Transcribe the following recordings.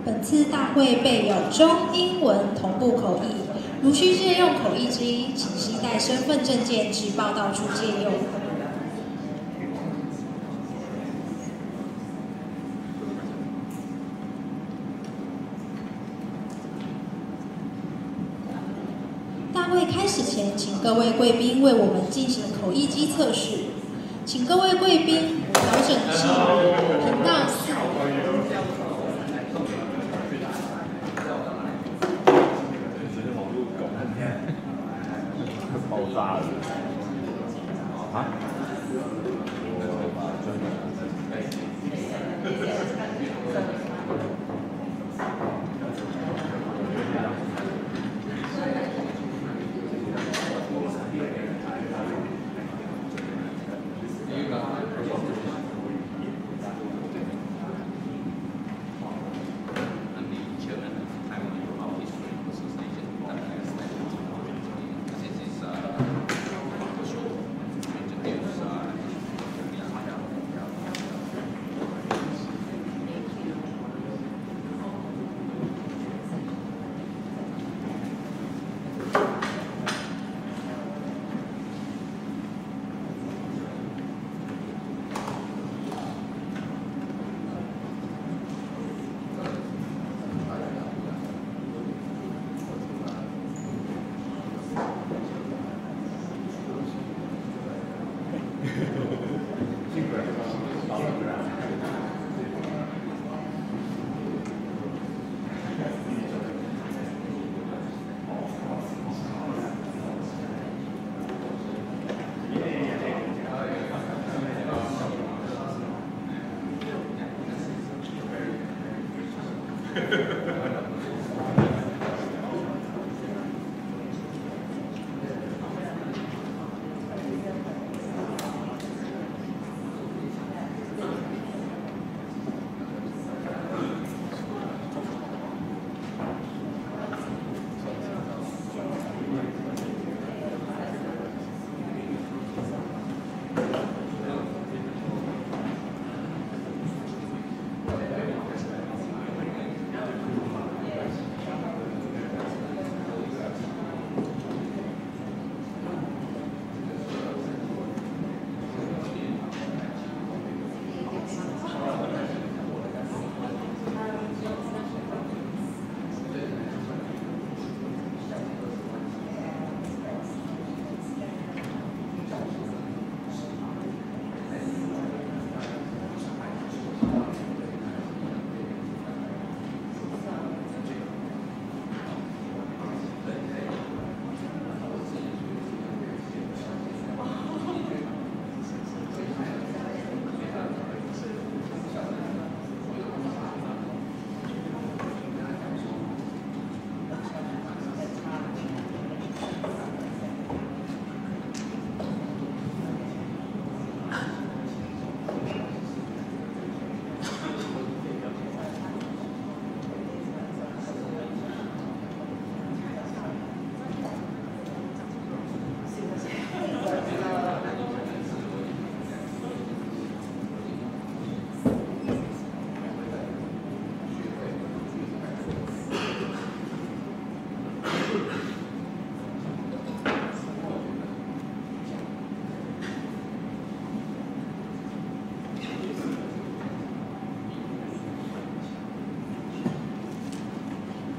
本次大会备有中英文同步口译，如需借用口译机，请携带身份证件至报到处借用。大会开始前，请各位贵宾为我们进行口译机测试。请各位贵宾调整至频道4。爆炸了！啊？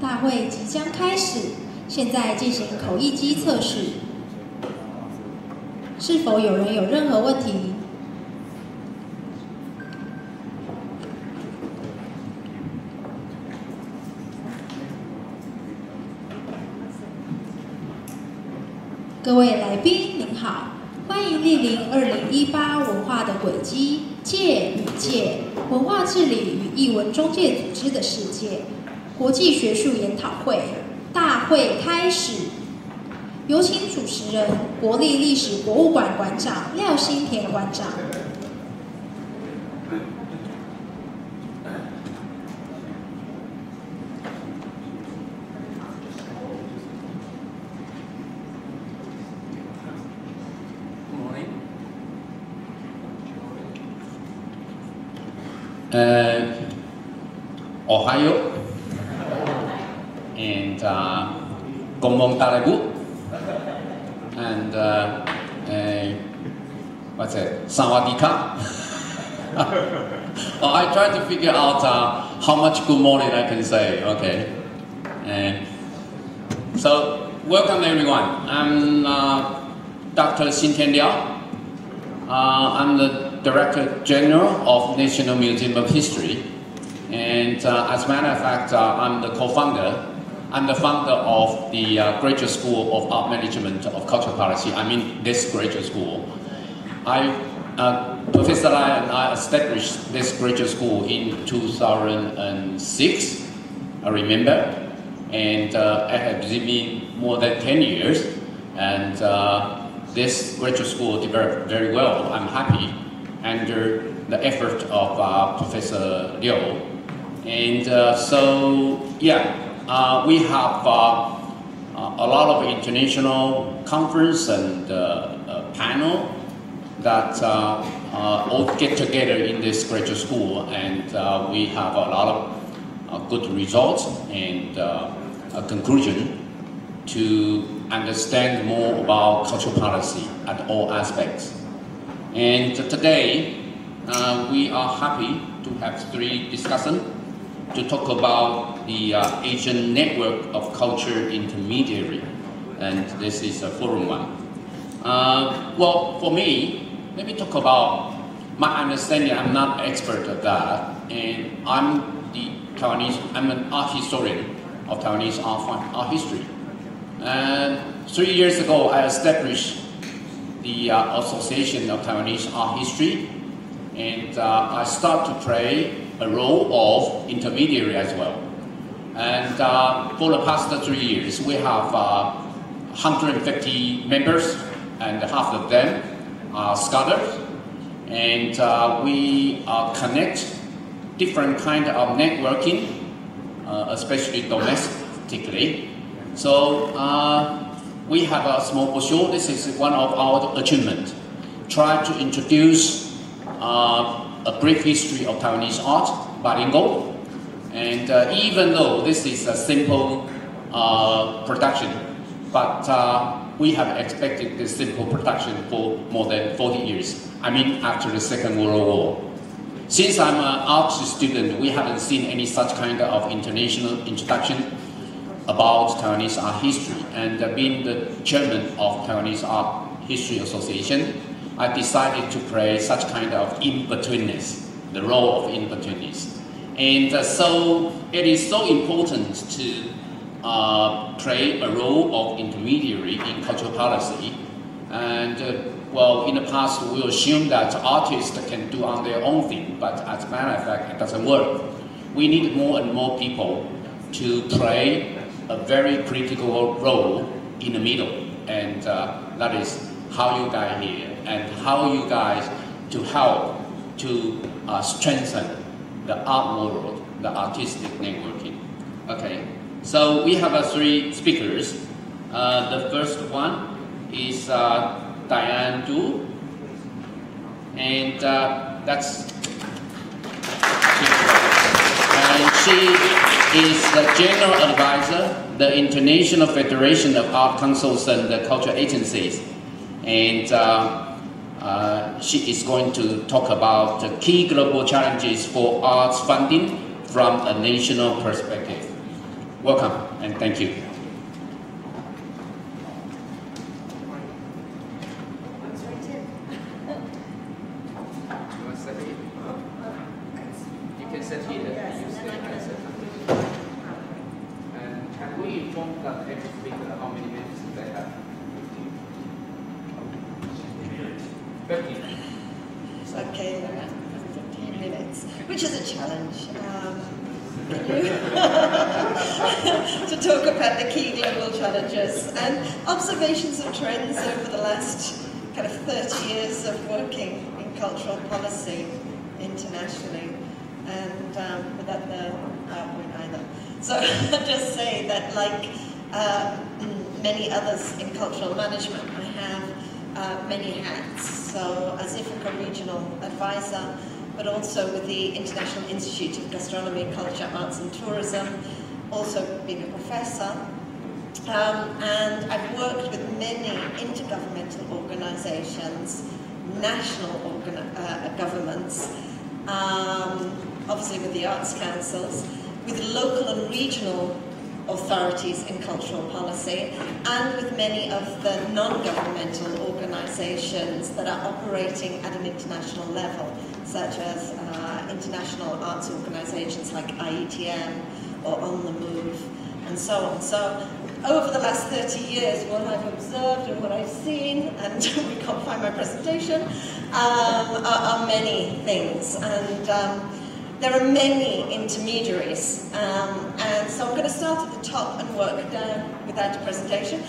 大会即将开始，现在进行口译机测试。是否有人有任何问题？各位来宾您好，欢迎莅临2018文化的轨迹界与界文化治理与艺文中介组织的世界国际学术研讨会。大会开始，有请主持人国立历史博物馆馆长廖新田馆长。おはよう。and Gomong Talebu, and what's it? Sawadika. Oh, I try to figure out how much good morning I can say. Okay. So welcome everyone. I'm Dr. Xintian Liao. I'm the Director General of National Museum of History, and as a matter of fact, I'm the co-founder. I'm the founder of the Graduate School of Art Management of Cultural Policy. I mean this graduate school. Professor Lai and I established this graduate school in 2006, I remember, and I have been more than 10 years, and this graduate school developed very well. I'm happy under the effort of Professor Liu. And so, yeah, we have a lot of international conference and panel that all get together in this graduate school, and we have a lot of good results and a conclusion to understand more about cultural policy at all aspects. And today, we are happy to have 3 discussions to talk about the Asian Network of Culture Intermediary, and this is a forum one. Well, for me, let me talk about my understanding. I'm not an expert of that, and I'm an art historian of Taiwanese art history. And 3 years ago, I established the Association of Taiwanese Art History, and I start to play a role of intermediary as well. And for the past 3 years, we have 150 members, and half of them are scholars, and we connect different kind of networking, especially domestically. So we have a small brochure. This is one of our achievements. Try to introduce a brief history of Taiwanese art, bilingual, and even though this is a simple production, but we have expected this simple production for more than 40 years. I mean, after the Second World War. Since I'm an art student, we haven't seen any such kind of international introduction about Taiwanese art history. And being the chairman of Taiwanese Art History Association, I decided to play such kind of in-betweenness, the role of in-betweenness. And so it is so important to play a role of intermediary in cultural policy. And well, in the past, we assumed that artists can do on their own thing, but as a matter of fact, it doesn't work. We need more and more people to play a very critical role in the middle, and that is how you guys here, and how you guys to help to strengthen the art world, the artistic networking. Okay, so we have 3 speakers. The first one is Diane Du, and that's and she is the General Advisor, the International Federation of Art Councils and the Cultural Agencies, and she is going to talk about the key global challenges for arts funding from a national perspective. Welcome and thank you. Okay, 15 minutes, which is a challenge. To talk about the key global challenges and observations of trends over the last kind of 30 years of working in cultural policy internationally, and without the PowerPoint either. So I'll just say that, like many others in cultural management, I have many hats. So as IFICA regional advisor, but also with the International Institute of Gastronomy, Culture, Arts and Tourism, also been a professor. And I've worked with many intergovernmental organizations, national governments, obviously with the arts councils, with local and regional authorities in cultural policy, and with many of the non-governmental organizations that are operating at an international level, such as international arts organizations like IETM or On the Move, and so on. So over the last 30 years, what I've observed and what I've seen, and we can't find my presentation, are many things. And there are many intermediaries. And so I'm going to start at the top and work down without a presentation.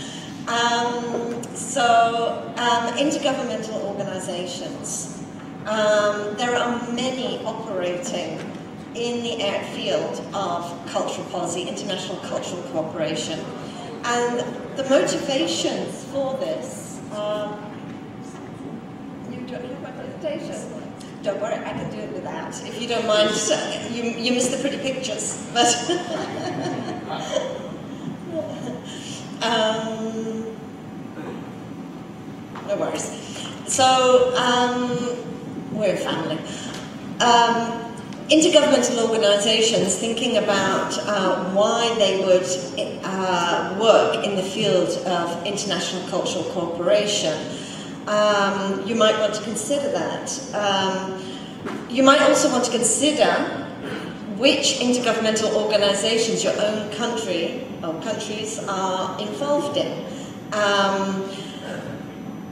Intergovernmental organizations. There are many operating in the field of cultural policy, international cultural cooperation. And the motivations for this, you don't have my presentation? Don't worry, I can do it without. If you don't mind, you miss the pretty pictures. But no worries. So, we're a family. Intergovernmental organizations thinking about why they would work in the field of international cultural cooperation. You might want to consider that. You might also want to consider which intergovernmental organizations your own country or countries are involved in.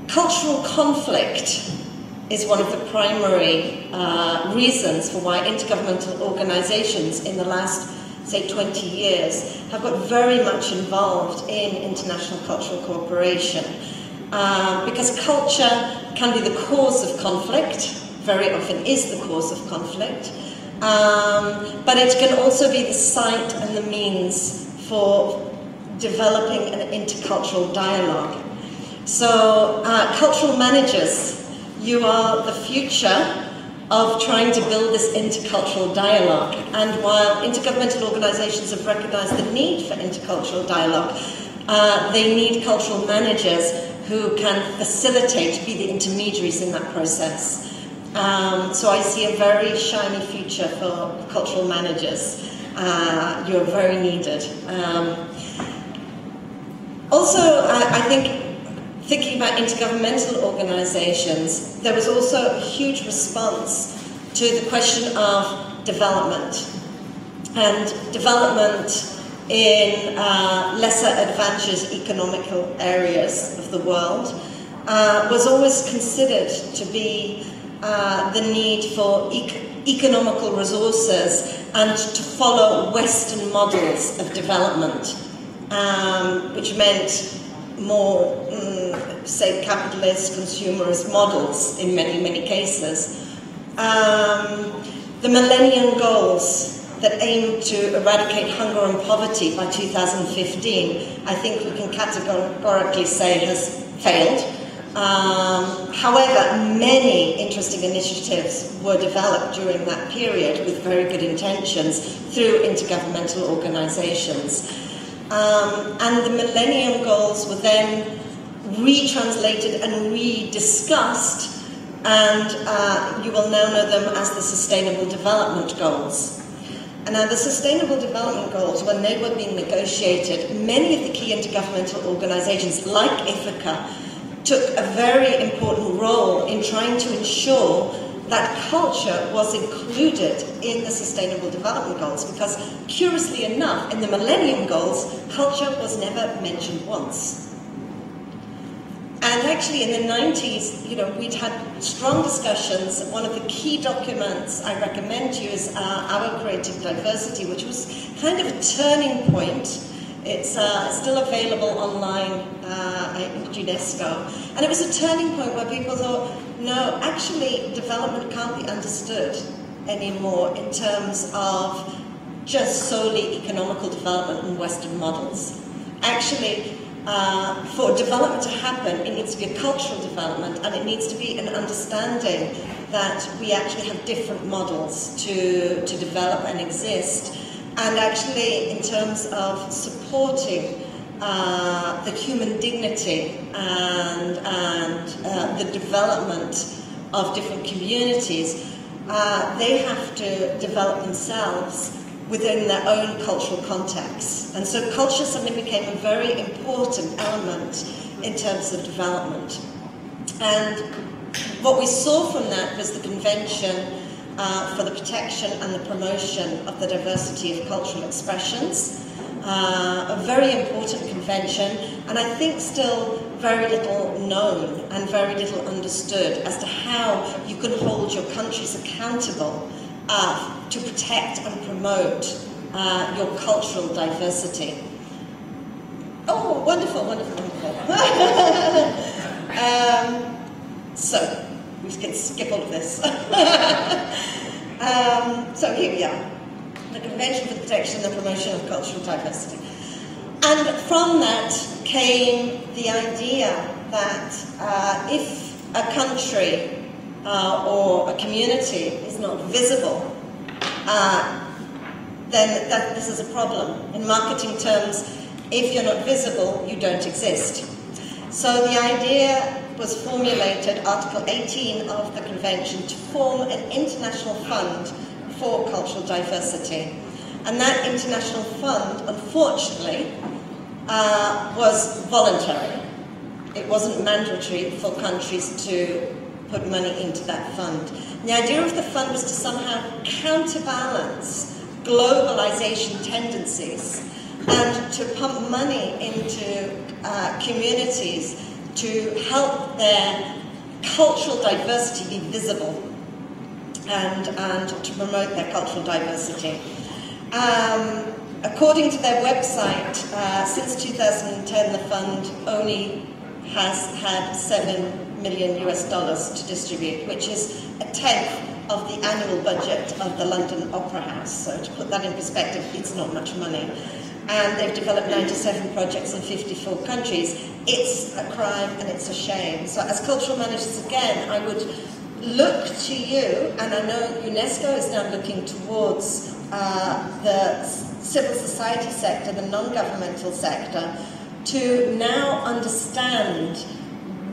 Cultural conflict is one of the primary reasons for why intergovernmental organizations in the last, say, 20 years have got very much involved in international cultural cooperation. Because culture can be the cause of conflict, very often is the cause of conflict, but it can also be the site and the means for developing an intercultural dialogue. So, cultural managers, you are the future of trying to build this intercultural dialogue. And while intergovernmental organizations have recognized the need for intercultural dialogue, they need cultural managers who can facilitate, be the intermediaries in that process. So I see a very shiny future for cultural managers. You're very needed. Also, I think, thinking about intergovernmental organizations, there was also a huge response to the question of development. And development in lesser advantaged economical areas of the world was always considered to be the need for economical resources and to follow Western models of development, which meant more, say, capitalist, consumerist models in many, many cases. The Millennium Goals that aim to eradicate hunger and poverty by 2015, I think we can categorically say has failed. However, many interesting initiatives were developed during that period with very good intentions through intergovernmental organizations. And the Millennium Goals were then retranslated and rediscussed, and you will now know them as the Sustainable Development Goals. And now the Sustainable Development Goals, when they were being negotiated, many of the key intergovernmental organizations, like Ithaca, took a very important role in trying to ensure that culture was included in the Sustainable Development Goals, because curiously enough, in the Millennium Goals, culture was never mentioned once. And actually in the 90s, we'd had strong discussions. One of the key documents I recommend to you is Our Creative Diversity, which was kind of a turning point. It's still available online at UNESCO. And it was a turning point where people thought, no, actually development can't be understood anymore in terms of just solely economical development and Western models. Actually, for development to happen, it needs to be a cultural development, and it needs to be an understanding that we actually have different models to develop and exist. and actually in terms of supporting the human dignity and the development of different communities, they have to develop themselves within their own cultural contexts. And so culture suddenly became a very important element in terms of development. And what we saw from that was the Convention for the Protection and the Promotion of the Diversity of Cultural Expressions, a very important convention, and I think still very little known and very little understood as to how you can hold your countries accountable to protect and promote your cultural diversity. Oh, wonderful, wonderful, wonderful. So, we can skip all of this. So here we are, the Convention for the Protection and the Promotion of Cultural Diversity. And from that came the idea that if a country or a community is not visible, then this is a problem. In marketing terms, if you're not visible, you don't exist. So the idea was formulated, Article 18 of the Convention, to form an international fund for cultural diversity. And that international fund, unfortunately, was voluntary. It wasn't mandatory for countries to put money into that fund. And the idea of the fund was to somehow counterbalance globalization tendencies and to pump money into communities to help their cultural diversity be visible and to promote their cultural diversity. According to their website, since 2010 the fund only has had $7 million to distribute, which is a tenth of the annual budget of the London Opera House. So to put that in perspective, it's not much money. And they've developed 97 projects in 54 countries. It's a crime and it's a shame. So as cultural managers, again, I would look to you, and I know UNESCO is now looking towards the civil society sector, the non-governmental sector, to now understand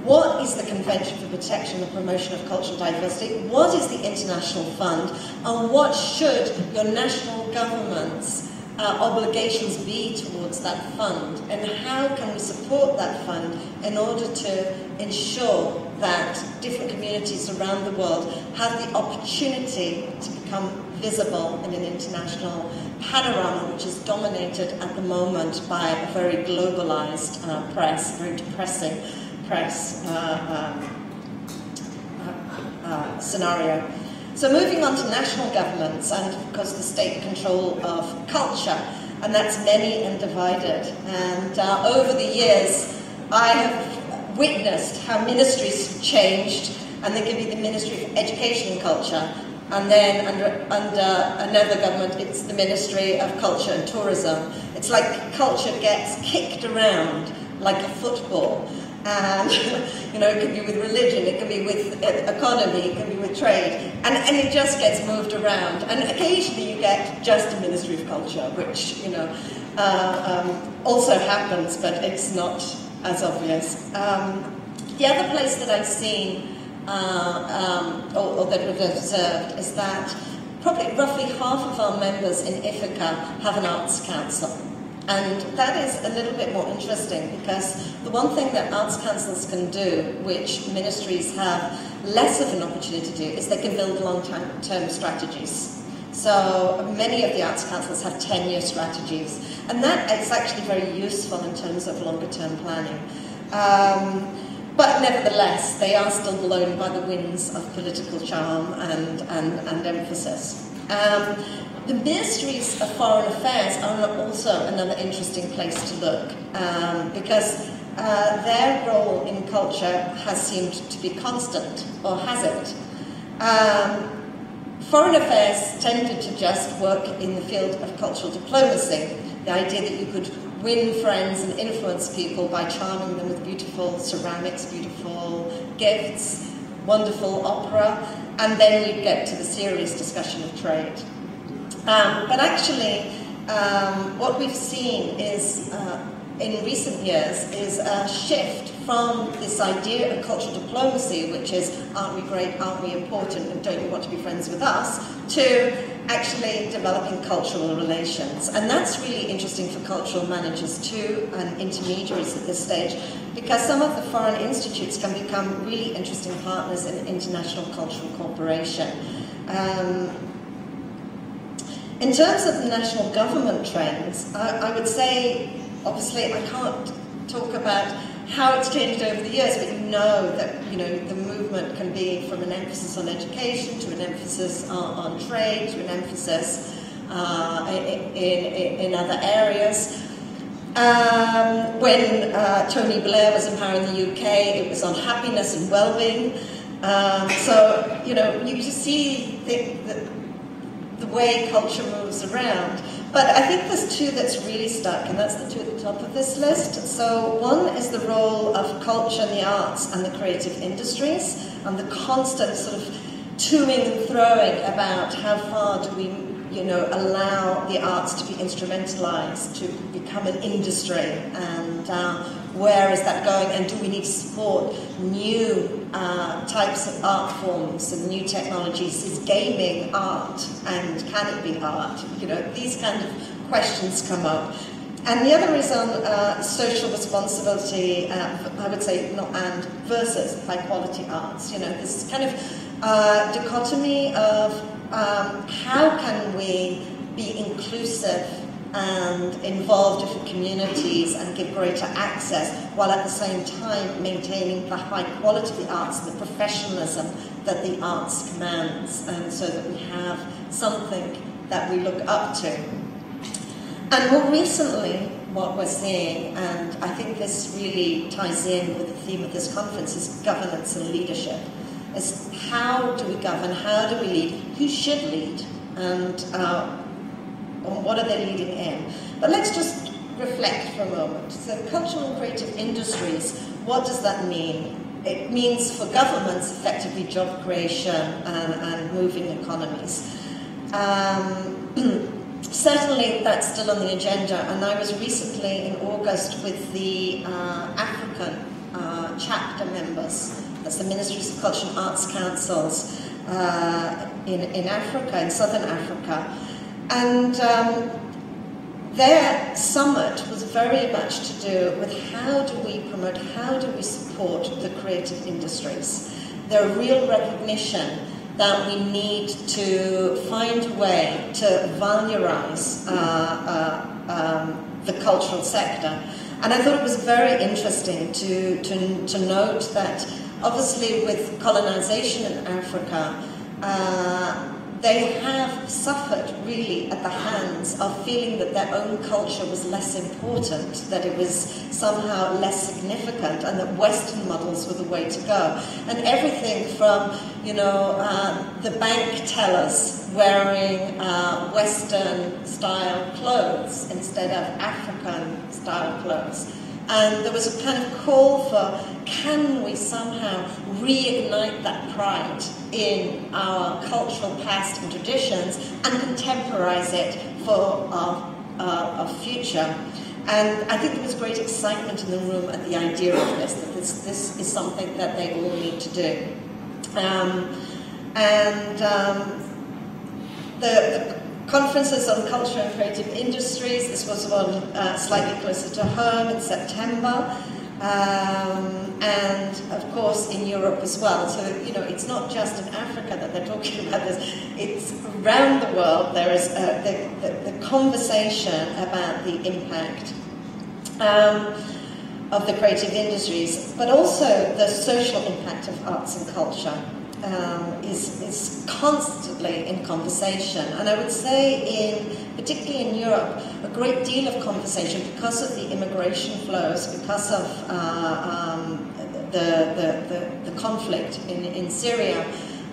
what is the Convention for Protection and Promotion of Cultural Diversity, what is the International Fund, and what should your national governments' obligations be towards that fund, and how can we support that fund in order to ensure that different communities around the world have the opportunity to become visible in an international panorama which is dominated at the moment by a very globalized press, very depressing press scenario. So moving on to national governments and, of course, the state control of culture, and that's many and divided. And over the years, I have witnessed how ministries have changed, and there can be the Ministry of Education and Culture, and then under another government, it's the Ministry of Culture and Tourism. It's like culture gets kicked around like a football. And, you know, it can be with religion, it can be with economy, it can be with trade, and it just gets moved around. And occasionally you get just a Ministry of Culture, which, you know, also happens, but it's not as obvious. The other place that I've seen, or that we've observed, is that probably roughly half of our members in Ithaca have an arts council. And that is a little bit more interesting, because the one thing that arts councils can do, which ministries have less of an opportunity to do, is they can build long-term strategies. So many of the arts councils have 10-year strategies, and that is actually very useful in terms of longer-term planning. But nevertheless, they are still blown by the winds of political charm and emphasis. The Ministries of Foreign Affairs are also another interesting place to look, because their role in culture has seemed to be constant, or has it? Foreign Affairs tended to just work in the field of cultural diplomacy, the idea that you could win friends and influence people by charming them with beautiful ceramics, beautiful gifts, wonderful opera, and then you get to the serious discussion of trade. But actually, what we've seen is, in recent years, is a shift from this idea of cultural diplomacy, which is, aren't we great, aren't we important, and don't you want to be friends with us, to actually developing cultural relations. And that's really interesting for cultural managers too, and intermediaries at this stage, because some of the foreign institutes can become really interesting partners in international cultural cooperation. In terms of the national government trends, I would say, obviously I can't talk about how it's changed over the years, but you know that the movement can be from an emphasis on education to an emphasis on trade to an emphasis in other areas. When Tony Blair was in power in the UK, it was on happiness and well-being. So you just see the way culture moves around. But I think there's two that's really stuck, and that's the two at the top of this list. So one is the role of culture and the arts and the creative industries, and the constant sort of toing and throwing about how far do we allow the arts to be instrumentalized, to become an industry, and where is that going, and do we need to support new types of art forms and new technologies? Is gaming art, and can it be art? These kind of questions come up. And the other is on social responsibility, I would say not and, versus high quality arts. This kind of dichotomy of how can we be inclusive and involve different communities and give greater access, while at the same time maintaining the high quality of the arts, the professionalism that the arts commands, and so that we have something that we look up to. And more recently, what we're seeing, and I think this really ties in with the theme of this conference, is governance and leadership. Is how do we govern, how do we lead, who should lead, and what are they leading in? But let's just reflect for a moment. So cultural and creative industries, what does that mean? It means for governments effectively job creation and moving economies. Certainly that's still on the agenda, and I was recently in August with the African chapter members. That's the Ministries of Culture and Arts Councils in Africa, in Southern Africa. And their summit was very much to do with how do we promote, how do we support the creative industries. There's a real recognition that we need to find a way to valorize the cultural sector. And I thought it was very interesting to note that obviously with colonization in Africa, they have suffered really at the hands of feeling that their own culture was less important, that it was somehow less significant, and that Western models were the way to go. And everything from, the bank tellers wearing Western-style clothes instead of African-style clothes. And there was a kind of call for, can we somehow reignite that pride in our cultural past and traditions and contemporize it for our future? And I think there was great excitement in the room at the idea of this, that this is something that they all need to do. The conferences on culture and creative industries, this was one slightly closer to home in September, and of course in Europe as well. So, it's not just in Africa that they're talking about this, it's around the world. There is the conversation about the impact of the creative industries, but also the social impact of arts and culture. Is constantly in conversation, and I would say particularly in Europe, a great deal of conversation because of the immigration flows, because of the conflict in Syria,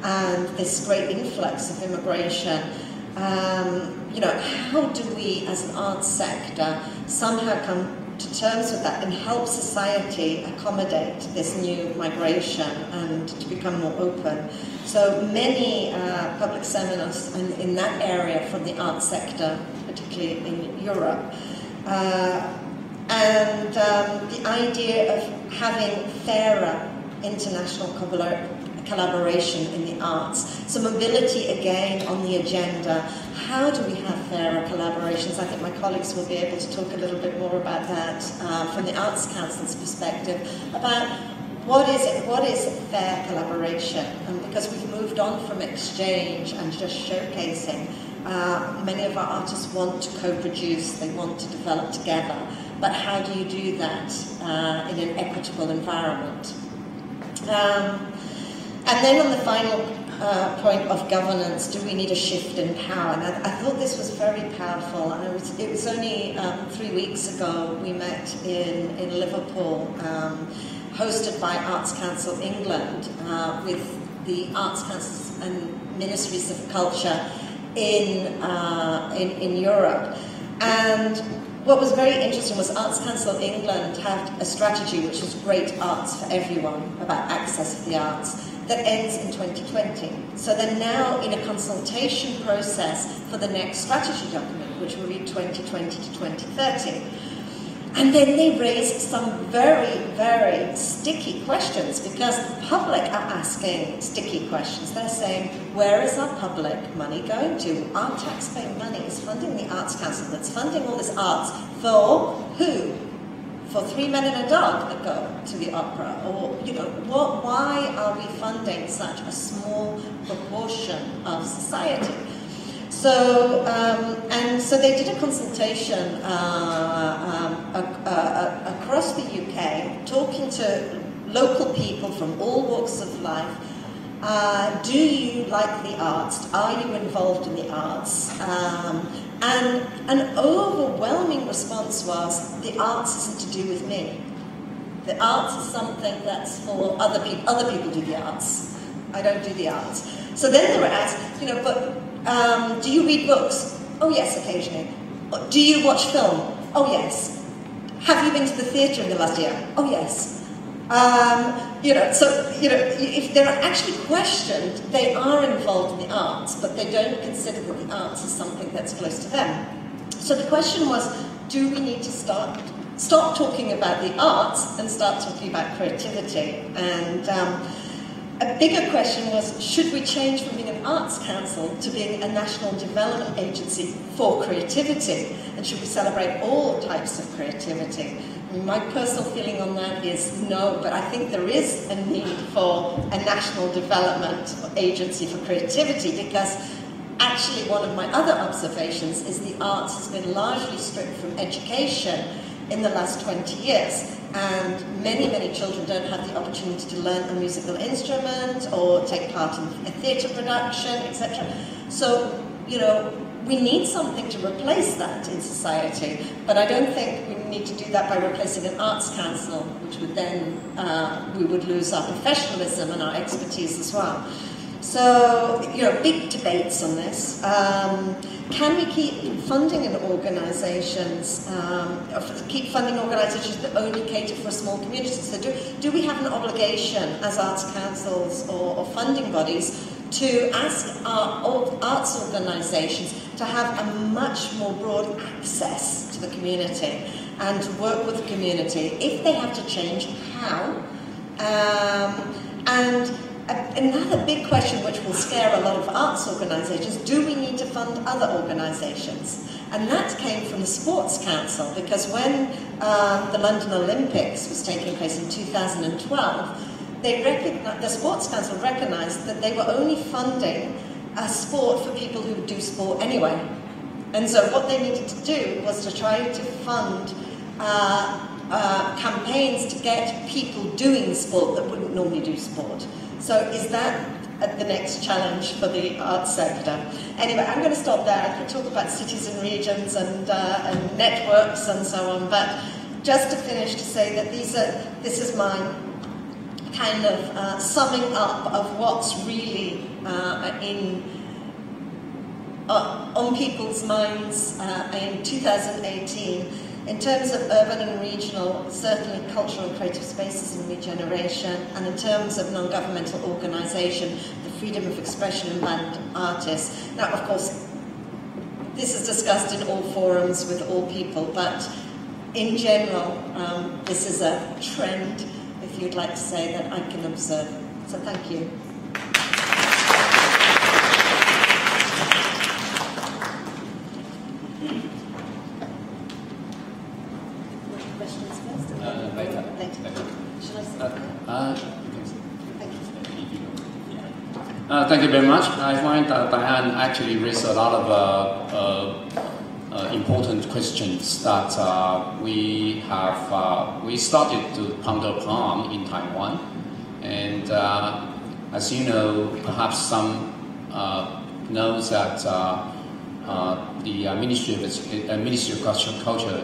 and this great influx of immigration. How do we, as an arts sector, somehow come to terms with that and help society accommodate this new migration and to become more open. So many public seminars in that area from the arts sector, particularly in Europe. And the idea of having fairer international collaboration in the arts. So mobility again on the agenda. How do we have fairer collaborations? I think my colleagues will be able to talk a little bit more about that from the Arts Council's perspective, about what is fair collaboration? Because we've moved on from exchange and just showcasing. Many of our artists want to co-produce, they want to develop together, but how do you do that in an equitable environment? And then on the final point of governance, do we need a shift in power? And I thought this was very powerful. And it was only 3 weeks ago we met in Liverpool, hosted by Arts Council England, with the Arts Councils and Ministries of Culture in Europe. And what was very interesting was Arts Council England had a strategy which is great arts for everyone, about access to the arts, that ends in 2020. So they're now in a consultation process for the next strategy document, which will be 2020 to 2030. And then they raised some very, very sticky questions, because the public are asking sticky questions. They're saying, where is our public money going to? Our taxpaying money is funding the Arts Council, that's funding all this arts for who? For 3 Men and a Dog that go to the opera? Or, you know, why are we funding such a small proportion of society? So, and so they did a consultation across the UK, talking to local people from all walks of life. Do you like the arts? Are you involved in the arts? And an overwhelming response was, the arts isn't to do with me. The arts is something that's for other people. Other people do the arts. I don't do the arts. So then they were asked, you know, but do you read books? Oh yes, occasionally. Do you watch film? Oh yes. Have you been to the theatre in the last year? Oh yes. You know, so, you know, if they're actually questioned, they are involved in the arts, but they don't consider that the arts is something that's close to them. So the question was, do we need to stop talking about the arts and start talking about creativity? And a bigger question was, should we change from being an arts council to being a national development agency for creativity? And should we celebrate all types of creativity? I mean, my personal feeling on that is no, but I think there is a need for a national development agency for creativity, because actually one of my other observations is the arts has been largely stripped from education in the last 20 years. And many, many children don't have the opportunity to learn a musical instrument or take part in a theatre production, etc. So, you know, we need something to replace that in society, but I don't think we need to do that by replacing an arts council, which would then, we would lose our professionalism and our expertise as well. So, you know, big debates on this. Can we keep funding organisations, keep funding organisations that only cater for a small community? So do we have an obligation as arts councils or funding bodies to ask our arts organisations to have a much more broad access to the community and to work with the community? If they have to change, how? And another big question which will scare a lot of arts organisations, do we need to fund other organisations? And that came from the Sports Council, because when the London Olympics was taking place in 2012, the Sports Council recognised that they were only funding a sport for people who do sport anyway. And so what they needed to do was to try to fund campaigns to get people doing sport that wouldn't normally do sport. So is that the next challenge for the arts sector? Anyway, I'm going to stop there. I could talk about cities and regions and networks and so on, but just to finish, to say that this is my kind of summing up of what's really on people's minds in 2018. In terms of urban and regional, certainly cultural and creative spaces and regeneration, and in terms of non-governmental organisation, the freedom of expression and band artists. Now, of course, this is discussed in all forums with all people, but in general, this is a trend, if you'd like to say, that I can observe. So thank you. Questions first? Later. Should I start? Thank you very much. I find that Diane actually raised a lot of important questions that we started to ponder upon in Taiwan. And as you know, perhaps some knows that the Ministry of Culture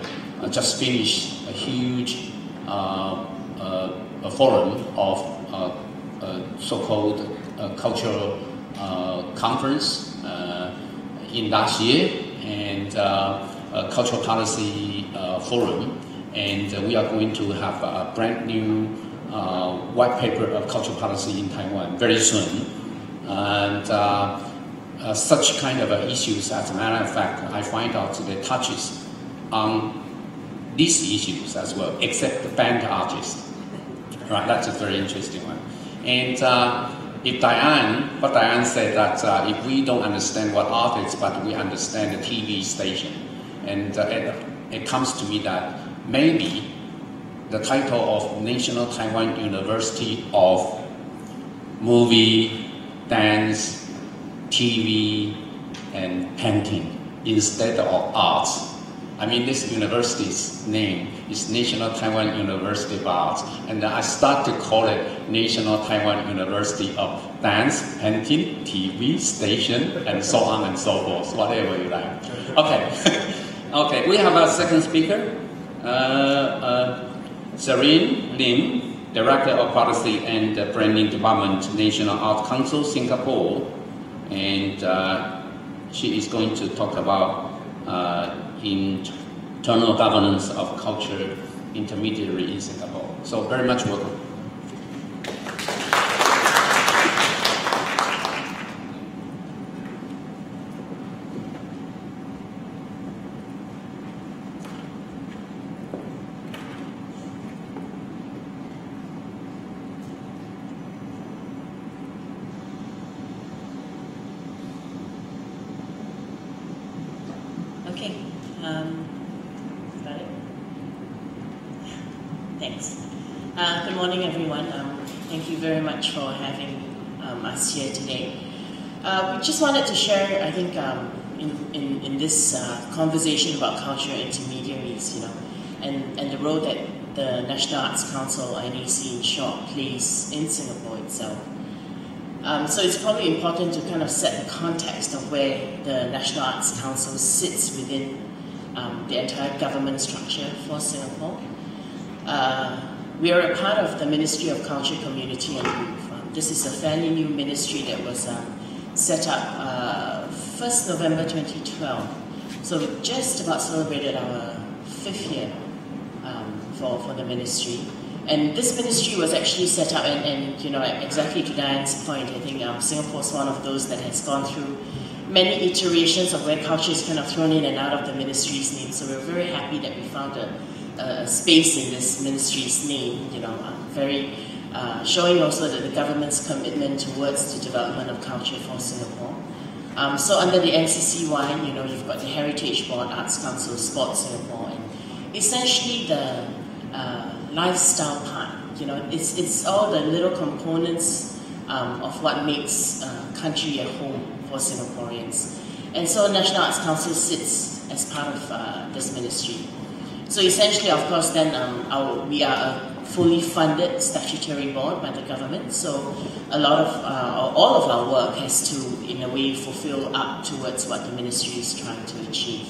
just finished a huge a forum of so-called cultural conference in last year, and a cultural policy forum, and we are going to have a brand new white paper of cultural policy in Taiwan very soon, and such kind of issues, as a matter of fact, I find out that touches on these issues as well, except the band artists. Right, that's a very interesting one. And if what Diane said, that if we don't understand what art is, but we understand the TV station, and it comes to me that maybe the title of National Taiwan University of Movie, Dance, TV, and Painting instead of arts. I mean, this university's name is National Taiwan University of Arts, and I start to call it National Taiwan University of Dance, Painting, TV, Station, and so on and so forth, whatever you like. Okay, okay. We have a second speaker, Serene Lim, Director of Policy and Branding Department, National Art Council, Singapore, and she is going to talk about internal governance of culture intermediary in Singapore. So very much welcome. Okay. Got it? Thanks. Good morning, everyone. Thank you very much for having us here today. We just wanted to share, I think, in this conversation about cultural intermediaries, you know, and the role that the National Arts Council, NAC in short, plays in Singapore itself. So it's probably important to kind of set the context of where the National Arts Council sits within the entire government structure for Singapore. We are a part of the Ministry of Culture, Community and Youth. This is a fairly new ministry that was set up 1st November 2012. So we just about celebrated our 5th year for the ministry. And this ministry was actually set up, and you know, exactly to Diane's point, I think Singapore is one of those that has gone through many iterations of where culture is kind of thrown in and out of the ministry's name. So we're very happy that we found a space in this ministry's name, you know, very showing also that the government's commitment towards the development of culture for Singapore. So under the NCCY, you know, you've got the Heritage Board, Arts Council, Sports Singapore, and essentially the lifestyle part, you know, it's all the little components of what makes country a home for Singaporeans. And so National Arts Council sits as part of this ministry. So essentially, of course, then we are a fully funded statutory board by the government. So a lot of, all of our work has to, in a way, fulfill up towards what the ministry is trying to achieve.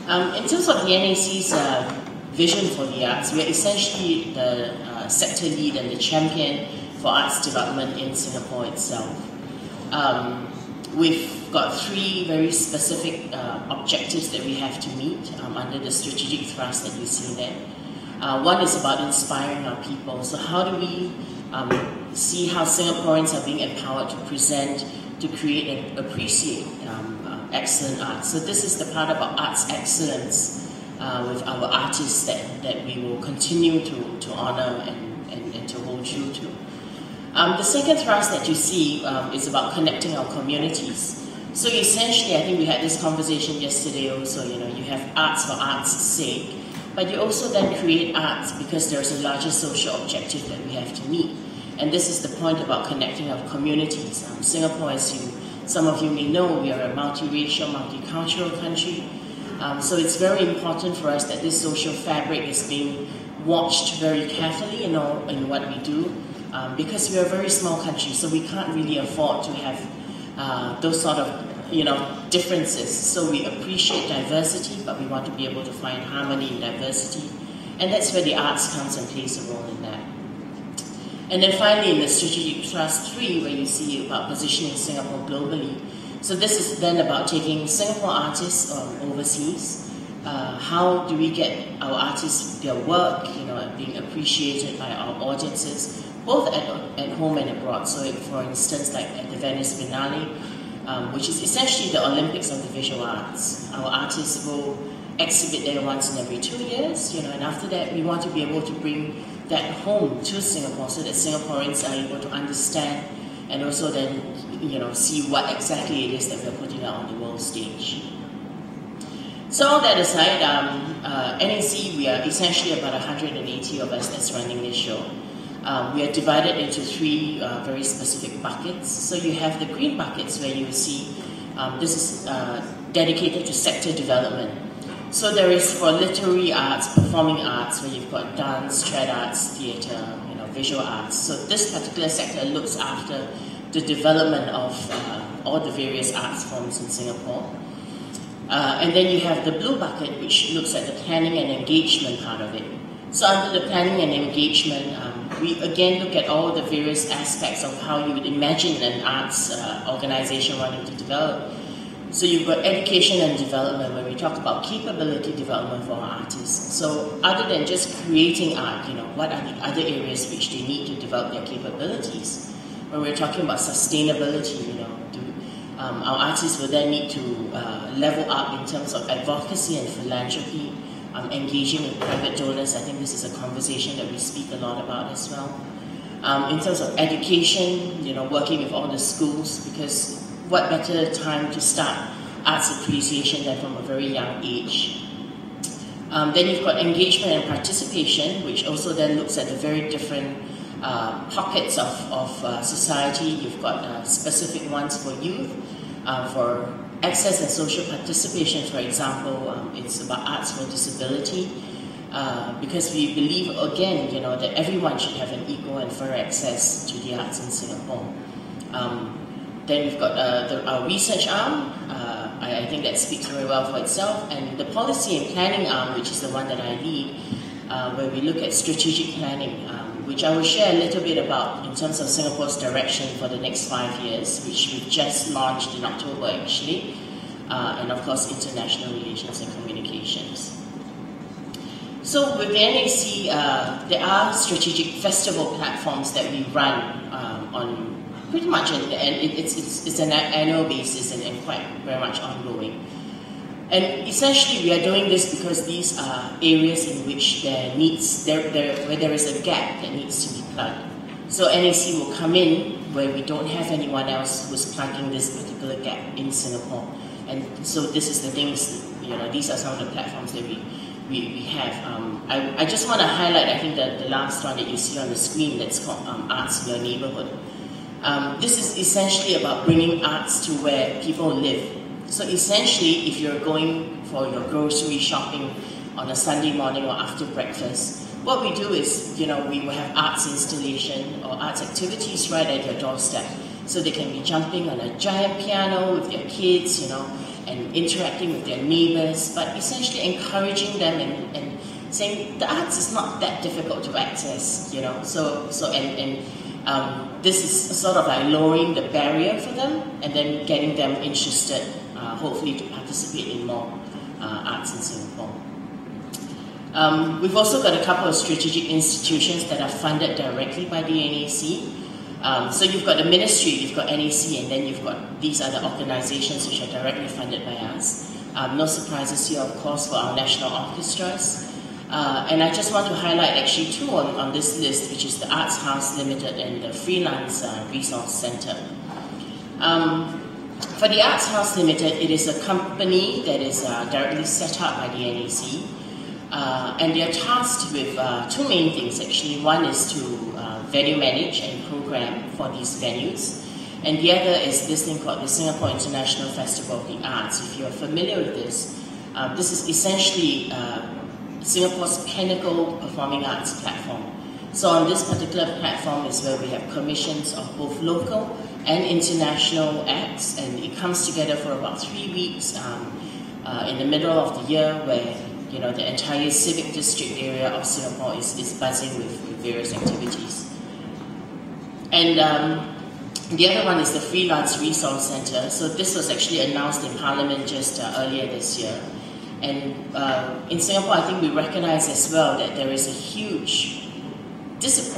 In terms of the NAC's vision for the arts, we are essentially the sector lead and the champion for arts development in Singapore itself. we've got 3 very specific objectives that we have to meet under the strategic thrust that you see there. One is about inspiring our people. So how do we see how Singaporeans are being empowered to present, to create and appreciate excellent art. So this is the part about arts excellence with our artists that we will continue to honor and to hold true to. The second thrust that you see is about connecting our communities. So essentially, I think we had this conversation yesterday also, you have arts for art's sake, but you also then create arts because there's a larger social objective that we have to meet. And this is the point about connecting our communities. Singapore, as some of you may know, we are a multiracial, multicultural country. So it's very important for us that this social fabric is being watched very carefully in what we do, because we are a very small country, so we can't really afford to have those sort of differences. So we appreciate diversity, but we want to be able to find harmony in diversity, and that's where the arts comes and plays a role in that. And then finally, in the strategic thrust 3, where you see about positioning Singapore globally. So this is then about taking Singapore artists overseas. How do we get our artists, their work, being appreciated by our audiences, both at home and abroad. So for instance, like at the Venice Biennale, which is essentially the Olympics of the visual arts. Our artists will exhibit there once in every 2 years, and after that we want to be able to bring that home to Singapore so that Singaporeans are able to understand and also then, see what exactly it is that we're putting out on the world stage. So all that aside, NAC, we are essentially about 180 of us that's running this show. We are divided into 3 very specific buckets. So you have the green buckets where you see this is dedicated to sector development. So there is for literary arts, performing arts, where you've got dance, trad arts, theatre, visual arts. So this particular sector looks after the development of all the various arts forms in Singapore. And then you have the blue bucket, which looks at the planning and engagement part of it. So under the planning and engagement, we again look at all the various aspects of how you would imagine an arts organization wanting to develop. So you've got education and development, where we talk about capability development for our artists. So other than just creating art, what are the other areas which they need to develop their capabilities? When we're talking about sustainability, our artists will then need to level up in terms of advocacy and philanthropy, engaging with private donors. I think this is a conversation that we speak a lot about as well. In terms of education, working with all the schools, because what better time to start arts appreciation than from a very young age. Then you've got engagement and participation, which also then looks at the very different pockets of society. You've got specific ones for youth, for access and social participation, for example. It's about arts for disability, because we believe, again, that everyone should have an equal and fair access to the arts in Singapore. Then we've got our research arm. I think that speaks very well for itself. And the policy and planning arm, which is the one that I lead, where we look at strategic planning, which I will share a little bit about in terms of Singapore's direction for the next 5 years, which we've just launched in October actually, and of course international relations and communications. So with the NAC, there are strategic festival platforms that we run on pretty much, and it's an annual basis and quite very much ongoing. And essentially, we are doing this because these are areas in which where there is a gap that needs to be plugged. So NAC will come in where we don't have anyone else who's plugging this particular gap in Singapore. And so this is the things, these are some of the platforms that we have. I just want to highlight, I think, the last one that you see on the screen that's called Arts in Your Neighborhood. This is essentially about bringing arts to where people live. So essentially, if you're going for your grocery shopping on a Sunday morning or after breakfast, what we do is, we will have arts installation or arts activities right at your doorstep. So they can be jumping on a giant piano with their kids, and interacting with their neighbors, but essentially encouraging them and saying the arts is not that difficult to access, This is sort of like lowering the barrier for them and then getting them interested, hopefully to participate in more arts in Singapore. We've also got a couple of strategic institutions that are funded directly by the NAC. So you've got the ministry, you've got NAC, and then you've got these other organizations which are directly funded by us. No surprises here, of course, for our national orchestras. And I just want to highlight actually two on this list, which is the Arts House Limited and the Freelance Resource Center. For the Arts House Limited, it is a company that is directly set up by the NAC. And they are tasked with two main things actually. One is to venue manage and program for these venues. And the other is this thing called the Singapore International Festival of the Arts. If you're familiar with this, this is essentially Singapore's pinnacle performing arts platform. So on this particular platform is where we have commissions of both local and international acts, and it comes together for about 3 weeks in the middle of the year, where the entire civic district area of Singapore is buzzing with various activities. And the other one is the Freelance Resource Center. So this was actually announced in Parliament just earlier this year. And in Singapore, I think we recognize as well that there is a huge there's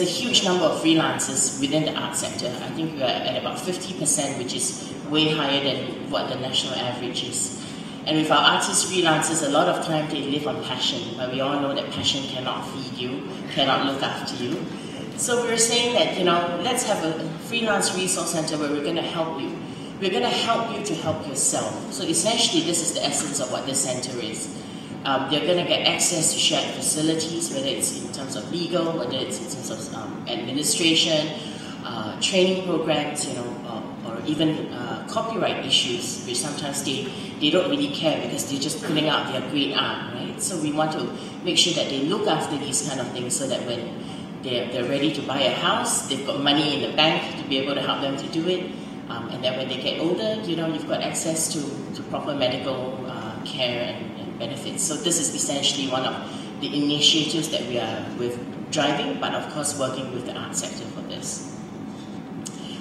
a huge number of freelancers within the arts sector. I think we are at about 50%, which is way higher than what the national average is. And with our artist freelancers, a lot of time they live on passion, but we all know that passion cannot feed you, cannot look after you. So we were saying that, let's have a freelance resource center where we're going to help you. We're going to help you to help yourself. So essentially, this is the essence of what this center is. They're going to get access to shared facilities, whether it's in terms of legal, whether it's in terms of administration, training programs, or even copyright issues, which sometimes they don't really care because they're just putting out their great art, right? So we want to make sure that they look after these kind of things so that when they're ready to buy a house, they've got money in the bank to be able to help them to do it. And then when they get older, you've got access to proper medical care and benefits. So this is essentially one of the initiatives that we are driving, but of course working with the art sector for this.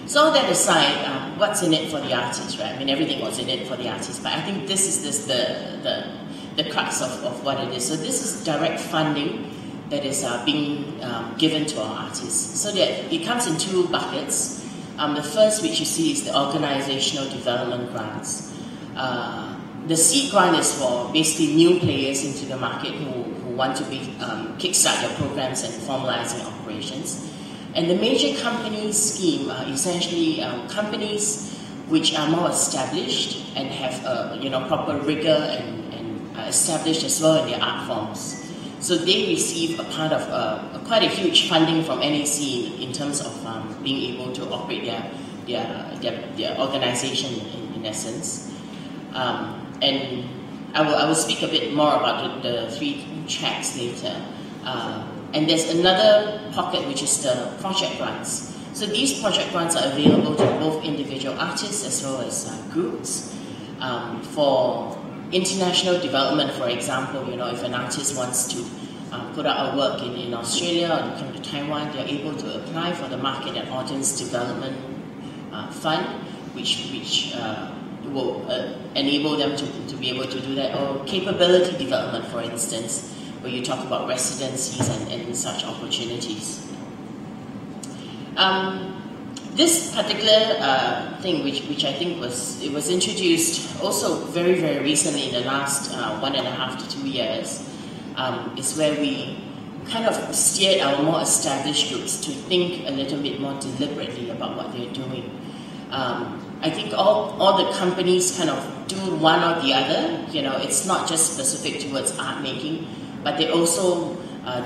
So all that aside, what's in it for the artists, right? I mean, everything was in it for the artists, but I think this is the crux of what it is. So this is direct funding that is being given to our artists. So that it comes in two buckets. The first, which you see, is the organizational development grants. The seed grant is for basically new players into the market who want to kickstart their programs and formalizing operations. And the major companies scheme are essentially companies which are more established and have proper rigor and established as well in their art forms. So they receive a part of quite a huge funding from NAC in terms of being able to operate their organization in essence. And I will speak a bit more about the three tracks later. And there's another pocket which is the project grants. So these project grants are available to both individual artists as well as groups. For international development, for example, if an artist wants to put out a work in Australia or come to Taiwan, they're able to apply for the Market and Audience Development Fund, which will enable them to be able to do that, or capability development, for instance, where you talk about residencies and such opportunities. This particular thing, which I think was introduced also very, very recently in the last 1.5 to 2 years, is where we kind of steered our more established groups to think a little bit more deliberately about what they're doing. I think all the companies kind of do one or the other. It's not just specific towards art making, but they also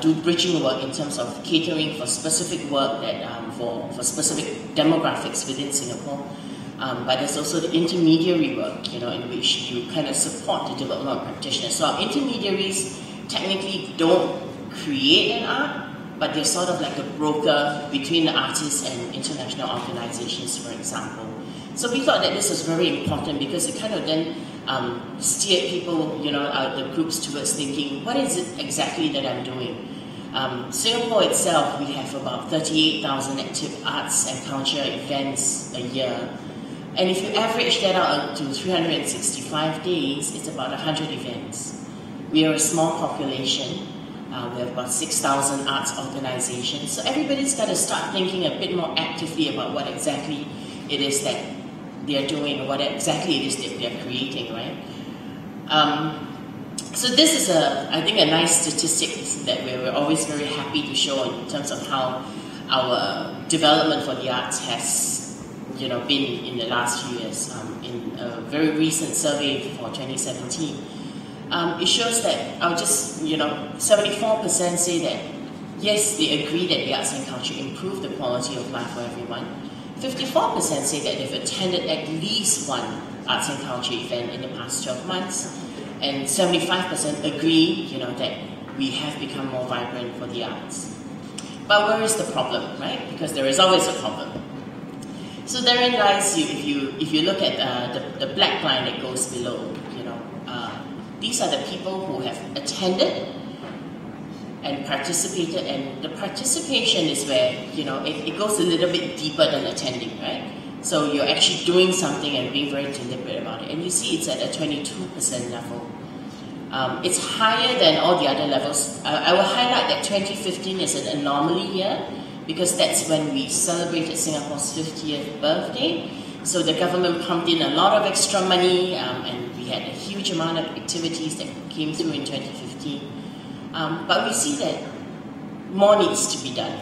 do bridging work in terms of catering for specific work that for specific demographics within Singapore. But there's also the intermediary work, in which you kind of support the development of practitioners. So our intermediaries technically don't create an art, but they're sort of like a broker between the artists and international organizations, for example. So we thought that this was very important because it kind of then steered people, the groups towards thinking, what is it exactly that I'm doing? Singapore itself, we have about 38,000 active arts and culture events a year. And if you average that out to 365 days, it's about 100 events. We are a small population. We have about 6,000 arts organizations. So everybody's got to start thinking a bit more actively about what exactly it is that they're doing, or what exactly it is that they're creating, right? So this is, I think, a nice statistic that we're always very happy to show in terms of how our development for the arts has, been in the last few years. In a very recent survey for 2017, it shows that 74% say that yes, they agree that the arts and culture improve the quality of life for everyone. 54% say that they've attended at least one arts and culture event in the past 12 months. And 75% agree, that we have become more vibrant for the arts. But where is the problem, right? Because there is always a problem. So therein lies, if you look at the black line that goes below, these are the people who have attended and participated, and the participation is where, it goes a little bit deeper than attending, right? So you're actually doing something and being very deliberate about it. And you see it's at a 22% level. It's higher than all the other levels. I will highlight that 2015 is an anomaly year because that's when we celebrated Singapore's 50th birthday. So the government pumped in a lot of extra money and we had a huge amount of activities that came through in 2015. But we see that more needs to be done.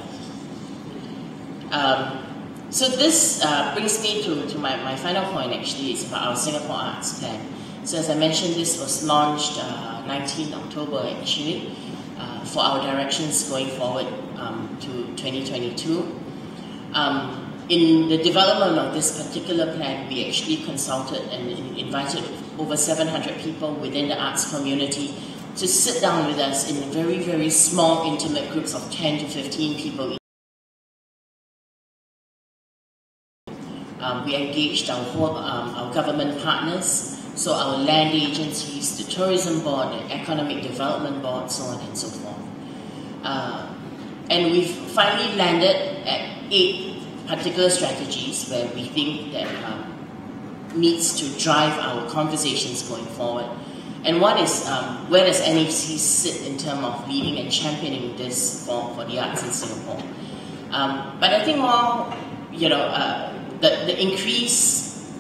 So this brings me to my final point, actually. It's about our Singapore Arts Plan. So as I mentioned, this was launched 19 October, actually, for our directions going forward to 2022. In the development of this particular plan, we actually consulted and invited over 700 people within the arts community to sit down with us in very, very small, intimate groups of 10 to 15 people. We engaged our government partners, so our land agencies, the tourism board, the economic development board, so on and so forth. And we've finally landed at 8 particular strategies where we think that needs to drive our conversations going forward. And one is, where does NFC sit in terms of leading and championing this for the arts in Singapore? But I think more, the increase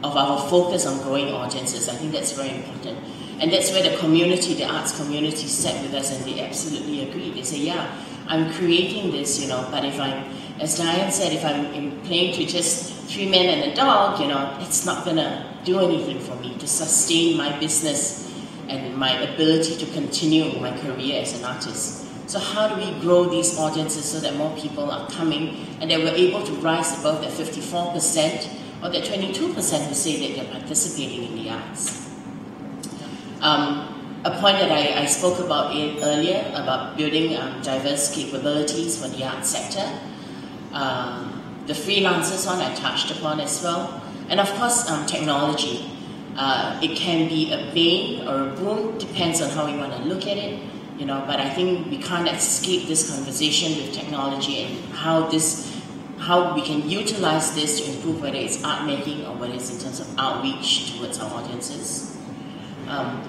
of our focus on growing audiences, I think that's very important. And that's where the community, the arts community, sat with us and they absolutely agree. They say, yeah, I'm creating this, but if I'm, as Diane said, if I'm playing to just 3 men and a dog, it's not going to do anything for me to sustain my business and my ability to continue my career as an artist. So how do we grow these audiences so that more people are coming and that we're able to rise above that 54% or that 22% who say that they're participating in the arts? A point that I spoke about earlier about building diverse capabilities for the arts sector. The freelancers one I touched upon as well. And of course, technology. It can be a bane or a boon, depends on how we want to look at it. But I think we can't escape this conversation with technology and how we can utilize this to improve whether it's art making or whether it's in terms of outreach towards our audiences.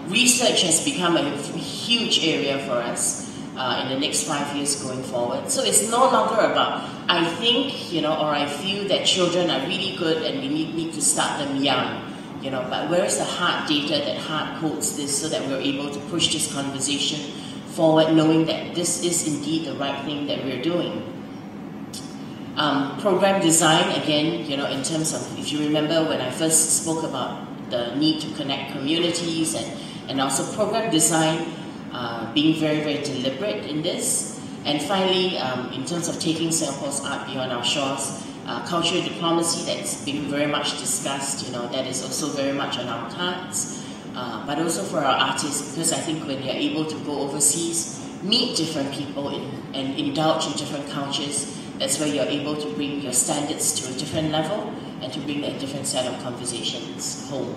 Research has become a huge area for us in the next 5 years going forward. So it's no longer about, I think, or I feel that children are really good and we need to start them young. But where is the hard data that hard codes this so that we're able to push this conversation forward, knowing that this is indeed the right thing that we're doing. Program design, again, in terms of, if you remember when I first spoke about the need to connect communities and also program design, being very, very deliberate in this. And finally, in terms of taking Singapore's art beyond our shores, cultural diplomacy that's been very much discussed, that is also very much on our cards. But also for our artists, because I think when you're able to go overseas, meet different people and indulge in different cultures, that's where you're able to bring your standards to a different level and to bring a different set of conversations home.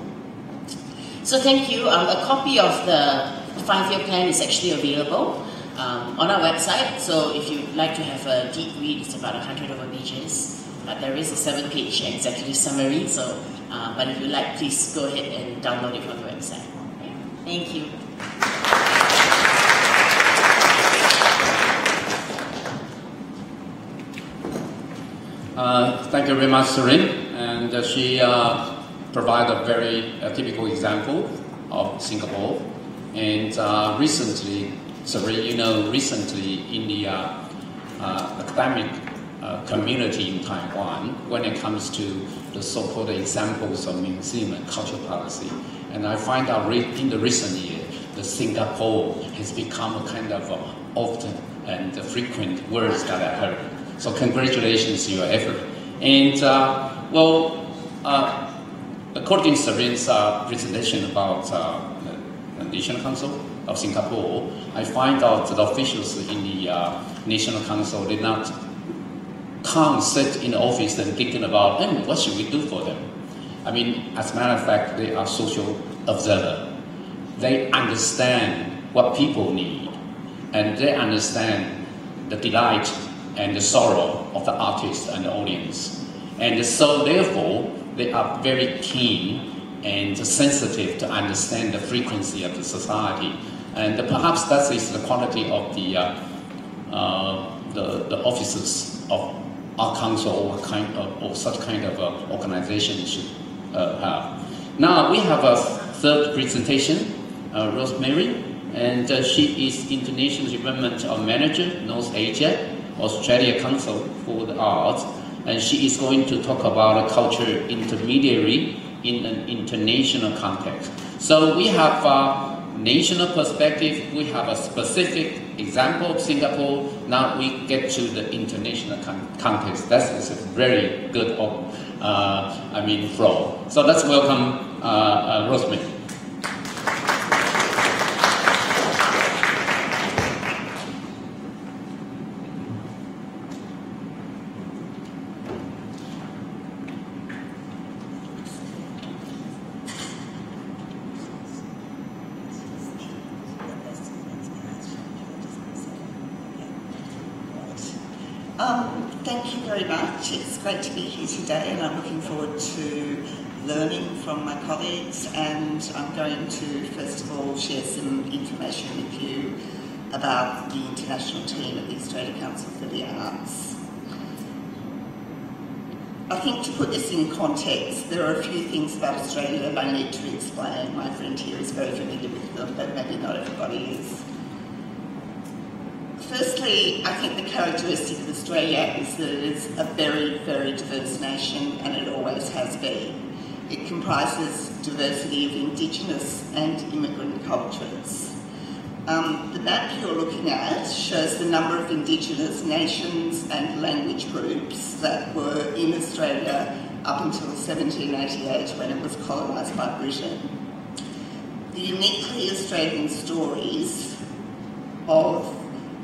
So thank you. A copy of the 5-year plan is actually available. on our website. So if you'd like to have a deep read, it's about 100 over pages. There is a 7-page executive summary. So, but if you like, please go ahead and download it from the website. Thank you. Thank you very much, Serene. And she provided a very typical example of Singapore. And recently, Serene, recently in the academic community in Taiwan, when it comes to the so-called examples of museum and cultural policy, and I find out in the recent year, that Singapore has become a kind of often and frequent words that I heard. So congratulations to your effort. And according to Serene's presentation about the National Council of Singapore, I find out that officials in the National Council did not can't sit in the office and thinking about, what should we do for them? I mean, as a matter of fact, they are social observers. They understand what people need, and they understand the delight and the sorrow of the artist and the audience. And so therefore, they are very keen and sensitive to understand the frequency of the society. And perhaps that is the quality of the officers of our council or such kind of organization should have. Now we have a third presentation, Rosemary, and she is International Development Manager, North Asia, Australia Council for the Arts, and she is going to talk about a culture intermediary in an international context. So we have a national perspective, we have a specific example of Singapore, now we get to the international context. That is a very good flow. So let's welcome Rosemary. Thank you very much. It's great to be here today, and I'm looking forward to learning from my colleagues, and I'm going to first of all share some information with you about the international team at the Australian Council for the Arts. I think to put this in context, there are a few things about Australia that I need to explain. My friend here is very familiar with them, but maybe not everybody is. Firstly, I think the characteristic of Australia is that it is a very, very diverse nation, and it always has been. It comprises diversity of Indigenous and immigrant cultures. The map you're looking at shows the number of Indigenous nations and language groups that were in Australia up until 1788, when it was colonised by Britain. The uniquely Australian stories of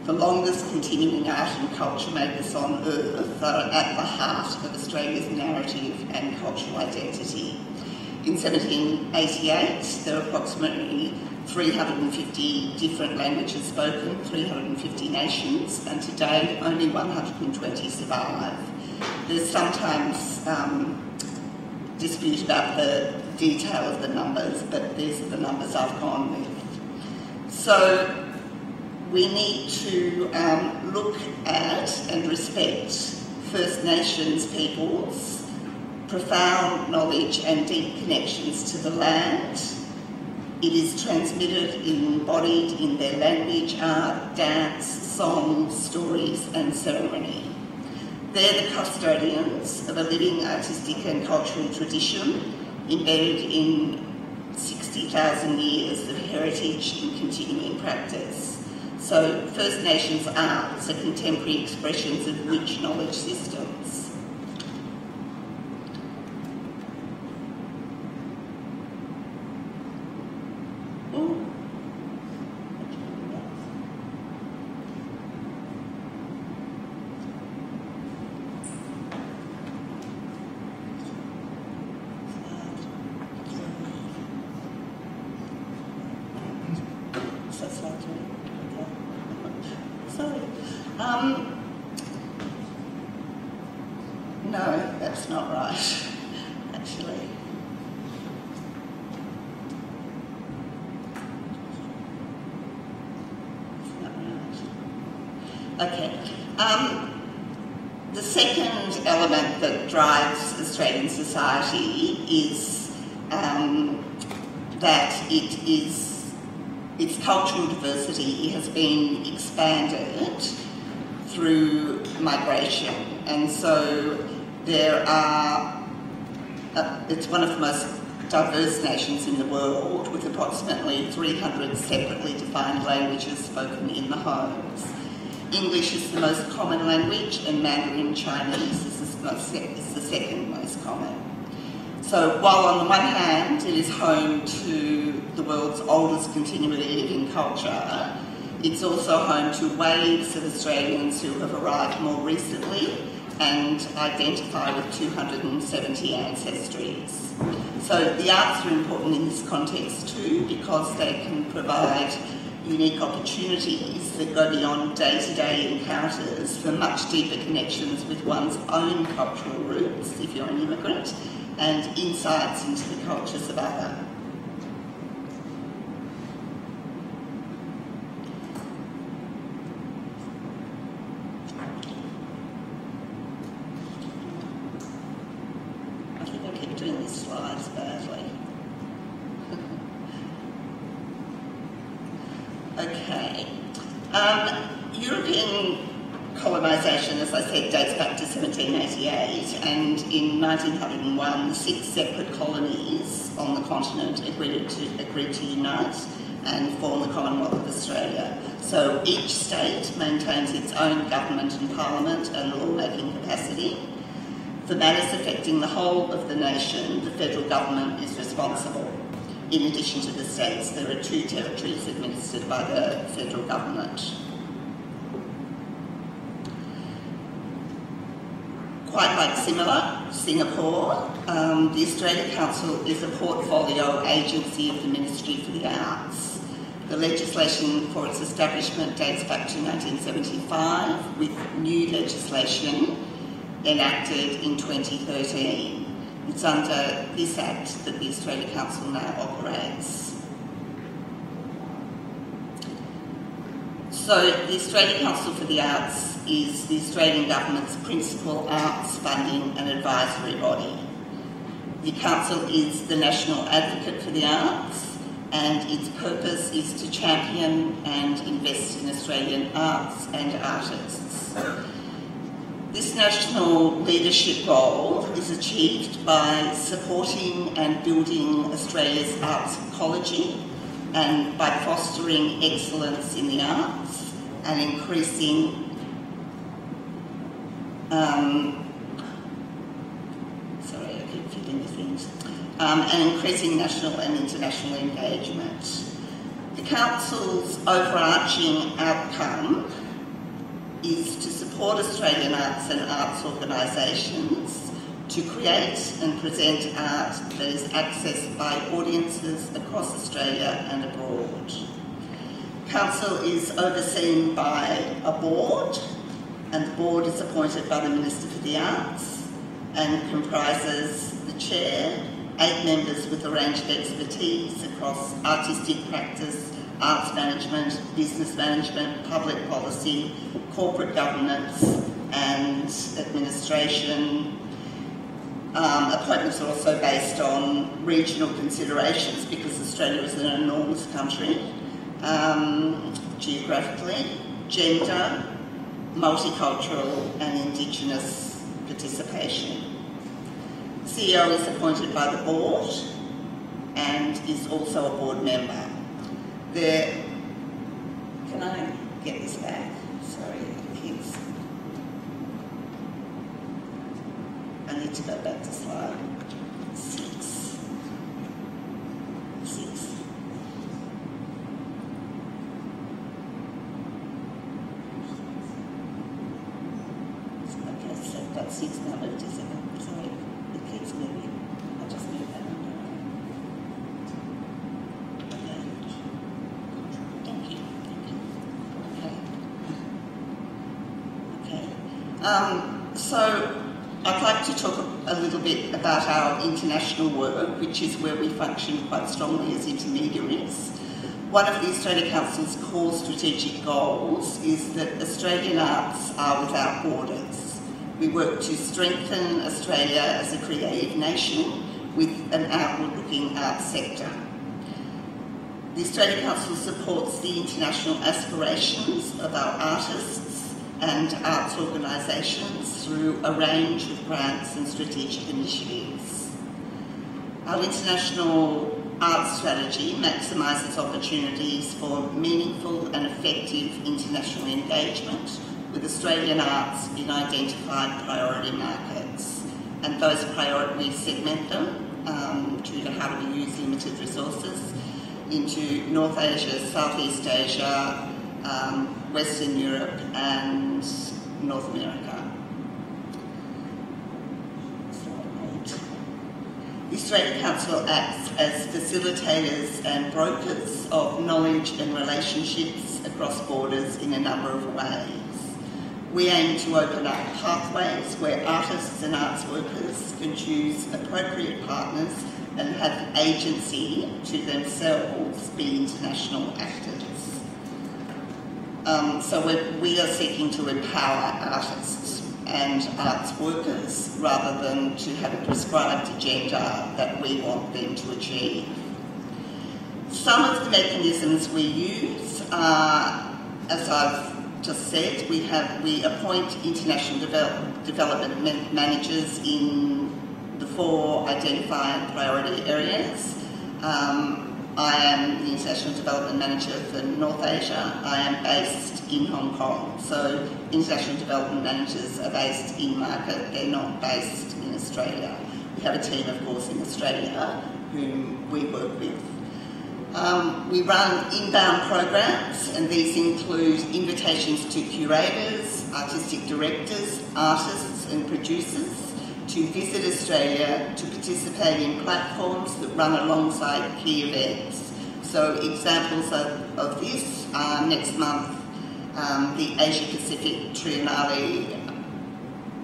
the longest continuing art and culture makers on earth are at the heart of Australia's narrative and cultural identity. In 1788, there were approximately 350 different languages spoken, 350 nations, and today only 120 survive. There's sometimes dispute about the detail of the numbers, but these are the numbers I've gone with. So we need to look at and respect First Nations peoples, profound knowledge and deep connections to the land. It is transmitted and embodied in their language, art, dance, song, stories and ceremony. They're the custodians of a living artistic and cultural tradition embedded in 60,000 years of heritage and continuing practice. So First Nations arts are contemporary expressions of rich knowledge systems. No, that's not right, actually. It's not right. Okay. The second element that drives Australian society is that its cultural diversity has been expanded through migration, and so there are, it's one of the most diverse nations in the world, with approximately 300 separately defined languages spoken in the homes. English is the most common language, and Mandarin Chinese is the second most common. So while on the one hand it is home to the world's oldest continually living culture, it's also home to waves of Australians who have arrived more recently and identify with 270 ancestries. So the arts are important in this context too, because they can provide unique opportunities that go beyond day-to-day encounters for much deeper connections with one's own cultural roots, if you're an immigrant, and insights into the cultures of others. I think I keep doing these slides badly. Okay. European colonisation, as I said, dates back to 1788, and in 1901, the 6 separate colonies on the continent agreed to unite and form the Commonwealth of Australia. So each state maintains its own government and parliament and law-making capacity. For matters affecting the whole of the nation, the federal government is responsible. In addition to the states, there are 2 territories administered by the federal government. Quite like Singapore, the Australia Council is a portfolio agency of the Ministry for the Arts. The legislation for its establishment dates back to 1975, with new legislation enacted in 2013. It's under this Act that the Australia Council now operates. So the Australia Council for the Arts is the Australian Government's principal arts funding and advisory body. The Council is the national advocate for the arts, and its purpose is to champion and invest in Australian arts and artists. This national leadership role is achieved by supporting and building Australia's arts ecology, and by fostering excellence in the arts and increasing and increasing national and international engagement. The Council's overarching outcome is to support Australian arts and arts organisations to create and present art that is accessed by audiences across Australia and abroad. Council is overseen by a board, and the board is appointed by the Minister for the Arts and comprises the chair, 8 members with a range of expertise across artistic practice, arts management, business management, public policy, corporate governance and administration. Appointments are also based on regional considerations, because Australia is an enormous country, geographically, gender, multicultural and Indigenous participation. CEO is appointed by the board and is also a board member. Can I get this back? Sorry, kids. I need to go back to slide 6. Okay, so I've got 6 now, but just a second. Sorry, it keeps moving. I'll just move that on. Okay. Thank you. Okay. So I'd like to talk a little bit about our international work, which is where we function quite strongly as intermediaries. One of the Australia Council's core strategic goals is that Australian arts are without borders. We work to strengthen Australia as a creative nation with an outward-looking arts sector. The Australia Council supports the international aspirations of our artists and arts organisations through a range of grants and strategic initiatives. Our international arts strategy maximises opportunities for meaningful and effective international engagement with Australian arts in identified priority markets. And those priorities segment them due to how do we use limited resources into North Asia, Southeast Asia, Western Europe and North America. The Australia Council acts as facilitators and brokers of knowledge and relationships across borders in a number of ways. We aim to open up pathways where artists and arts workers can choose appropriate partners and have agency to themselves be international actors. So we are seeking to empower artists and arts workers rather than to have a prescribed agenda that we want them to achieve. Some of the mechanisms we use are, as I've just said, we appoint international development managers in the 4 identified priority areas. I am the International Development Manager for North Asia. I am based in Hong Kong. So International Development Managers are based in market, they're not based in Australia. We have a team, of course, in Australia whom we work with. We run inbound programs, and these include invitations to curators, artistic directors, artists and producers to visit Australia to participate in platforms that run alongside key events. So examples of this are next month, the Asia Pacific Triennale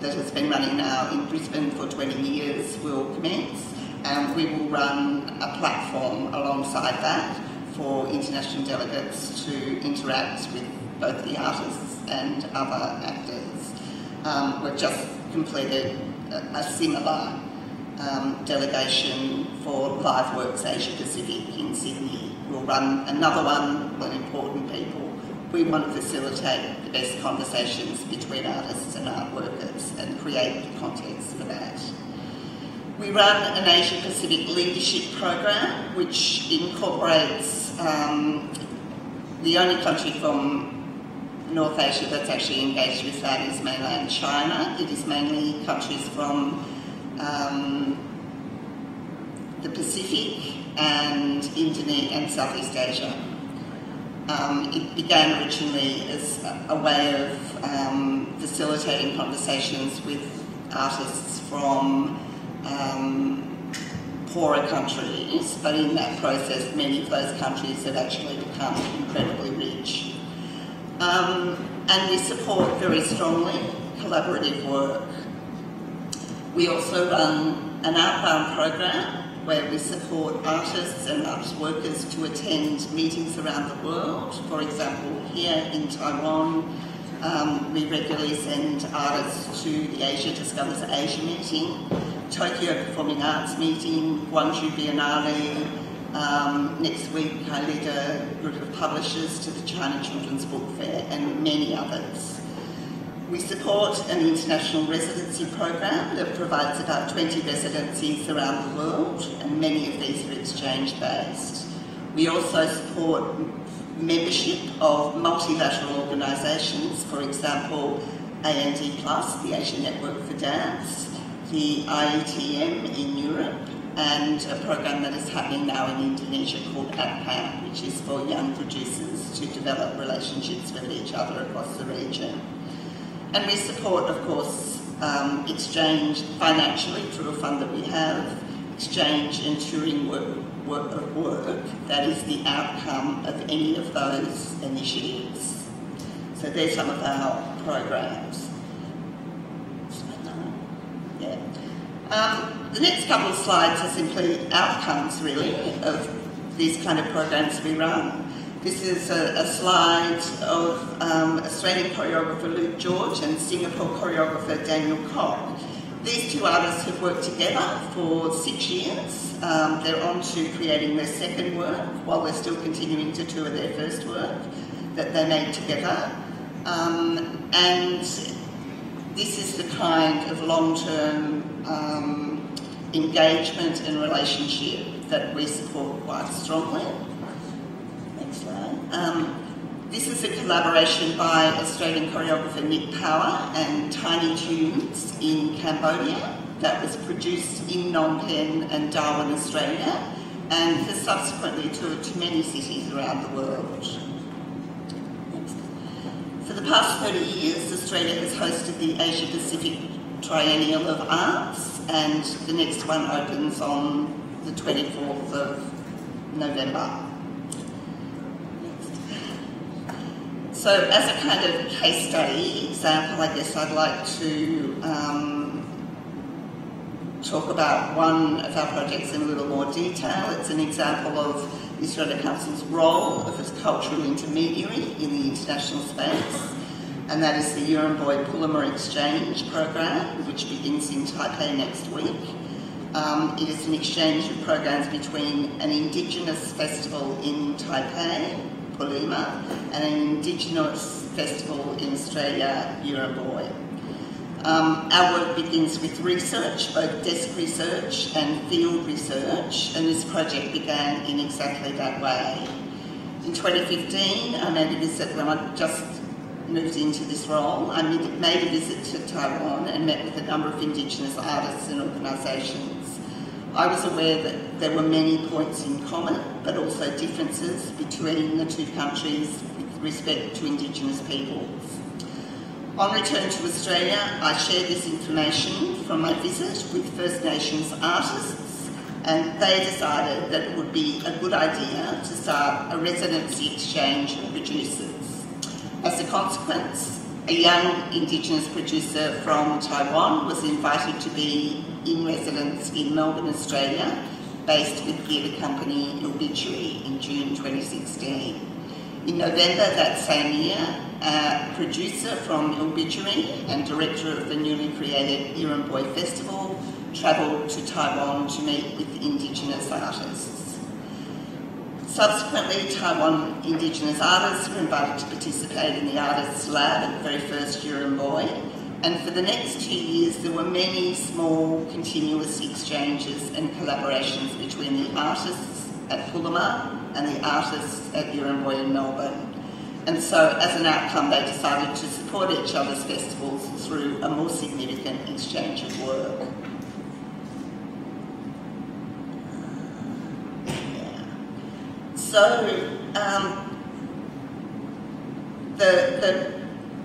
that has been running now in Brisbane for 20 years will commence, and we will run a platform alongside that for international delegates to interact with both the artists and other actors. We've just completed a similar delegation for LiveWorks Asia Pacific in Sydney. We'll run another one on important people. We want to facilitate the best conversations between artists and art workers and create the context for that. We run an Asia Pacific leadership program which incorporates the only country from North Asia that's actually engaged with that is mainland China. It is mainly countries from the Pacific and Indonesia and Southeast Asia. It began originally as a way of facilitating conversations with artists from poorer countries, but in that process many of those countries have actually become incredibly rich. And we support very strongly collaborative work. We also run an outbound program where we support artists and arts workers to attend meetings around the world. For example, here in Taiwan, we regularly send artists to the Asia Discovers Asia meeting, Tokyo Performing Arts meeting, Guangzhou Biennale. Next week I lead a group of publishers to the China Children's Book Fair and many others. We support an international residency program that provides about 20 residencies around the world, and many of these are exchange-based. We also support membership of multilateral organisations, for example, AND+, the Asian Network for Dance, the IETM in Europe, and a program that is happening now in Indonesia called ADPAM, which is for young producers to develop relationships with each other across the region. And we support, of course, exchange financially through a fund that we have, exchange and touring work that is the outcome of any of those initiatives. So there's some of our programs. The next couple of slides are simply outcomes, really, of these kind of programs we run. This is a slide of Australian choreographer Luke George and Singapore choreographer Daniel Koch. These two artists have worked together for 6 years. They're on to creating their second work while they're still continuing to tour their first work that they made together. And this is the kind of long-term engagement and relationship that we support quite strongly. Next slide. This is a collaboration by Australian choreographer Nick Power and Tiny Tunes in Cambodia that was produced in Phnom Penh and Darwin, Australia, and has subsequently toured to many cities around the world. For the past 30 years, Australia has hosted the Asia Pacific Triennial of Arts, and the next one opens on the 24th of November. So as a kind of case study example, I guess I'd like to talk about one of our projects in a little more detail. It's an example of the Australia Council's role as a cultural intermediary in the international space, and that is the Urimboy Pulama Exchange program, which begins in Taipei next week. It is an exchange of programs between an Indigenous festival in Taipei, Pulima, and an Indigenous festival in Australia, Urimboy. Our work begins with research, both desk research and field research, and this project began in exactly that way. In 2015, I made a visit when I just moved into this role. I made a visit to Taiwan and met with a number of Indigenous artists and organisations. I was aware that there were many points in common, but also differences between the two countries with respect to Indigenous peoples. On return to Australia, I shared this information from my visit with First Nations artists, and they decided that it would be a good idea to start a residency exchange of producers. As a consequence, a young Indigenous producer from Taiwan was invited to be in residence in Melbourne, Australia, based with theatre company Obituary in June 2016. In November that same year, a producer from Obituary and director of the newly created Urimboy Festival travelled to Taiwan to meet with Indigenous artists. Subsequently, Taiwan Indigenous artists were invited to participate in the Artists' Lab at the very first Urimboy, and for the next 2 years there were many small continuous exchanges and collaborations between the artists at Pulama and the artists at Urimboy in Melbourne. And so as an outcome they decided to support each other's festivals through a more significant exchange of work. So the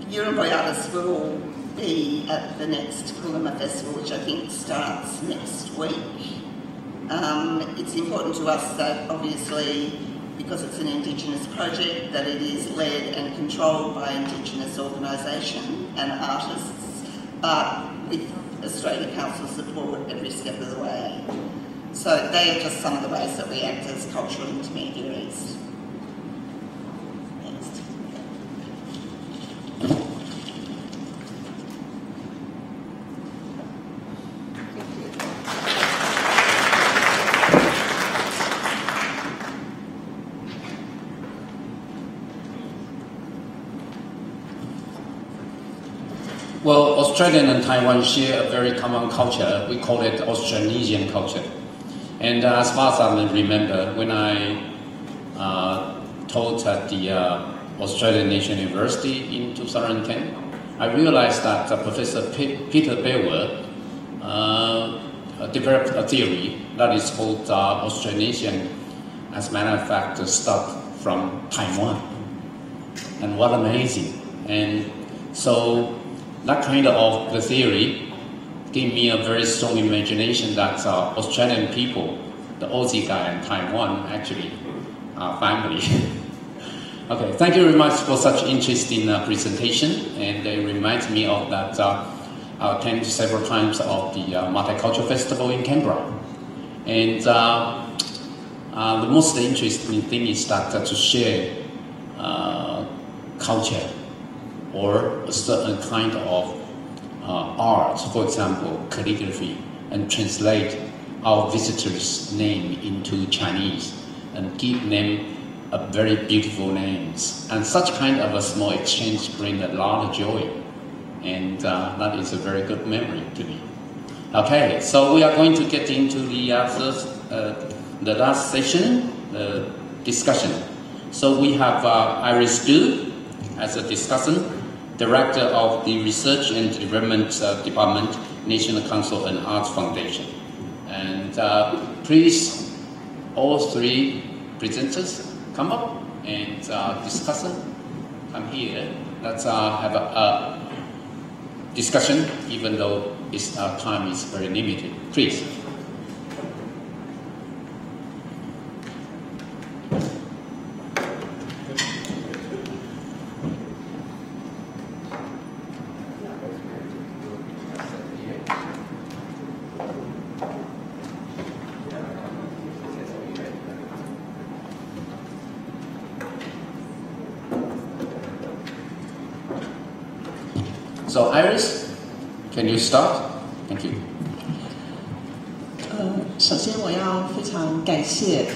Urimboy artists will be at the next Pulama Festival, which I think starts next week. It's important to us that obviously, because it's an Indigenous project, that it is led and controlled by Indigenous organisation and artists, but with Australia Council support every step of the way. So they are just some of the ways that we act as cultural intermediaries. Next. Well, Australia and Taiwan share a very common culture. We call it Austronesian culture. And as far as I remember, when I taught at the Australian National University in 2010, I realized that Professor Peter Bewer developed a theory that is called Austronesian, as a matter of fact, start from Taiwan. And what amazing. And so that kind of the theory gave me a very strong imagination that Australian people, the Aussie guy and Taiwan actually are family. Okay, thank you very much for such interesting presentation, and it reminds me of that attended several times of the Multicultural Festival in Canberra. And the most interesting thing is that to share culture or a certain kind of art, for example, calligraphy, and translate our visitors' name into Chinese and give them a very beautiful names. And such kind of a small exchange brings a lot of joy. And that is a very good memory to me. Okay, so we are going to get into the last session, the discussion. So we have Iris Du as a discussant, Director of the Research and Development Department, National Council and Arts Foundation. And please, all three presenters come up and discussant come here. Let's have a discussion, even though our time is very limited. Please. So Iris, can you start? Thank you. 首先我要非常感谢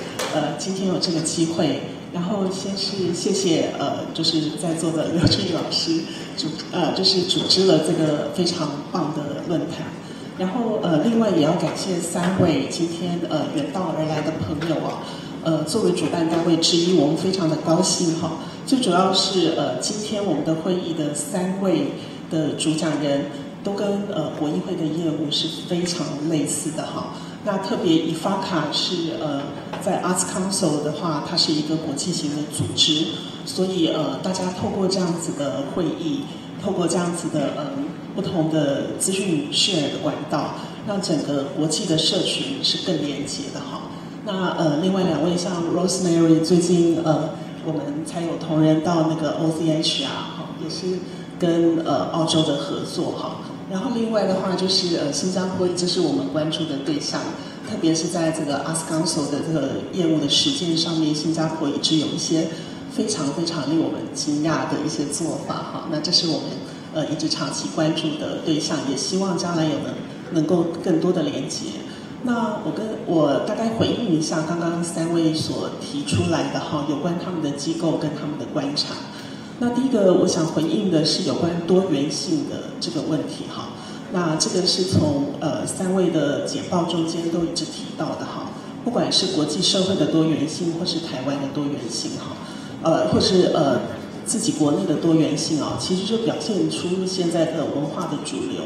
今天有这个机会，然后先是谢谢就是在座的刘俊宇老师就是组织了这个非常棒的论坛，然后另外也要感谢3位今天远道而来的朋友啊，作为主办单位之一，我们非常的高兴哈。最主要是今天我们的会议的3位的主讲人都跟国议会的业务是非常类似的哈。那特别以法卡是在 Arts Council 的话，它是一个国际型的组织，所以大家透过这样子的会议，透过这样子的不同的资讯 share 的管道，让整个国际的社群是更连结的哈。那另外2位像 Rosemary 最近我们才有同仁到那个 OCHR 哈，也是跟澳洲的合作哈。然后另外的话就是新加坡，这是我们关注的对象，特别是在这个 Arts Council 的这个业务的实践上面，新加坡一直有一些非常非常令我们惊讶的一些做法哈。那这是我们一直长期关注的对象，也希望将来能够更多的连接。那我大概回应一下刚刚3位所提出来的哈，有关他们的机构跟他们的观察。那第一个我想回应的是有关多元性的这个问题哈。那这个是从3位的简报中间都一直提到的哈，不管是国际社会的多元性，或是台湾的多元性哈，或是自己国内的多元性啊，其实就表现出现在的文化的主流。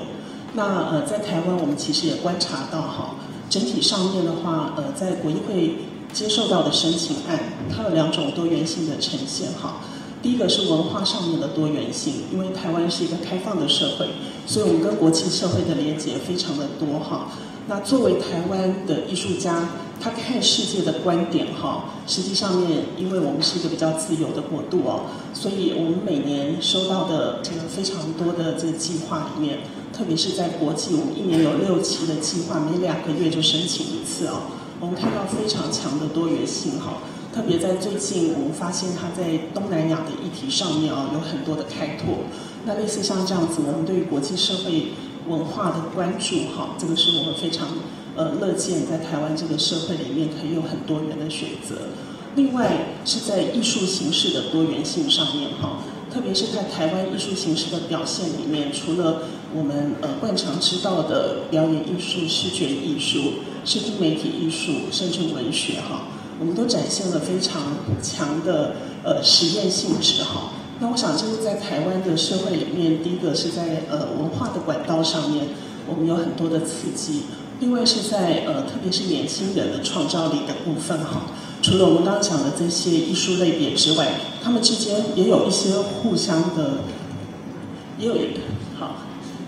那在台湾我们其实也观察到哈，整体上面的话在国议会接受到的申请案，它有2种多元性的呈现哈。第一个是文化上面的多元性，因为台湾是一个开放的社会，所以我们跟国际社会的连结非常的多哈。那作为台湾的艺术家，他看世界的观点哈，实际上面因为我们是一个比较自由的国度哦，所以我们每年收到的这个非常多的这个计划里面，特别是在国际，我们1年有6期的计划，每2个月就申请1次哦。我们看到非常强的多元性哈。特别在最近，我们发现它在东南亚的议题上面有很多的开拓。那类似像这样子，我们对于国际社会文化的关注哈，这个是我们非常乐见在台湾这个社会里面可以有很多元的选择。另外是在艺术形式的多元性上面哈，特别是在台湾艺术形式的表现里面，除了我们惯常知道的表演艺术、视觉艺术、视听媒体艺术，甚至文学哈。我们都展现了非常强的实验性质哈。那我想这是在台湾的社会里面，第一个是在文化的管道上面，我们有很多的刺激。另外是在特别是年轻人的创造力的部分哈。除了我们刚刚讲的这些艺术类别之外，他们之间也有一些互相的，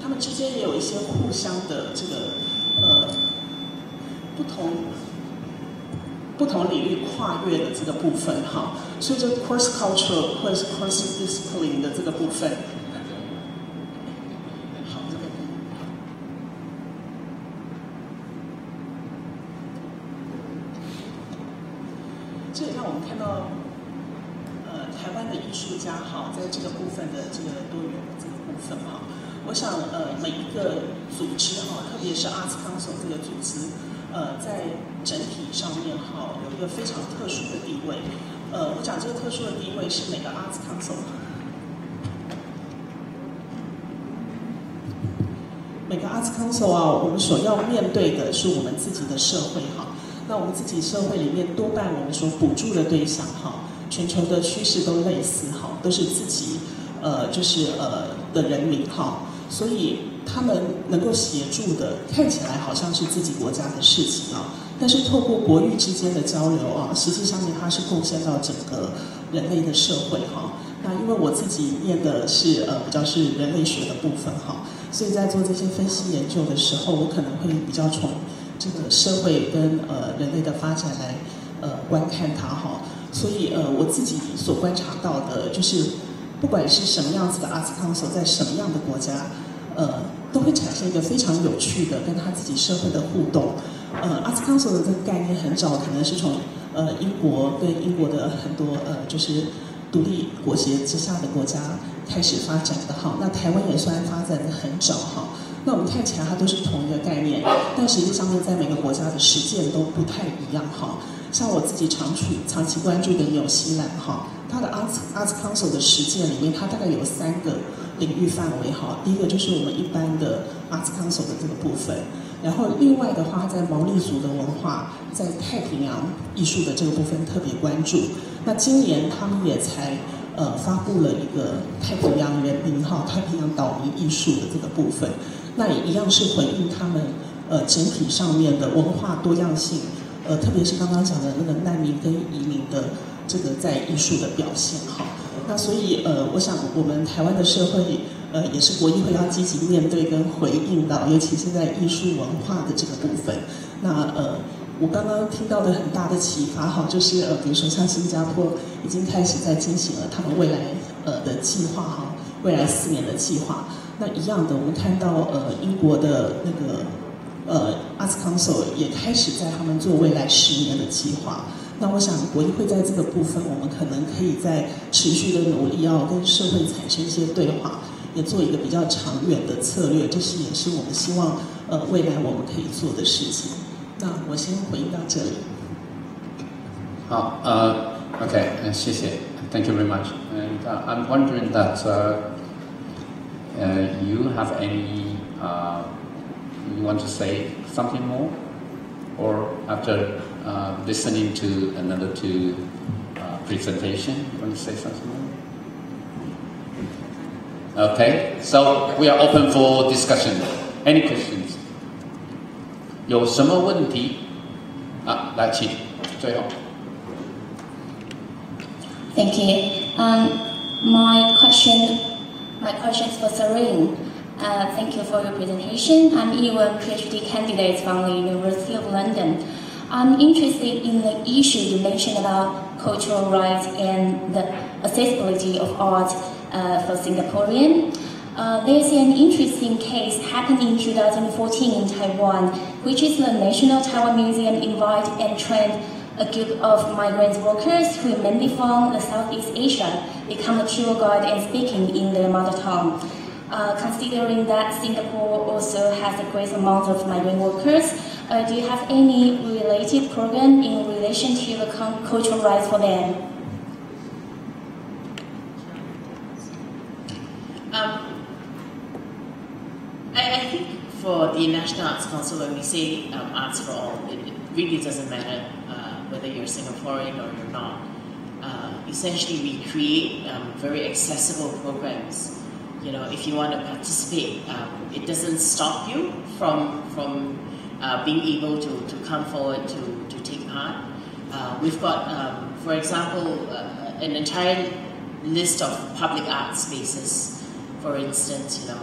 他们之间也有一些互相的这个不同领域跨越的这个部分哈，所以这 cross cultural 或者是 cross discipline 的这个部分，好，这个这也让我们看到，台湾的艺术家哈，在这个部分的这个多元的这个部分哈，我想每一个组织哈，特别是 Arts Council 这个组织，在整体上面哈有一个非常特殊的地位。我讲这个特殊的地位是每个 Arts Council。每个 Arts Council 啊，我们所要面对的是我们自己的社会哈。那我们自己社会里面多半我们所补助的对象哈，全球的趋势都类似哈，都是自己的人民哈，所以他们能够协助的看起来好像是自己国家的事情啊，但是透过国域之间的交流啊，实际上面它是贡献到整个人类的社会哈。那因为我自己念的是比较是人类学的部分哈，所以在做这些分析研究的时候，我可能会比较从这个社会跟人类的发展来观看它哈。所以我自己所观察到的就是，不管是什么样子的 Arts Council， 在什么样的国家，都会产生一个非常有趣的跟他自己社会的互动。Arts Council 的这个概念很早可能是从英国跟英国的很多就是独立国协之下的国家开始发展的哈。那台湾也算发展的很早哈。那我们看起来它都是同一个概念，但实际上面在每个国家的实践都不太一样哈。像我自己长期关注的纽西兰哈，它的 Arts Council 的实践里面，它大概有3个领域范围哈。第一个就是我们一般的 Arts Council 的这个部分，然后另外的话，在毛利族的文化，在太平洋艺术的这个部分特别关注。那今年他们也才发布了一个太平洋人民太平洋岛民艺术的这个部分，那也一样是回应他们整体上面的文化多样性，特别是刚刚讲的那个难民跟移民的这个在艺术的表现哈。那所以我想我们台湾的社会也是国艺会要积极面对跟回应到，尤其是在艺术文化的这个部分。那我刚刚听到的很大的启发哈，就是比如说像新加坡已经开始在进行了他们未来的计划哈，未来4年的计划。那一样的，我们看到英国的那个Arts Council 也开始在他们做未来10年的计划。那我想国艺会在这个部分，我们可能可以在持续的努力，要跟社会产生一些对话，也做一个比较长远的策略，这是也是我们希望未来我们可以做的事情。那我先回应到这里。好，OK， 谢谢 ，Thank you very much. And I'm wondering that you have any you want to say something more, or after listening to another 2 presentation, you want to say something more? Okay, so we are open for discussion. Any questions? 有什么问题？来，请最后。Thank you. My question is for Serene. Thank you for your presentation. I'm Ewan, PhD candidate from the University of London. I'm interested in the issue you mentioned about cultural rights and the accessibility of art for Singaporean. There's an interesting case happened in 2014 in Taiwan, which is the National Taiwan Museum invited and trained a group of migrant workers who mainly from Southeast Asia become a tour guide and speaking in their mother tongue. Considering that Singapore also has a great amount of migrant workers, do you have any related program in relation to the cultural rights for them? I think for the National Arts Council, when we say arts for all, it really doesn't matter whether you're Singaporean or you're not. Essentially, we create very accessible programs. You know, if you want to participate, it doesn't stop you from being able to come forward to take part. We've got, for example, an entire list of public art spaces. For instance, you know,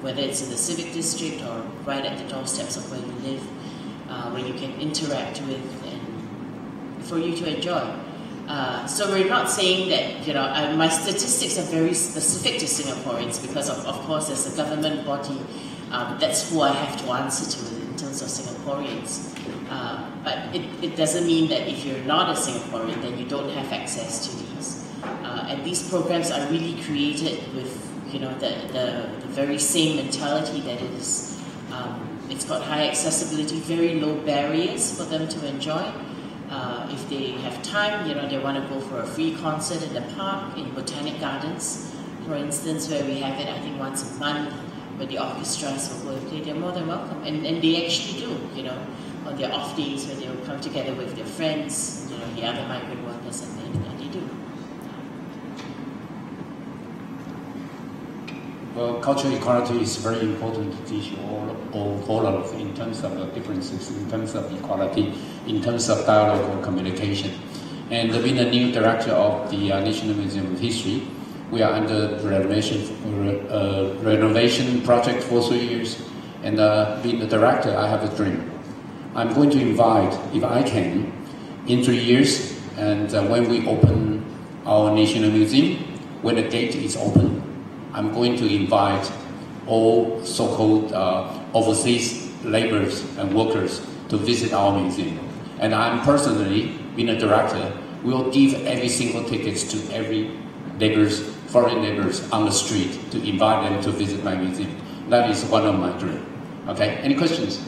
whether it's in the civic district or right at the doorsteps of where you live, where you can interact with and for you to enjoy. So we're not saying that, you know, my statistics are very specific to Singaporeans because of course as a government body, that's who I have to answer to in in terms of Singaporeans. But it doesn't mean that if you're not a Singaporean, then you don't have access to these. And these programs are really created with, you know, the very same mentality that it is. It's got high accessibility, very low barriers for them to enjoy. If they have time, you know, they want to go for a free concert in the park, in Botanic Gardens, for instance, where we have it, I think, once a month, where the orchestras will go and play, they're more than welcome. And they actually do, you know, on their off days where they will come together with their friends, you know, the other migrant workers, and they do. Well, cultural equality is very important to teach all of us in terms of the differences, in terms of equality, in terms of dialogue and communication. And being a new director of the National Museum of History, we are under renovation project for 3 years. And being the director, I have a dream. I'm going to invite, if I can, in 3 years, and when we open our National Museum, when the gate is open, I'm going to invite all so-called overseas laborers and workers to visit our museum. And I'm personally, being a director, will give every single tickets to every laborers, foreign laborers on the street to invite them to visit my museum. That is one of my dreams. Okay, any questions?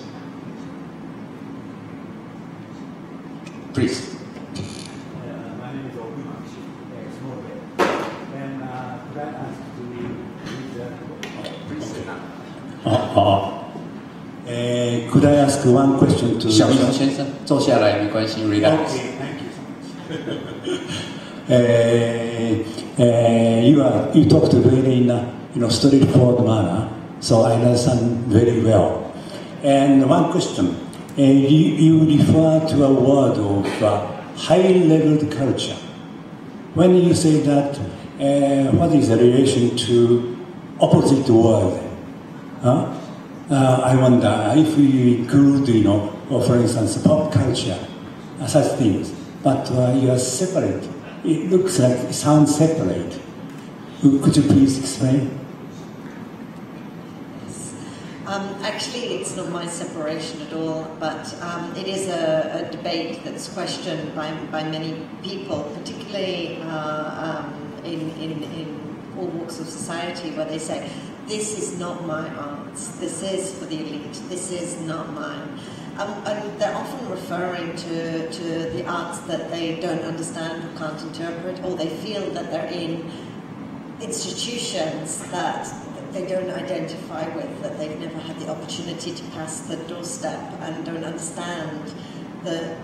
Please. My name is Okuma, ex-Norway. And could I ask to please sit down. Could I ask one question to... 小熊先生，坐下来没关系 ，relax. Okay, thank you so much. You talked very in straightforward manner, so I understand very well. And one question, you refer to a word of high-level culture. When you say that, what is the relation to opposite word? I wonder if we include, for instance, pop culture, such things, but you are separate. It looks like it sounds separate. Could you please explain? Actually, it's not my separation at all, but it is a debate that's questioned by many people, particularly in all walks of society, where they say, this is not my arts, this is for the elite, this is not mine. And they're often referring to the arts that they don't understand or can't interpret, or they feel that they're in institutions that they don't identify with, that they've never had the opportunity to pass the doorstep and don't understand the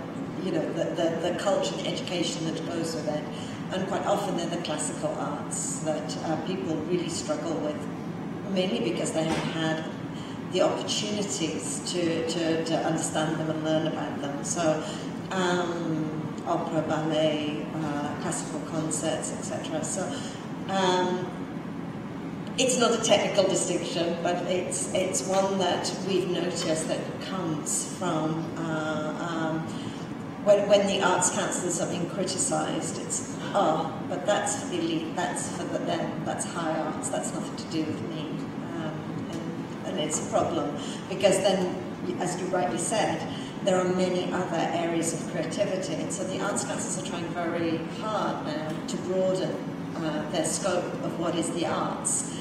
culture, the education that goes with it. And quite often they're the classical arts that people really struggle with, mainly because they haven't had the opportunities to understand them and learn about them. So opera, ballet, classical concerts, etc. So it's not a technical distinction, but it's one that we've noticed that comes from when the Arts Councils are being criticised. It's but that's for the elite, that's for them, that's high arts, that's nothing to do with me. And it's a problem, because then, as you rightly said, there are many other areas of creativity, and so the Arts Councils are trying very hard now to broaden their scope of what is the arts.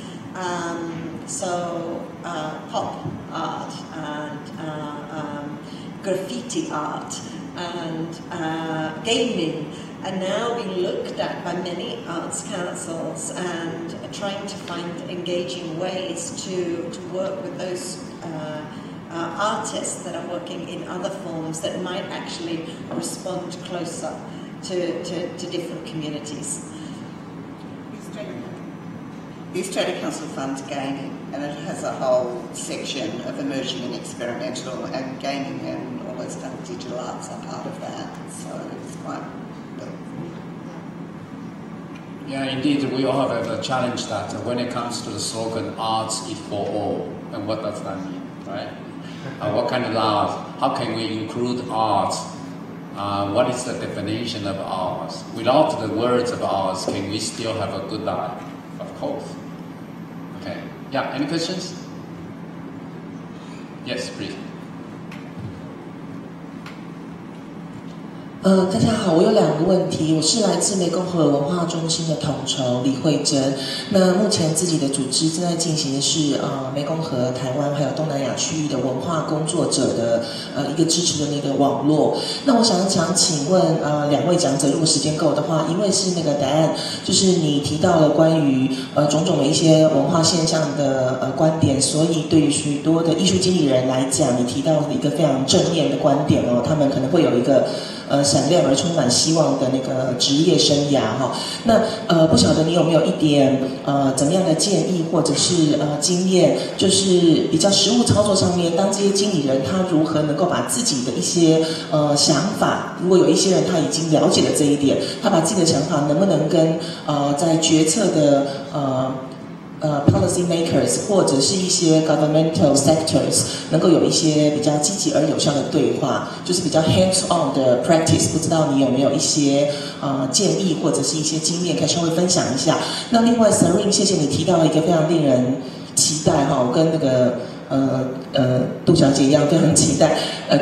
Pop art and graffiti art and gaming are now being looked at by many arts councils and trying to find engaging ways to work with those artists that are working in other forms that might actually respond closer to different communities. The Australia Council funds gaming, and it has a whole section of emerging and experimental, and gaming and almost digital arts are part of that, so it's quite good. Yeah, indeed, we all have a challenge that when it comes to the slogan, arts is for all, and what does that mean, right? What kind of art? How can we include arts? What is the definition of arts? Without the words of arts, can we still have a good life? Of course. Okay. Yeah, any questions? Yes, please. 大家好，我有2个问题。我是来自湄公河文化中心的统筹李慧珍。那目前自己的组织正在进行的是湄公河、台湾还有东南亚区域的文化工作者的一个支持的那个网络。那我想请问2位讲者，如果时间够的话，一位是那个答案，就是你提到了关于种种的一些文化现象的观点，所以对于许多的艺术经理人来讲，你提到了一个非常正面的观点哦，他们可能会有一个闪亮而充满希望的那个职业生涯哈。那不晓得你有没有一点怎么样的建议或者是经验，就是比较实务操作上面，当这些经理人他如何能够把自己的一些想法，如果有一些人他已经了解了这一点，他把自己的想法能不能跟在决策的policy makers 或者是一些 governmental sectors 能够有一些比较积极而有效的对话，就是比较 hands on 的 practice。不知道你有没有一些建议或者是一些经验可以稍微分享一下。那另外 Serene， 谢谢你提到了一个非常令人期待哈，我跟那个杜小姐一样非常期待，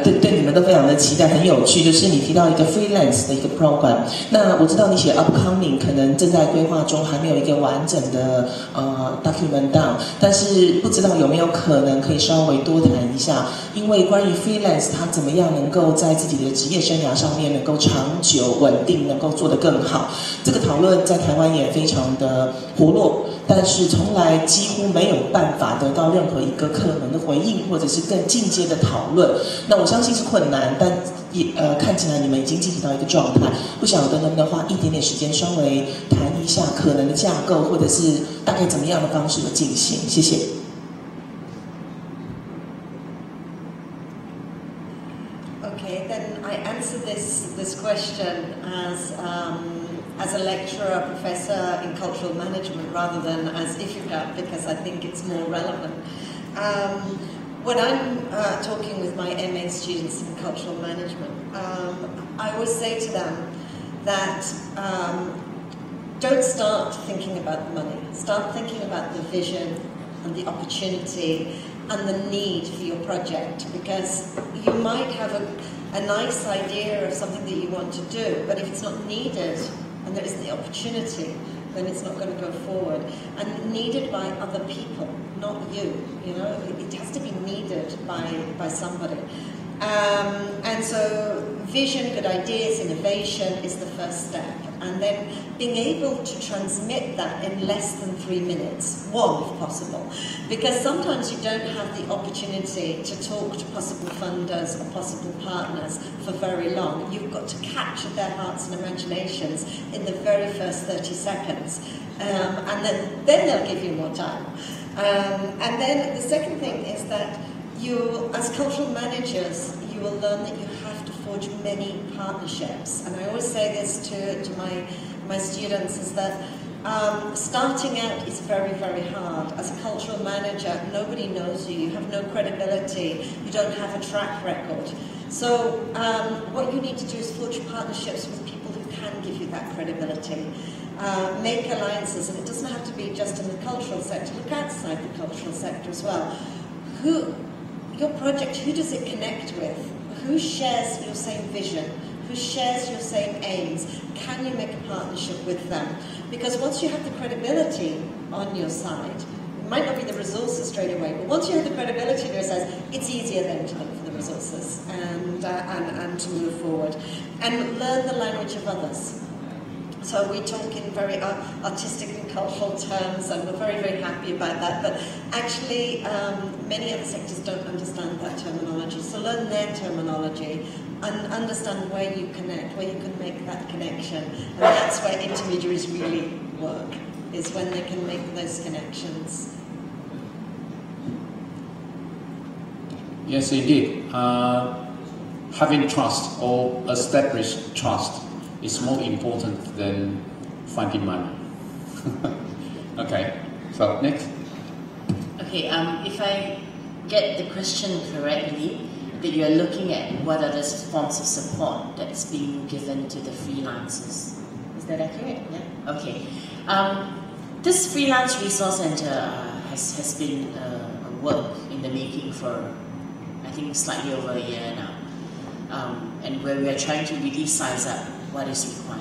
对你们都非常的期待，很有趣。就是你提到一个 freelance 的一个 program， 那我知道你写 upcoming 可能正在规划中，还没有一个完整的document down， 但是不知道有没有可能可以稍微多谈一下，因为关于 freelance 他怎么样能够在自己的职业生涯上面能够长久稳定，能够做得更好，这个讨论在台湾也非常的活络，但是从来几乎没有办法得到任何一个可能的回应，或者是更进阶的讨论。那我相信是困难，但也看起来你们已经进行到一个状态。不晓得能不能花一点点时间稍微谈一下可能的架构，或者是大概怎么样的方式的进行？谢谢。Okay, then I answer this question as a lecturer, professor in cultural management, rather than as IFICA, because I think it's more relevant. When I'm talking with my MA students in cultural management, I always say to them that don't start thinking about the money. Start thinking about the vision and the opportunity and the need for your project, because you might have a nice idea of something that you want to do, but if it's not needed and there isn't the opportunity, then it's not going to go forward. And needed by other people, not you. You know, it has to be needed by somebody. And so vision, good ideas, innovation is the first step. And then being able to transmit that in less than 3 minutes, one if possible. Because sometimes you don't have the opportunity to talk to possible funders or possible partners for very long. You've got to capture their hearts and imaginations in the very first 30 seconds. And then they'll give you more time. And then the second thing is that you, as cultural managers, you will learn that you have to forge many partnerships. And I always say this to my students, is that starting out is very, very hard. As a cultural manager, nobody knows you, you have no credibility, you don't have a track record. So what you need to do is forge partnerships with people who can give you that credibility. Make alliances, and it doesn't have to be just in the cultural sector, look outside the cultural sector as well. Your project, who does it connect with? Who shares your same vision? Who shares your same aims? Can you make a partnership with them? Because once you have the credibility on your side, it might not be the resources straight away, but once you have the credibility on your side, it's easier then to look for the resources and to move forward. And learn the language of others. So we talk in very artistic and cultural terms, and we're very, very happy about that. But actually, many other sectors don't understand that terminology. So learn their terminology and understand where you connect, where you can make that connection. And that's where intermediaries really work, is when they can make those connections. Yes, indeed. Having trust or established trust is more important than finding money. Okay, so next. Okay, if I get the question correctly, that you are looking at what are the forms of support that's being given to the freelancers. Is that accurate? Yeah? Okay. This freelance resource center has been a work in the making for, I think, slightly over a year now. and where we are trying to really size up what is required.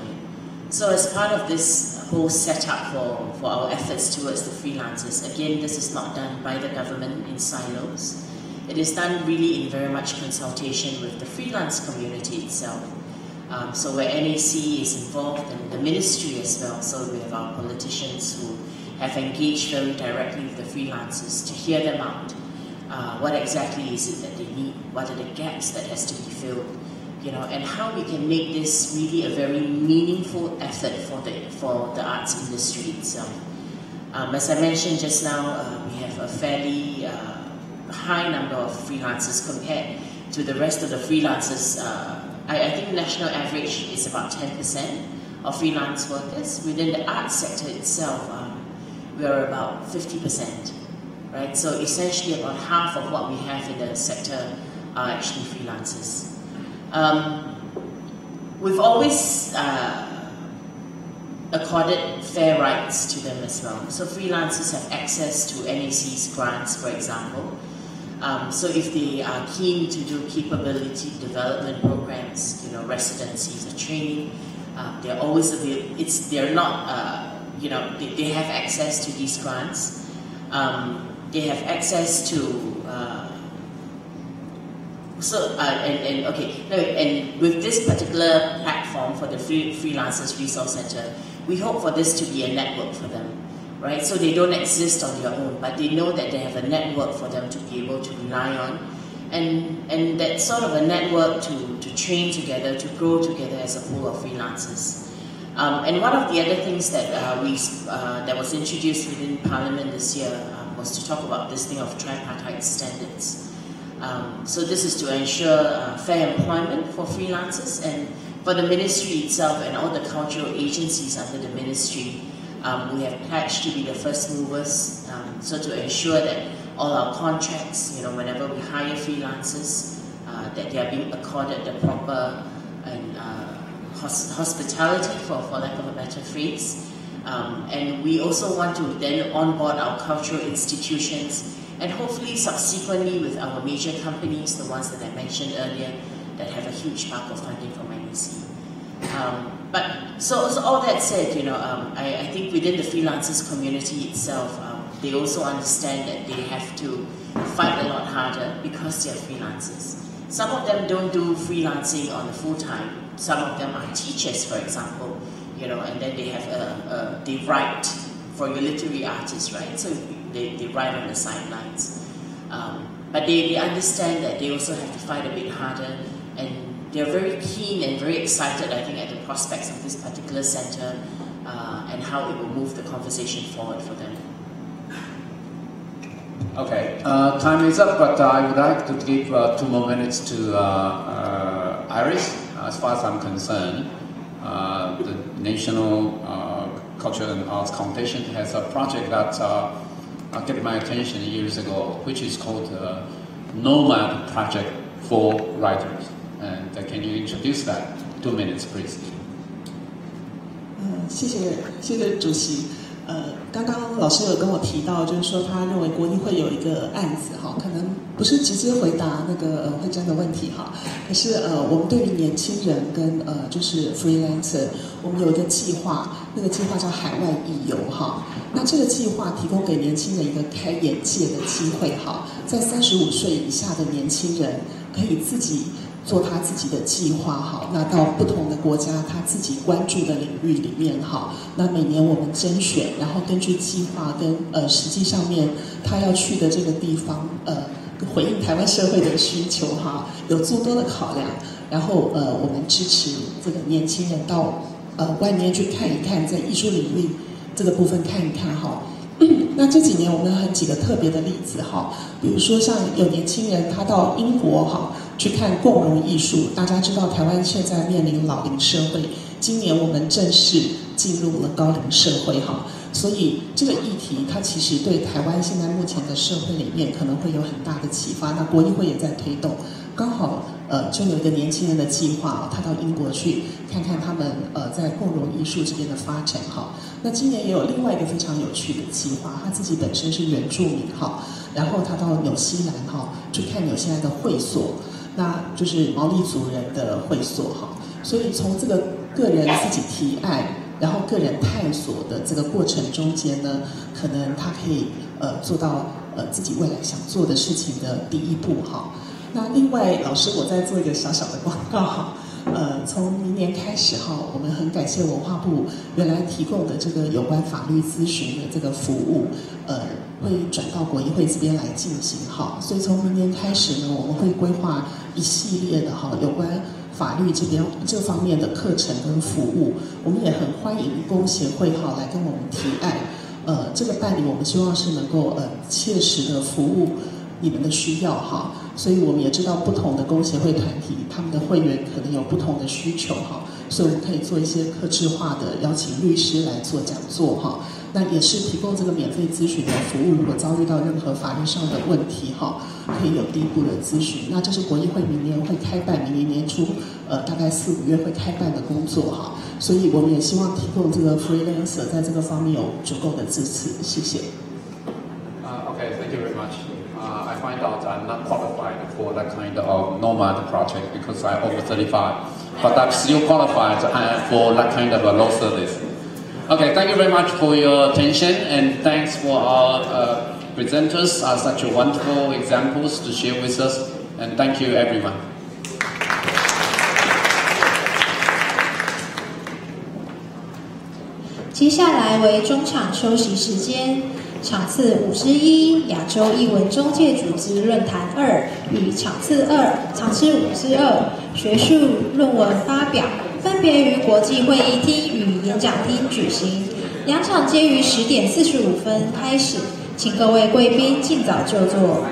So as part of this whole setup for our efforts towards the freelancers, again, this is not done by the government in silos. It is done really in very much consultation with the freelance community itself. So where NAC is involved and the ministry as well, so we have our politicians who have engaged very directly with the freelancers to hear them out. What exactly is it that they need? What are the gaps that has to be filled? You know, and how we can make this really a very meaningful effort for the arts industry itself. As I mentioned just now, we have a fairly high number of freelancers compared to the rest of the freelancers. I think the national average is about 10% of freelance workers. Within the arts sector itself, we are about 50%, right? So essentially about half of what we have in the sector are actually freelancers. We've always accorded fair rights to them as well. So freelancers have access to NAC's grants, for example. So if they are keen to do capability development programs, you know, residencies or training, they're always available. They're not, you know, they have access to these grants. They have access to and with this particular platform for the Freelancers Resource Center, we hope for this to be a network for them, right? So they don't exist on their own, but they know that they have a network for them to be able to rely on, and that sort of a network to train together, to grow together as a pool of freelancers. And one of the other things that that was introduced within Parliament this year was to talk about this thing of tripartite standards. So this is to ensure fair employment for freelancers, and for the ministry itself and all the cultural agencies under the ministry, we have pledged to be the first movers, so to ensure that all our contracts, you know, whenever we hire freelancers, that they are being accorded the proper and hospitality, for lack of a better phrase. And we also want to then onboard our cultural institutions, and hopefully subsequently with our major companies, the ones that I mentioned earlier, that have a huge bulk of funding from NAC. But so all that said, you know, I think within the freelancers community itself, they also understand that they have to fight a lot harder because they are freelancers. Some of them don't do freelancing on the full time. Some of them are teachers, for example, you know, and then they have they write for your literary artists, right? So they write on the sidelines. But they understand that they also have to fight a bit harder, and they're very keen and very excited, I think, at the prospects of this particular center and how it will move the conversation forward for them. Okay, time is up, but I would like to give 2 more minutes to Iris. As far as I'm concerned, the National Culture and Arts Foundation has a project that got my attention years ago, which is called Nomad Project for Writers. And can you introduce that? 2 minutes, please. 谢谢主席。刚刚老师有跟我提到，就是说他认为国议会有一个案子哈，可能不是直接回答那个慧珍的问题哈，可是我们对于年轻人跟就是 freelancer， 我们有一个计划，那个计划叫海外艺游哈。那这个计划提供给年轻人一个开眼界的机会哈，在35岁以下的年轻人可以自己做他自己的计划哈，那到不同的国家他自己关注的领域里面哈，那每年我们甄选，然后根据计划跟实际上面他要去的这个地方回应台湾社会的需求哈，有诸多的考量，然后我们支持这个年轻人到外面去看一看，在艺术领域这个部分看一看哈。那这几年我们很几个特别的例子哈，比如说像有年轻人他到英国哈去看共融艺术，大家知道台湾现在面临老龄社会，今年我们正式进入了高龄社会哈，所以这个议题它其实对台湾现在目前的社会里面可能会有很大的启发。那国议会也在推动，刚好就有一个年轻人的计划，他到英国去看看他们在共融艺术这边的发展哈。那今年也有另外一个非常有趣的计划，他自己本身是原住民哈，然后他到纽西兰哈去看纽西兰的会所。那就是毛利族人的会所哈。所以从这个个人自己提案，然后个人探索的这个过程中间呢，可能他可以做到自己未来想做的事情的第一步哈。那另外，老师我再做一个小小的广告哈。从明年开始哈，我们很感谢文化部原来提供的这个有关法律咨询的这个服务，会转到国议会这边来进行哈。所以从明年开始呢，我们会规划一系列的哈有关法律这方面的课程跟服务。我们也很欢迎工协会哈来跟我们提案，这个办理我们希望是能够切实的服务你们的需要哈。所以我们也知道不同的工协会团体，他们的会员可能有不同的需求哈，所以我们可以做一些客制化的，邀请律师来做讲座哈。那也是提供这个免费咨询的服务，如果遭遇到任何法律上的问题哈，可以有第一步的咨询。那这是国议会明年会开办，明年年初大概4、5月会开办的工作哈。所以我们也希望提供这个 freelancer 在这个方面有足够的支持，谢谢。Okay, thank you very much. I find out I'm not qualified for that kind of nomad project because I'm over 35, but I'm still qualified for that kind of a law service. Okay, thank you very much for your attention, and thanks for our presenters, such wonderful examples to share with us, and thank you everyone. 接下来为中场休息时间，场次5之1亚洲艺文中介组织论坛2与场次5之2学术论文发表，分别于国际会议厅与演讲厅举行。两场皆于10点45分开始，请各位贵宾尽早就座。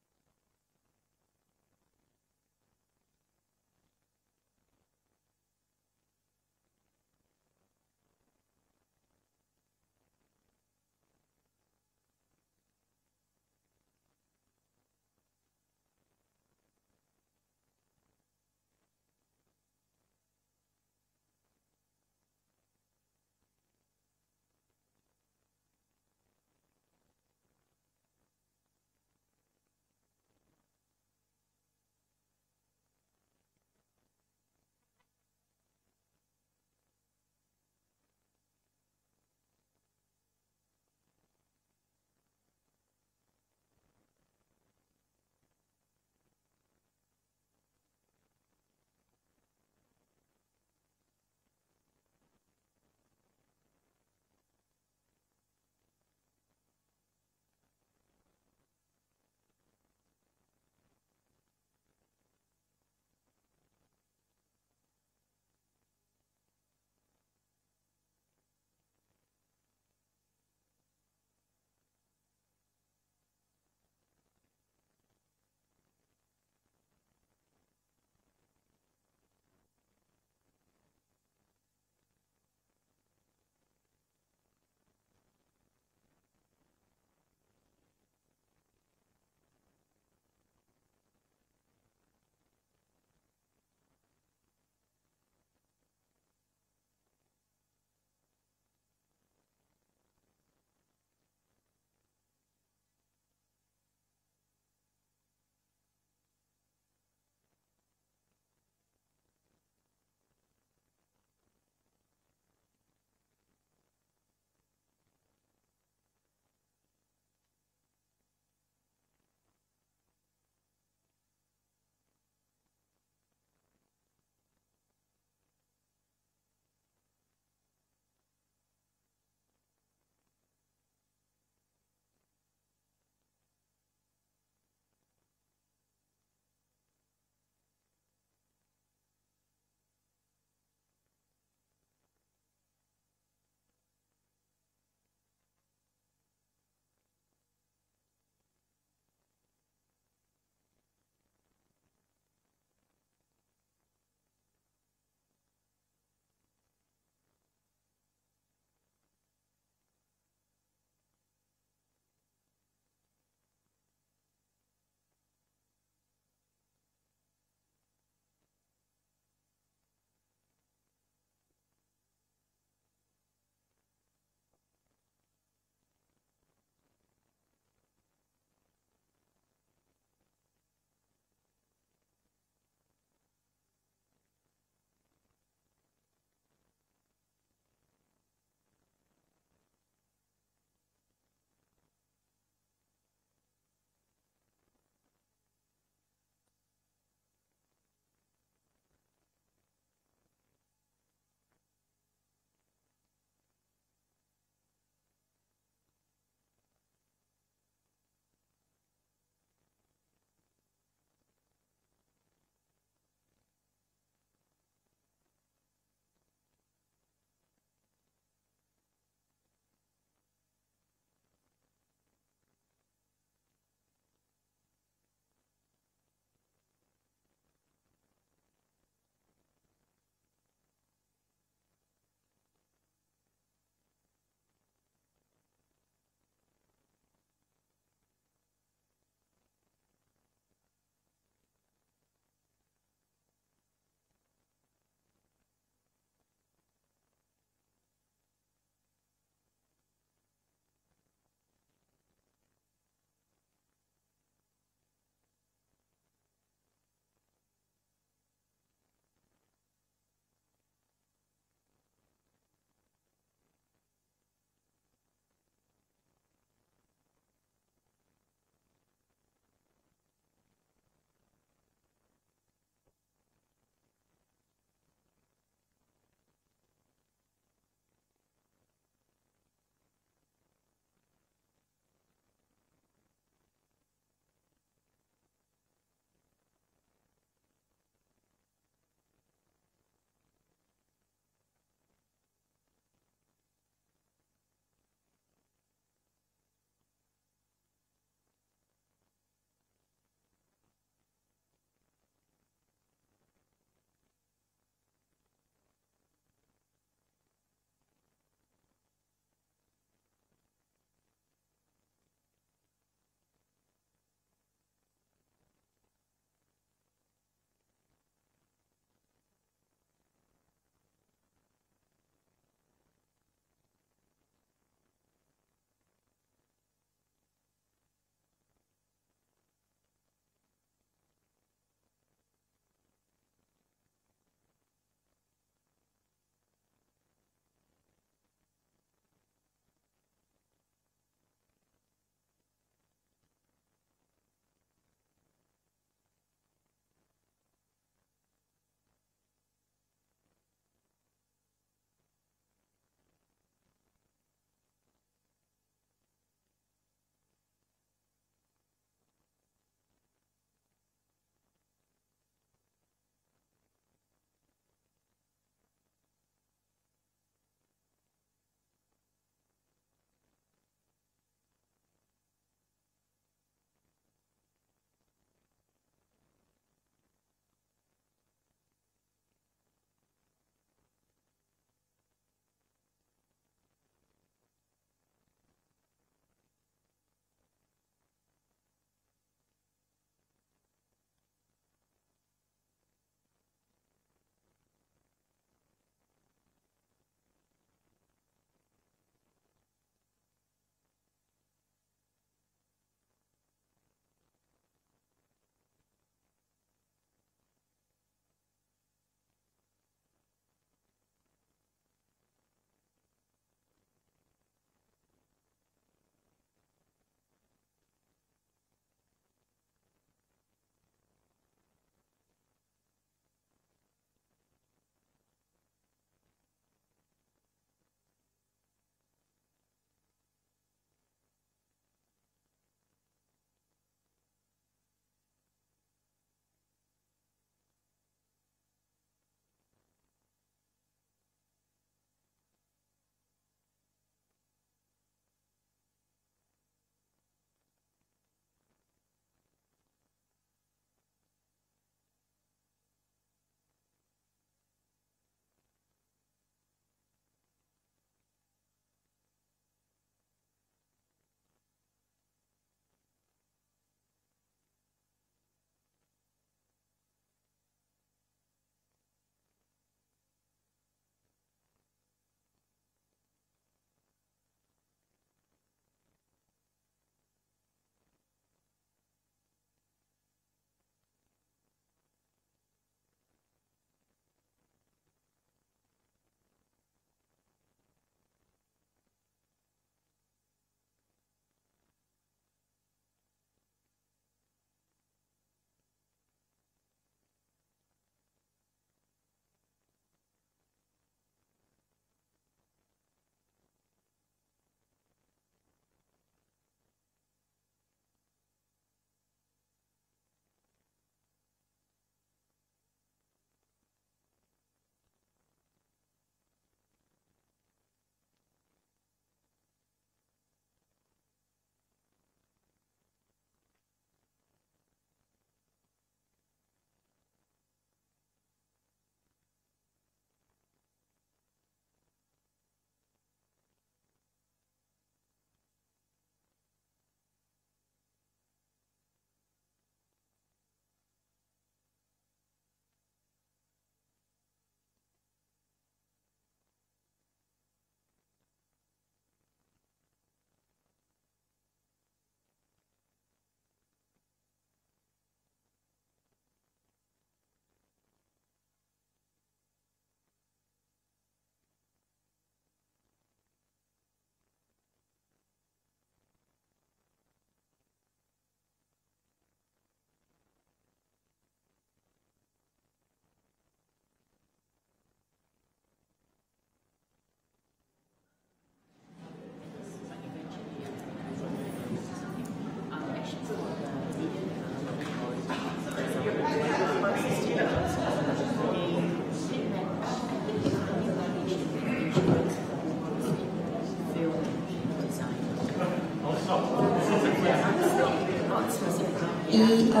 2。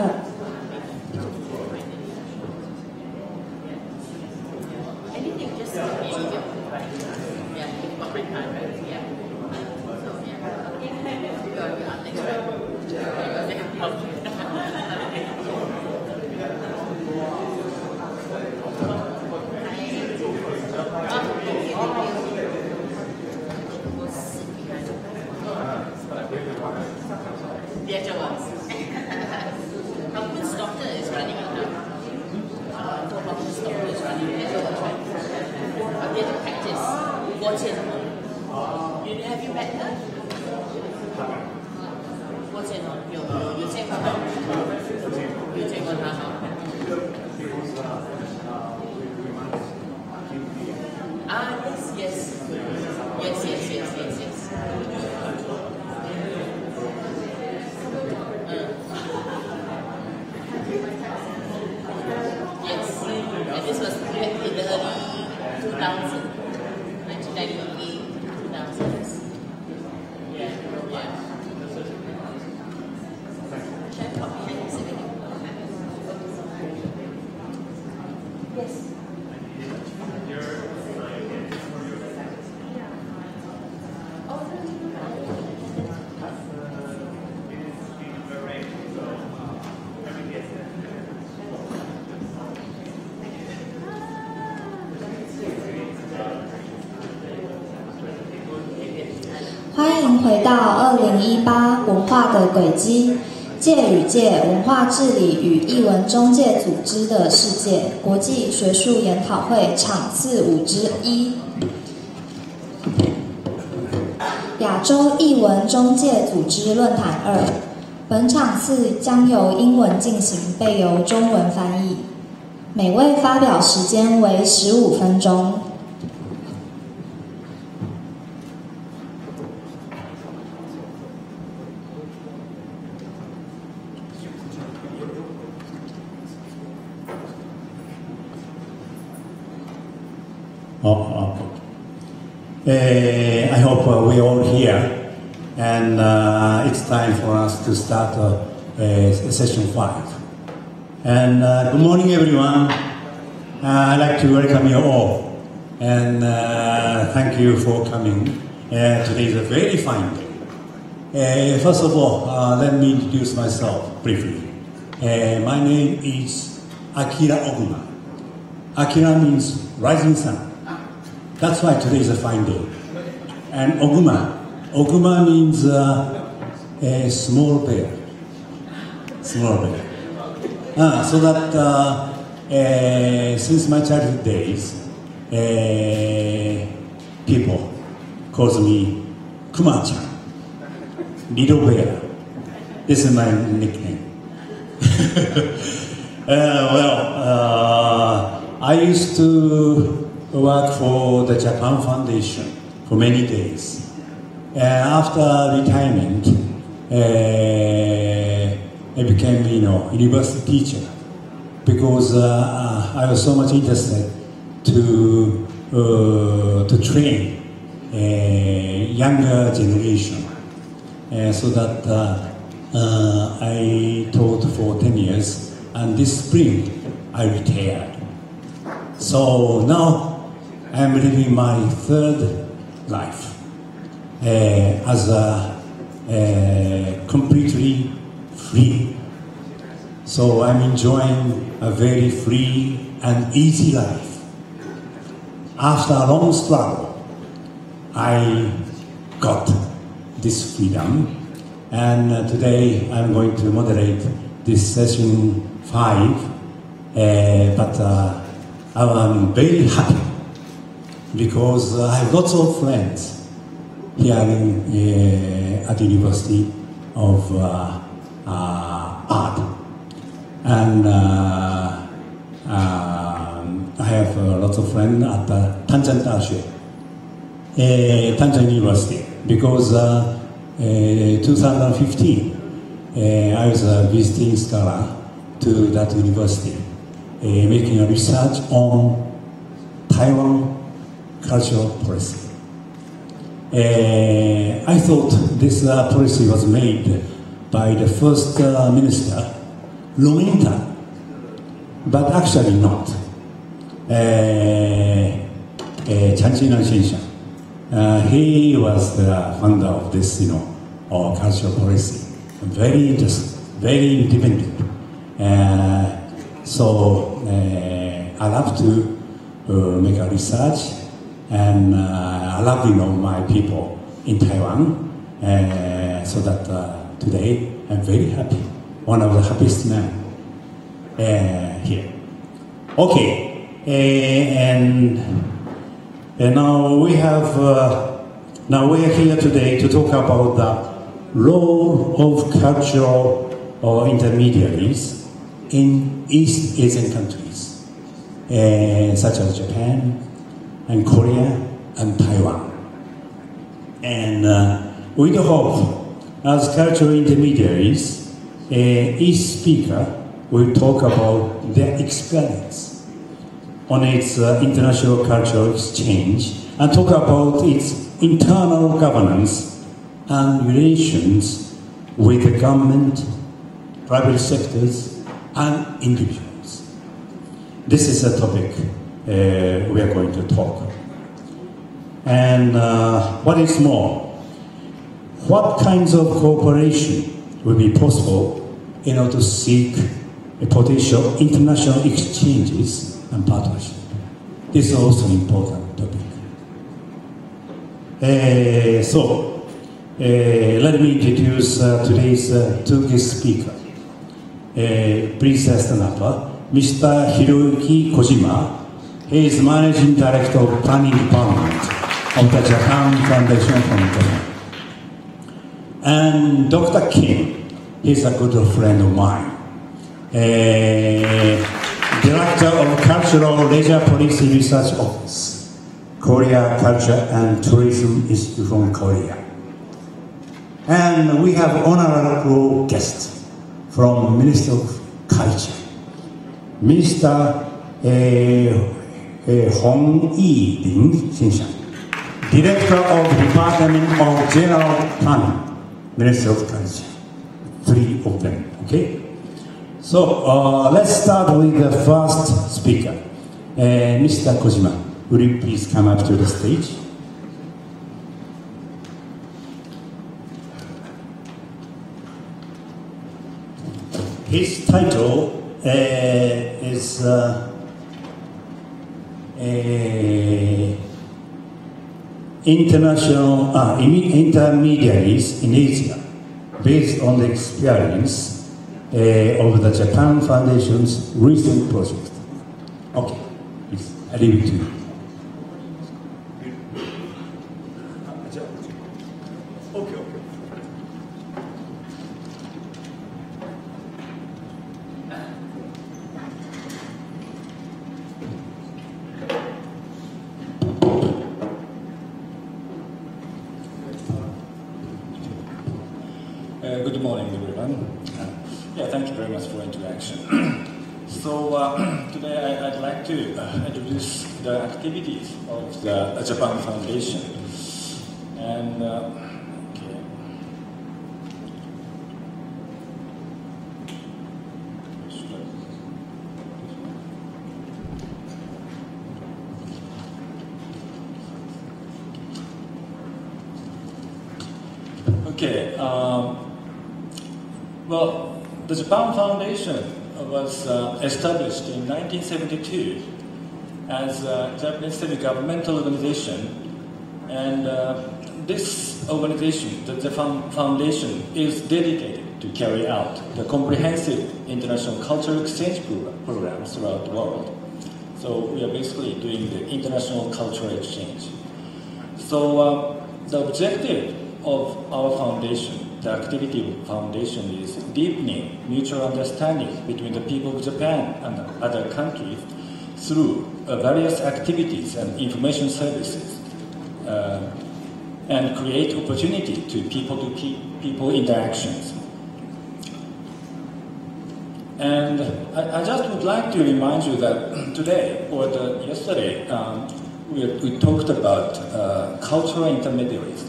欢迎回到2018文化的轨迹，界与界文化治理与艺文中介组织的世界国际学术研讨会场次5之1，亚洲艺文中介组织论坛2。本场次将由英文进行，备由中文翻译，每位发表时间为15分钟。I hope we're all here, and it's time for us to start session 5. And good morning, everyone. I'd like to welcome you all, and thank you for coming. Today is a very fine day. First of all, let me introduce myself briefly. My name is Akira Oguma. Akira means rising sun. That's why today is a fine day. And Oguma means a small bear. Small bear. So that since my childhood days, people calls me Kuma-chan, little bear. This is my nickname. I used to work for the Japan Foundation for many days. After retirement, I became, university teacher because I was so much interested to train younger generation, so that I taught for 10 years, and this spring I retired. So now I'm living my third life as a completely free. So I'm enjoying a very free and easy life. After a long struggle, I got this freedom, and today I'm going to moderate this session 5, but I'm very happy because I have lots of friends here at the University of Art, and I have lots of friends at Tanzan University because 2015 I was a visiting scholar to that university, making a research on Taiwan cultural policy. I thought this policy was made by the first minister long intern, but actually not. Chanjinan Shinshan. He was the founder of this, cultural policy. Very interesting, very independent. So I love to make a research, and I love, my people in Taiwan. So that today I'm very happy. One of the happiest men here. Okay, and now we are here today to talk about the role of cultural intermediaries in East Asian countries, such as Japan and Korea and Taiwan. And with the hope, as cultural intermediaries, each speaker will talk about their experience on its international cultural exchange and talk about its internal governance and relations with the government, private sectors, and individuals. This is a topic we are going to talk. And what is more, what kinds of cooperation will be possible in order to seek potential international exchanges and partnership? This is also an important topic. Let me introduce today's two guest speakers. Please stand up. Mr. Hiroyuki Kojima. He is Managing Director of Planning Department of the Japan Foundation from Japan. And Dr. Kim, he's a good friend of mine. Director of Cultural Leisure Policy Research Office, Korea Culture and Tourism Institute from Korea. And we have honorable guest from Ministry of Culture, Mr. Hong Yi-ling Shinshan, Director of Department of General Planning, Ministry of Culture. Three of them, okay? So let's start with the first speaker. Mr. Kojima, will you please come up to the stage? His title is International Intermediaries in Asia, based on the experience of the Japan Foundation's recent project. Okay, please, I leave it to you. Good morning, everyone. Thank you very much for introduction. Today I'd like to introduce the activities of the Japan Foundation. And well, the Japan Foundation was established in 1972 as a Japanese semi-governmental organization, and this organization, the Japan Foundation, is dedicated to carry out the comprehensive international cultural exchange programs throughout the world. So we are basically doing the international cultural exchange. So the objective of our foundation, the activity of the foundation, is deepening mutual understanding between the people of Japan and other countries through various activities and information services, and create opportunity to people interactions. And I just would like to remind you that today or yesterday we talked about cultural intermediaries.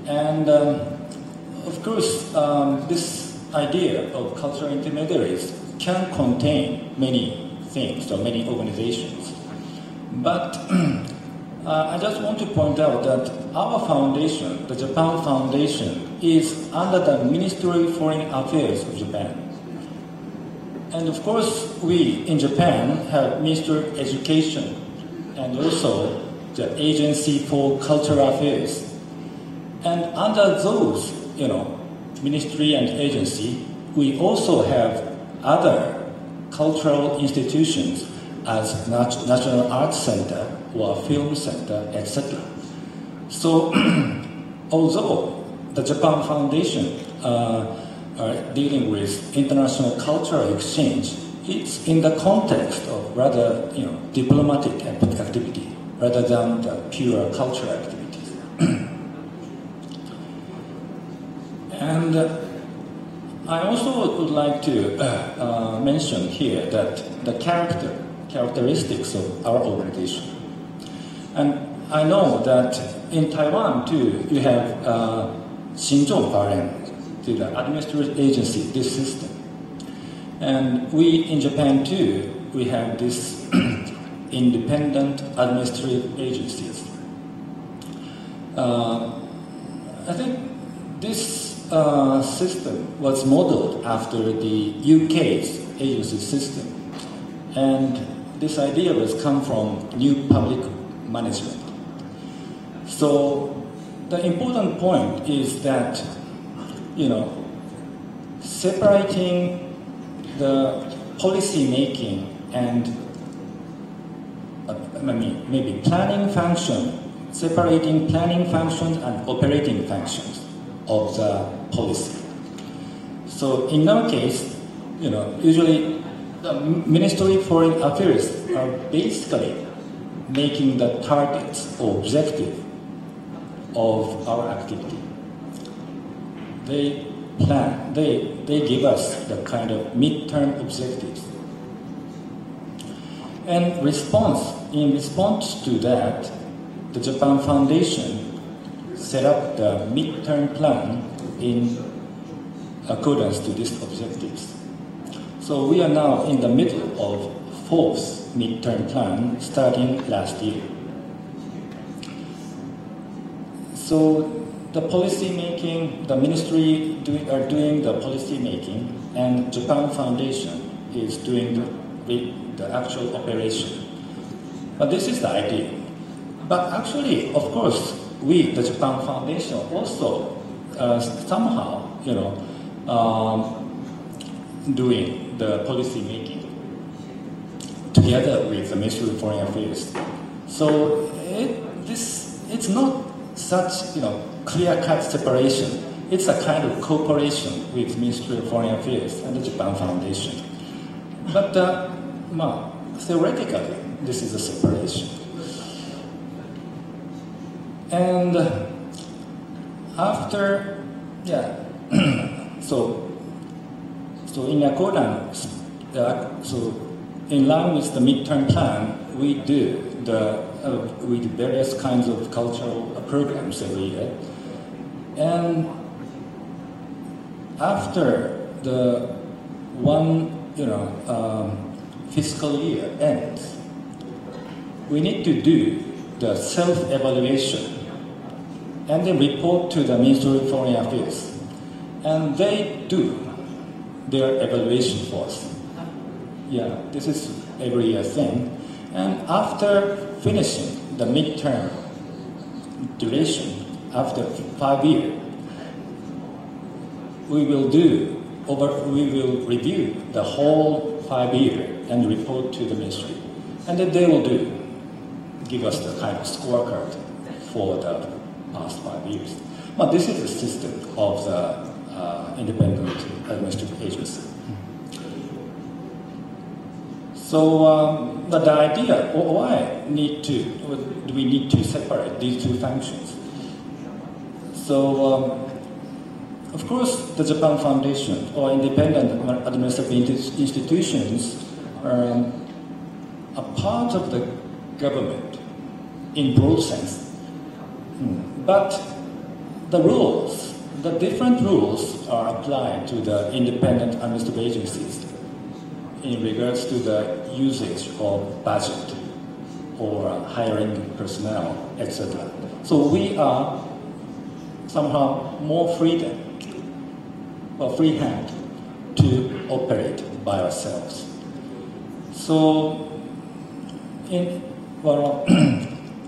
And of course, this idea of cultural intermediaries can contain many things or many organizations. But I just want to point out that our foundation, the Japan Foundation, is under the Ministry of Foreign Affairs of Japan. And of course, we in Japan have Ministry of Education and also the Agency for Cultural Affairs. And under those, ministry and agency, we also have other cultural institutions as National Arts Center or Film Center, etc. So, although the Japan Foundation are dealing with international cultural exchange, it's in the context of rather, diplomatic activity rather than the pure cultural activities. And I also would like to mention here that the characteristics of our organization. And I know that in Taiwan too, you have Xinzhong Faren, the administrative agency, this system. And we in Japan too, we have this independent administrative agencies. I think this system was modeled after the UK's agency system. And this idea was come from new public management. So the important point is that, separating the policy making and maybe planning function, separating planning functions and operating functions of the policy. So in our case, usually the Ministry of Foreign Affairs are basically making the targets or objective of our activity. They plan, they give us the kind of midterm objectives. And in response to that, the Japan Foundation set up the midterm plan in accordance to these objectives. So we are now in the middle of fourth midterm plan starting last year. So the policy making, the ministry are doing the policy making, and Japan Foundation is doing the actual operation. But this is the idea. But actually, of course, we, the Japan Foundation, also somehow, doing the policy making together with the Ministry of Foreign Affairs. So it's not such clear-cut separation. It's a kind of cooperation with Ministry of Foreign Affairs and the Japan Foundation. But theoretically, this is a separation. And after, so in accordance, in line with the midterm plan, we do various kinds of cultural programs every year. And after the one, fiscal year ends, we need to do the self-evaluation and then report to the Ministry of Foreign Affairs. And they do their evaluation for us. This is every year thing. And after finishing the midterm duration, after 5 years, we will review the whole 5 years and report to the ministry. And then they will give us the kind of scorecard for the past 5 years. But this is the system of the independent administrative agency. So the idea, why do we need to separate these two functions? So of course, the Japan Foundation or independent administrative institutions are a part of the government in broad sense. But the rules, the different rules are applied to the independent administrative agencies in regards to the usage of budget or hiring personnel, etc. So we are somehow more freedom or free hand to operate by ourselves. So,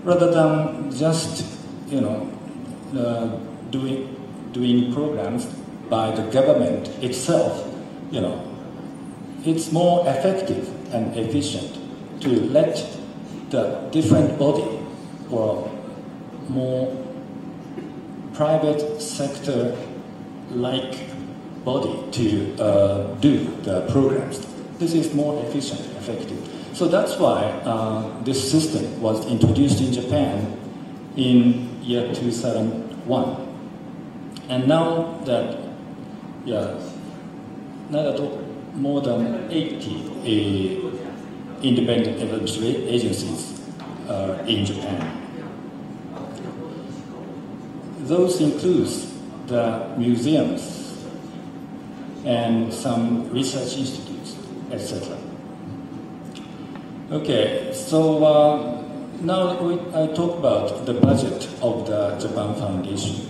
rather than just doing programs by the government itself, it's more effective and efficient to let the different body or more private sector-like body to do the programs. This is more efficient, effective. So that's why this system was introduced in Japan in year 2001. And now that more than 80 independent administrative agencies in Japan. Those include the museums and some research institutes, etc. Okay, so now I talk about the budget of the Japan Foundation.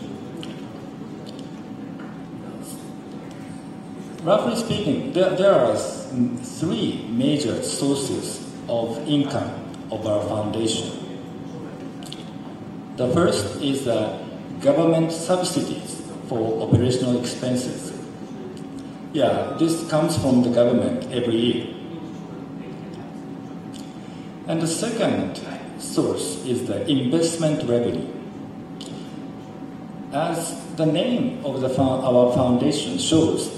Roughly speaking, there are three major sources of income of our foundation. The first is government subsidies for operational expenses. This comes from the government every year. And the second source is the investment revenue. As the name of our foundation shows,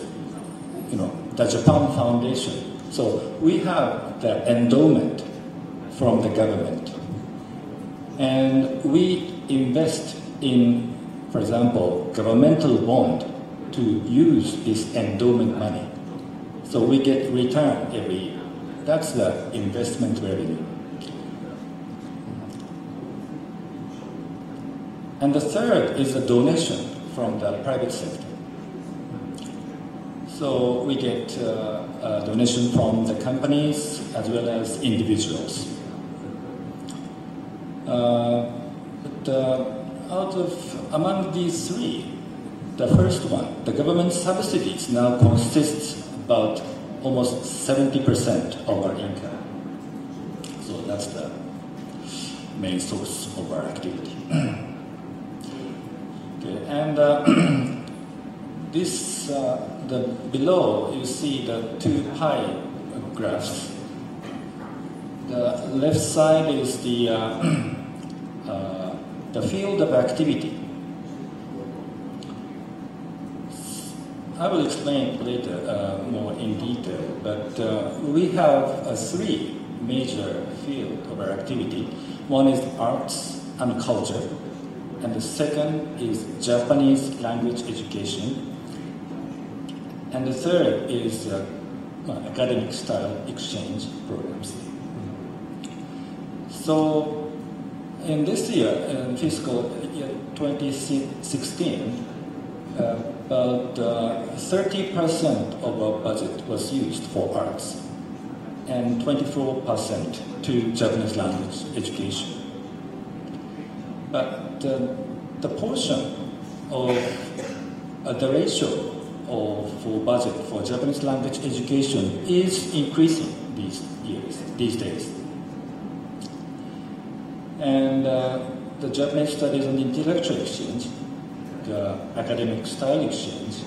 the Japan Foundation. So we have the endowment from the government. And we invest in, for example, governmental bond to use this endowment money. So we get return every year. That's the investment revenue. And the third is a donation from the private sector. So we get a donation from the companies as well as individuals. Among these three, the first one, the government subsidies now consists about almost 70% of our income. So that's the main source of our activity. Okay, and below you see the two pie graphs. The left side is the field of activity. I will explain later more in detail, but we have three major fields of our activity. One is arts and culture, and the second is Japanese language education, and the third is academic style exchange programs. So in this year, in fiscal year 2016, about 30% of our budget was used for arts and 24% to Japanese language education. But the portion of the ratio for budget for Japanese language education is increasing these days. And the Japanese Studies and Intellectual Exchange, the academic style exchange,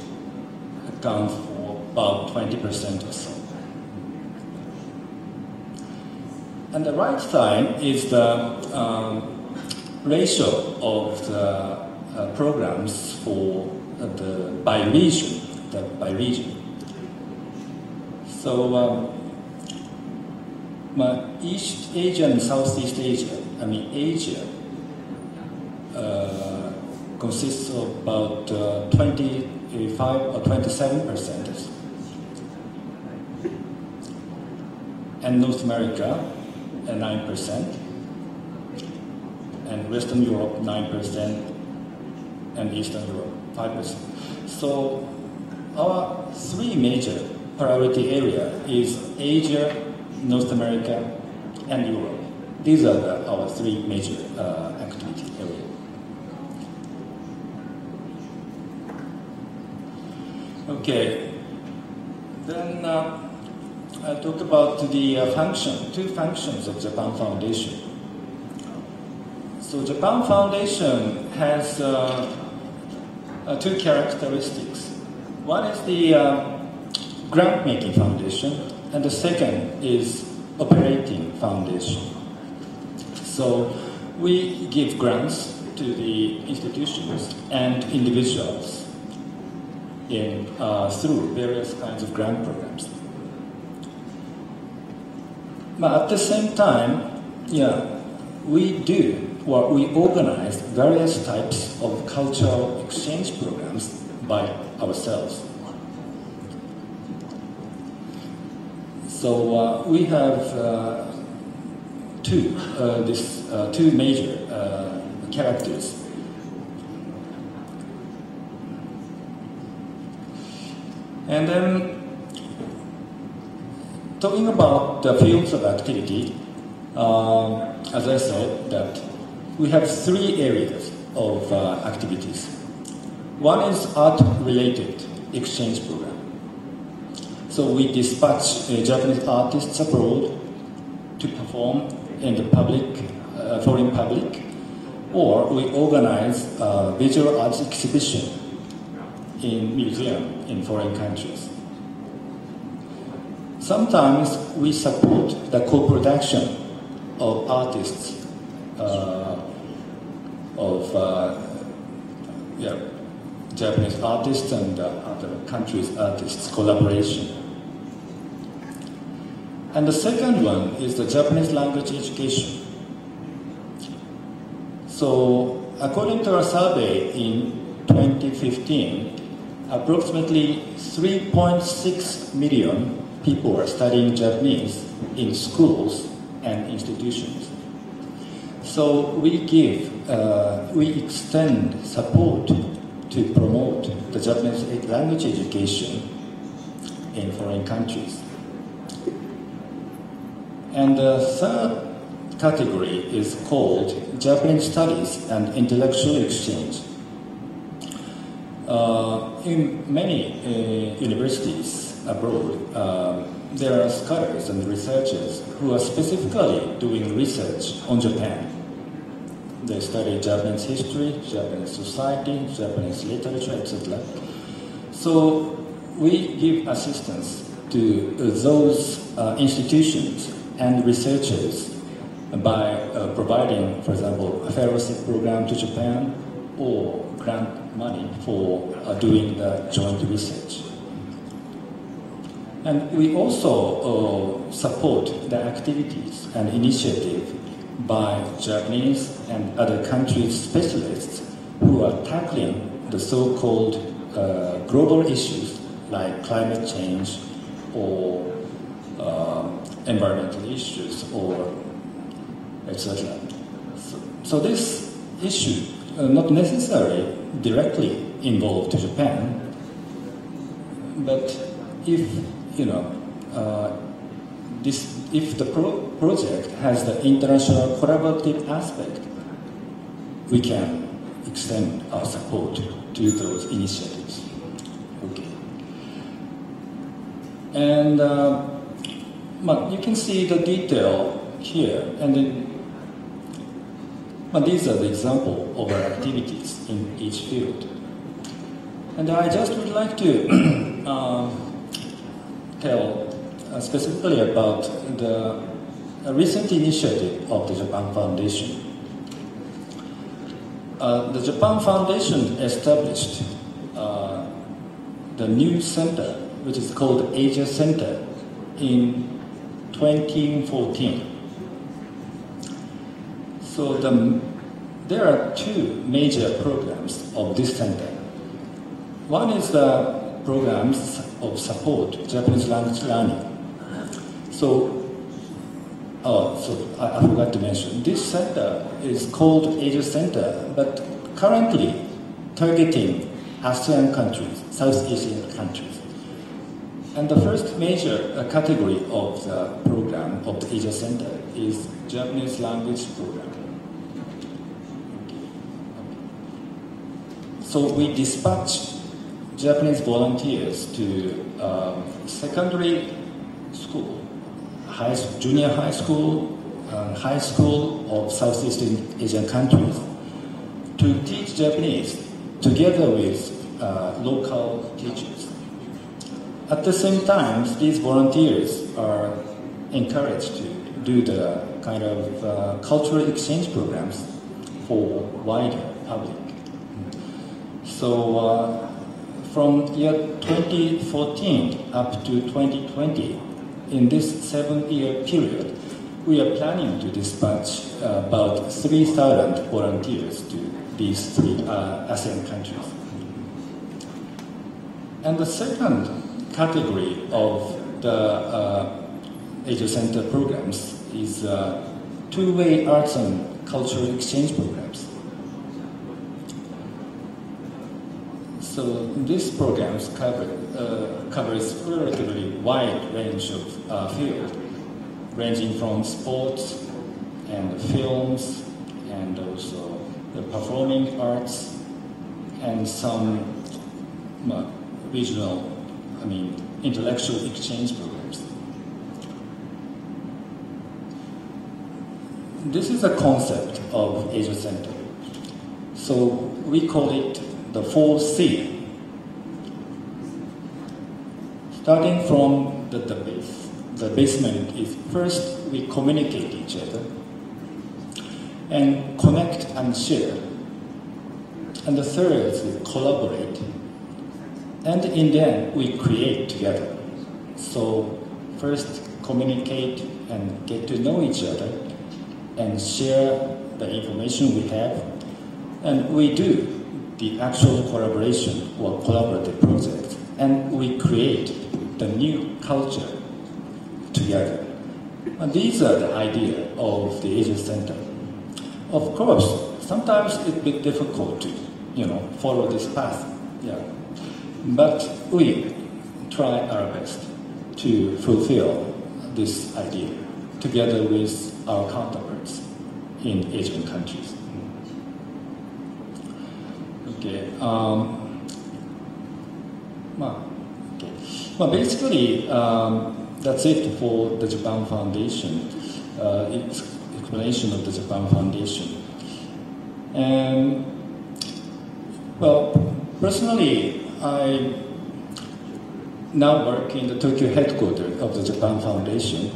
account for about 20% or so. And the right side is the ratio of the programs for by region. So East Asia and Southeast Asia, Asia consists of about 25 or 27%. And North America, 9%. And Western Europe, 9%. And Eastern Europe, 5%. So our three major priority area is Asia, North America, and Europe. These are our three major activity areas. Okay, then I'll talk about the two functions of Japan Foundation. So Japan Foundation has two characteristics. One is the grant-making foundation, and the second is operating foundation. So we give grants to the institutions and individuals through various kinds of grant programs. But at the same time, we organize various types of cultural exchange programs by ourselves. So we have two major characters. And then, talking about the fields of activity, as I said, that we have three areas of activities. One is art-related exchange program. So we dispatch Japanese artists abroad to perform in the foreign public, or we organize visual arts exhibition in museum in foreign countries. Sometimes we support the co-production of artists Japanese artists and other countries' artists collaboration. And the second one is the Japanese language education. So according to our survey in 2015, approximately 3.6 million people are studying Japanese in schools and institutions. So we extend support to promote the Japanese language education in foreign countries. And the third category is called Japanese Studies and Intellectual Exchange. In many universities abroad, there are scholars and researchers who are specifically doing research on Japan. They study Japanese history, Japanese society, Japanese literature, etc. So we give assistance to those institutions and researchers by providing, for example, a fellowship program to Japan or grant money for doing the joint research. And we also support the activities and initiative by Japanese and other countries' specialists who are tackling the so-called global issues like climate change or environmental issues or etc. So this issue not necessarily directly involved Japan, but if if the project has the international collaborative aspect, we can extend our support to those initiatives. Okay. And you can see the detail here, and then, these are the example of our activities in each field. And I just would like to tell specifically about the recent initiative of the Japan Foundation. The Japan Foundation established the new center, which is called Asia Center, in 2014. So there are two major programs of this center. One is the programs of support Japanese language learning. So I forgot to mention, this center is called Asia Center, but currently targeting ASEAN countries, South Asian countries. And the first major category of the program of the Asia Center is Japanese language program. So we dispatch Japanese volunteers to secondary school, junior high school of Southeast Asian countries to teach Japanese together with local teachers. At the same time, these volunteers are encouraged to do the kind of cultural exchange programs for wider public. So from year 2014 up to 2020, in this 7-year period, we are planning to dispatch about 3,000 volunteers to these 3 ASEAN countries. And the second category of the Asia Center programs is two-way arts and cultural exchange programs. So these programs covers a relatively wide range of field, ranging from sports and films and also the performing arts and some regional, intellectual exchange programs. This is a concept of Asia Center. So we call it the 4C. Starting from the base. The basement is first we communicate each other and connect and share. And the third is we collaborate. And in the end, we create together. So first communicate and get to know each other and share the information we have. And we do the actual collaboration or collaborative project. And we create the new culture together. And these are the idea of the Asia Center. Of course, sometimes it's a bit difficult to, follow this path. Yeah. But we try our best to fulfill this idea together with our counterparts in Asian countries. Okay. Basically, that's it for the Japan Foundation, explanation of the Japan Foundation. And, personally, I now work in the Tokyo headquarters of the Japan Foundation,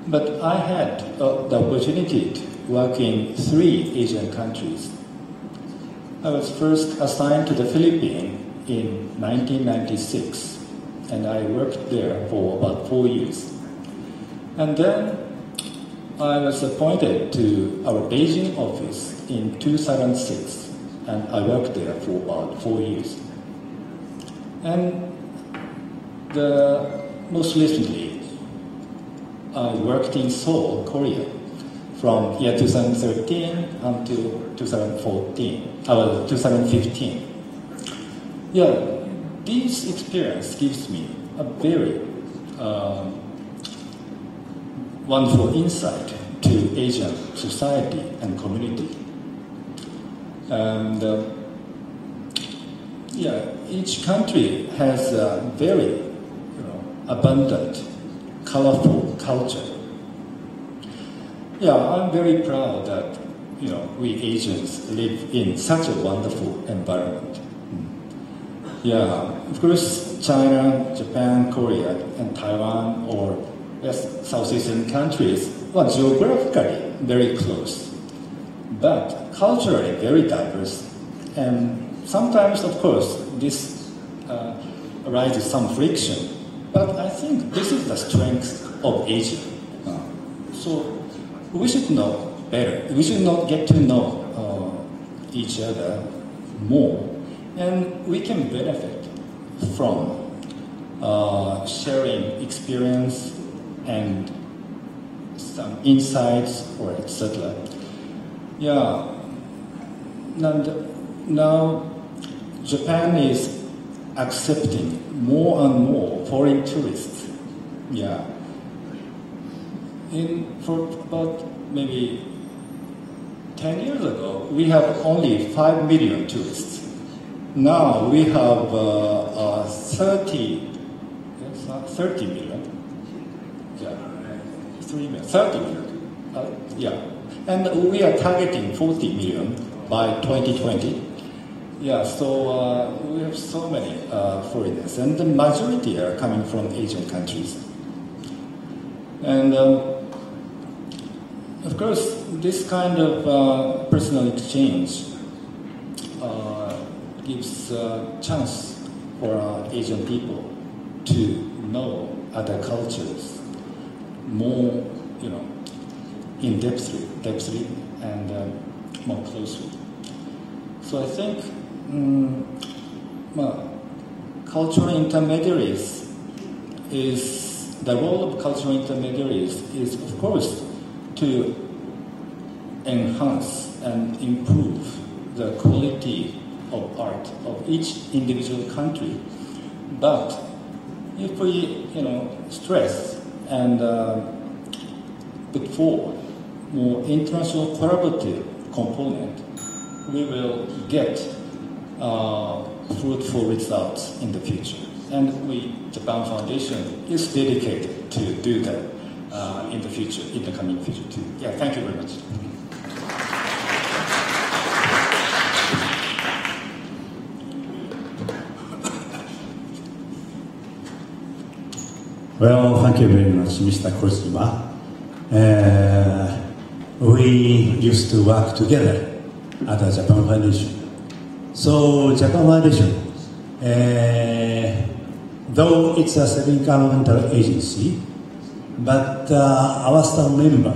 but I had the opportunity to work in 3 Asian countries. I was first assigned to the Philippines in 1996, and I worked there for about 4 years. And then I was appointed to our Beijing office in 2006, and I worked there for about 4 years. And most recently, I worked in Seoul, Korea, from year 2013 until 2015. Yeah, this experience gives me a very wonderful insight to Asian society and community. And each country has a very abundant, colorful culture. Yeah, I'm very proud that we Asians live in such a wonderful environment. Yeah, of course, China, Japan, Korea, and Taiwan, or South Asian countries, geographically very close, but culturally very diverse. And sometimes, of course, this arises some friction, but I think this is the strength of Asia. So we should know better. We should not get to know each other more, and we can benefit from sharing experience and some insights or etc. Yeah, and now Japan is accepting more and more foreign tourists. Yeah. For about maybe 10 years ago, we have only 5 million tourists. Now we have 30 million. Yeah, 30 million. Yeah, and we are targeting 40 million by 2020. Yeah, so we have so many foreigners, and the majority are coming from Asian countries. And of course, this kind of personal exchange gives a chance for Asian people to know other cultures more, in depthly and more closely. So I think cultural intermediaries the role of cultural intermediaries is, of course, to enhance and improve the quality of art of each individual country. But if we, stress and put forward more international collaborative component, we will get fruitful results in the future. And Japan Foundation is dedicated to do that in the future, in the coming future too. Yeah, thank you very much. Well, thank you very much, Mr. Kojima. We used to work together at the Japan Foundation. So, Japan Foundation, though it's a semi-governmental agency, but our staff member,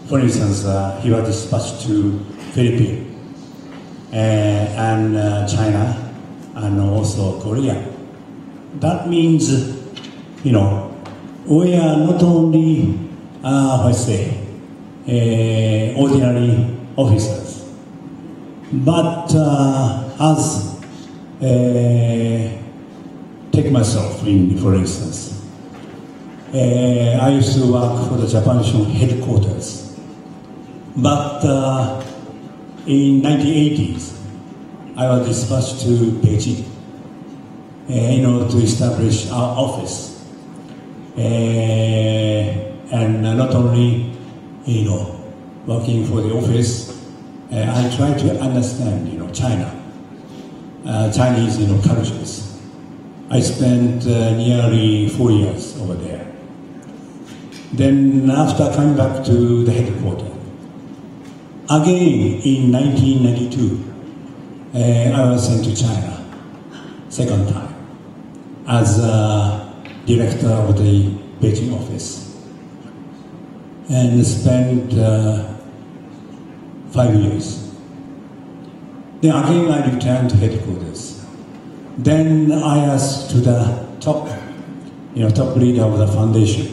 for instance, he was dispatched to Philippines and China and also Korea. That means, we are not only, ordinary officers, but as take myself for instance. I used to work for the Japanese headquarters, but in 1980s, I was dispatched to Beijing in order to establish our office. And not only, working for the office, I try to understand, China, Chinese, cultures. I spent nearly 4 years over there. Then after coming back to the headquarters, again in 1992, I was sent to China, second time, as director of the Beijing office, and spent 5 years. Then again I returned to headquarters. Then I asked to the top leader of the foundation.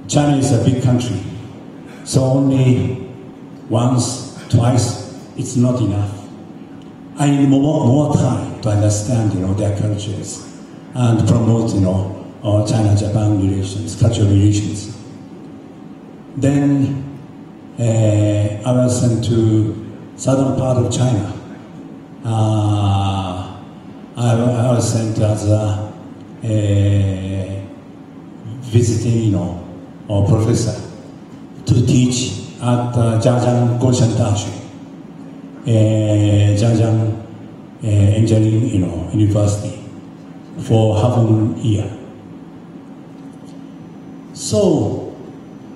China is a big country, so only once, twice, it's not enough. I need more time to understand, their cultures and promote, China-Japan relations, cultural relations. Then I was sent to southern part of China. I was sent as a visiting, professor to teach at Zhejiang Goshen Dashi, Zhejiang Engineering, University for half a year. So,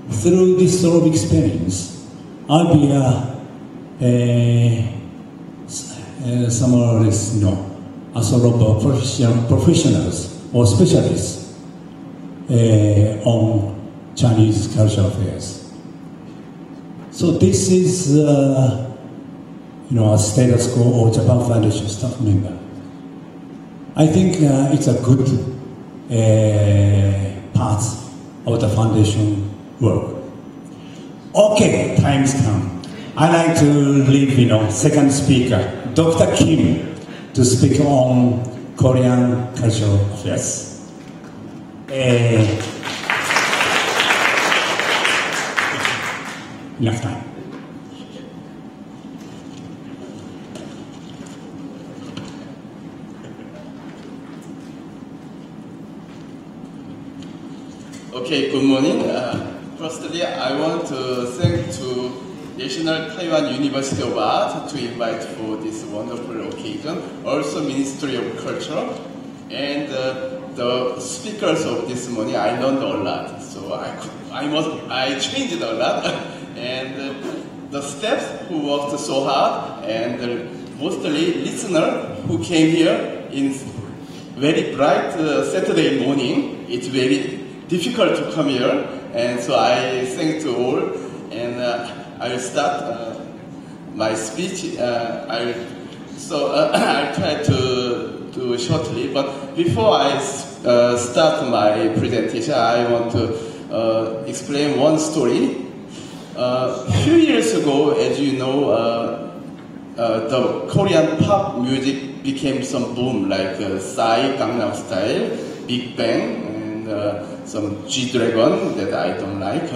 through this sort of experience, I'll be some or less, a sort of professionals or specialists on Chinese cultural affairs. So this is, a status quo of Japan Foundation staff member. I think it's a good part of the foundation work. Okay, time's come. I'd like to leave, second speaker, Dr. Kim, to speak on Korean cultural affairs. Enough time. Okay, good morning. Firstly, I want to thank to National Taiwan University of Art to invite for this wonderful occasion. Also, Ministry of Culture and the speakers of this morning. I learned a lot, so I changed a lot, and the staff who worked so hard, and mostly listener who came here in very bright Saturday morning. It's very difficult to come here, and so I thank to all, and I will start my speech. I'll try to do shortly, but before I start my presentation, I want to explain one story. A few years ago, as you know, the Korean pop music became some boom, like Psy, Gangnam Style, Big Bang, and some G-Dragon that I don't like,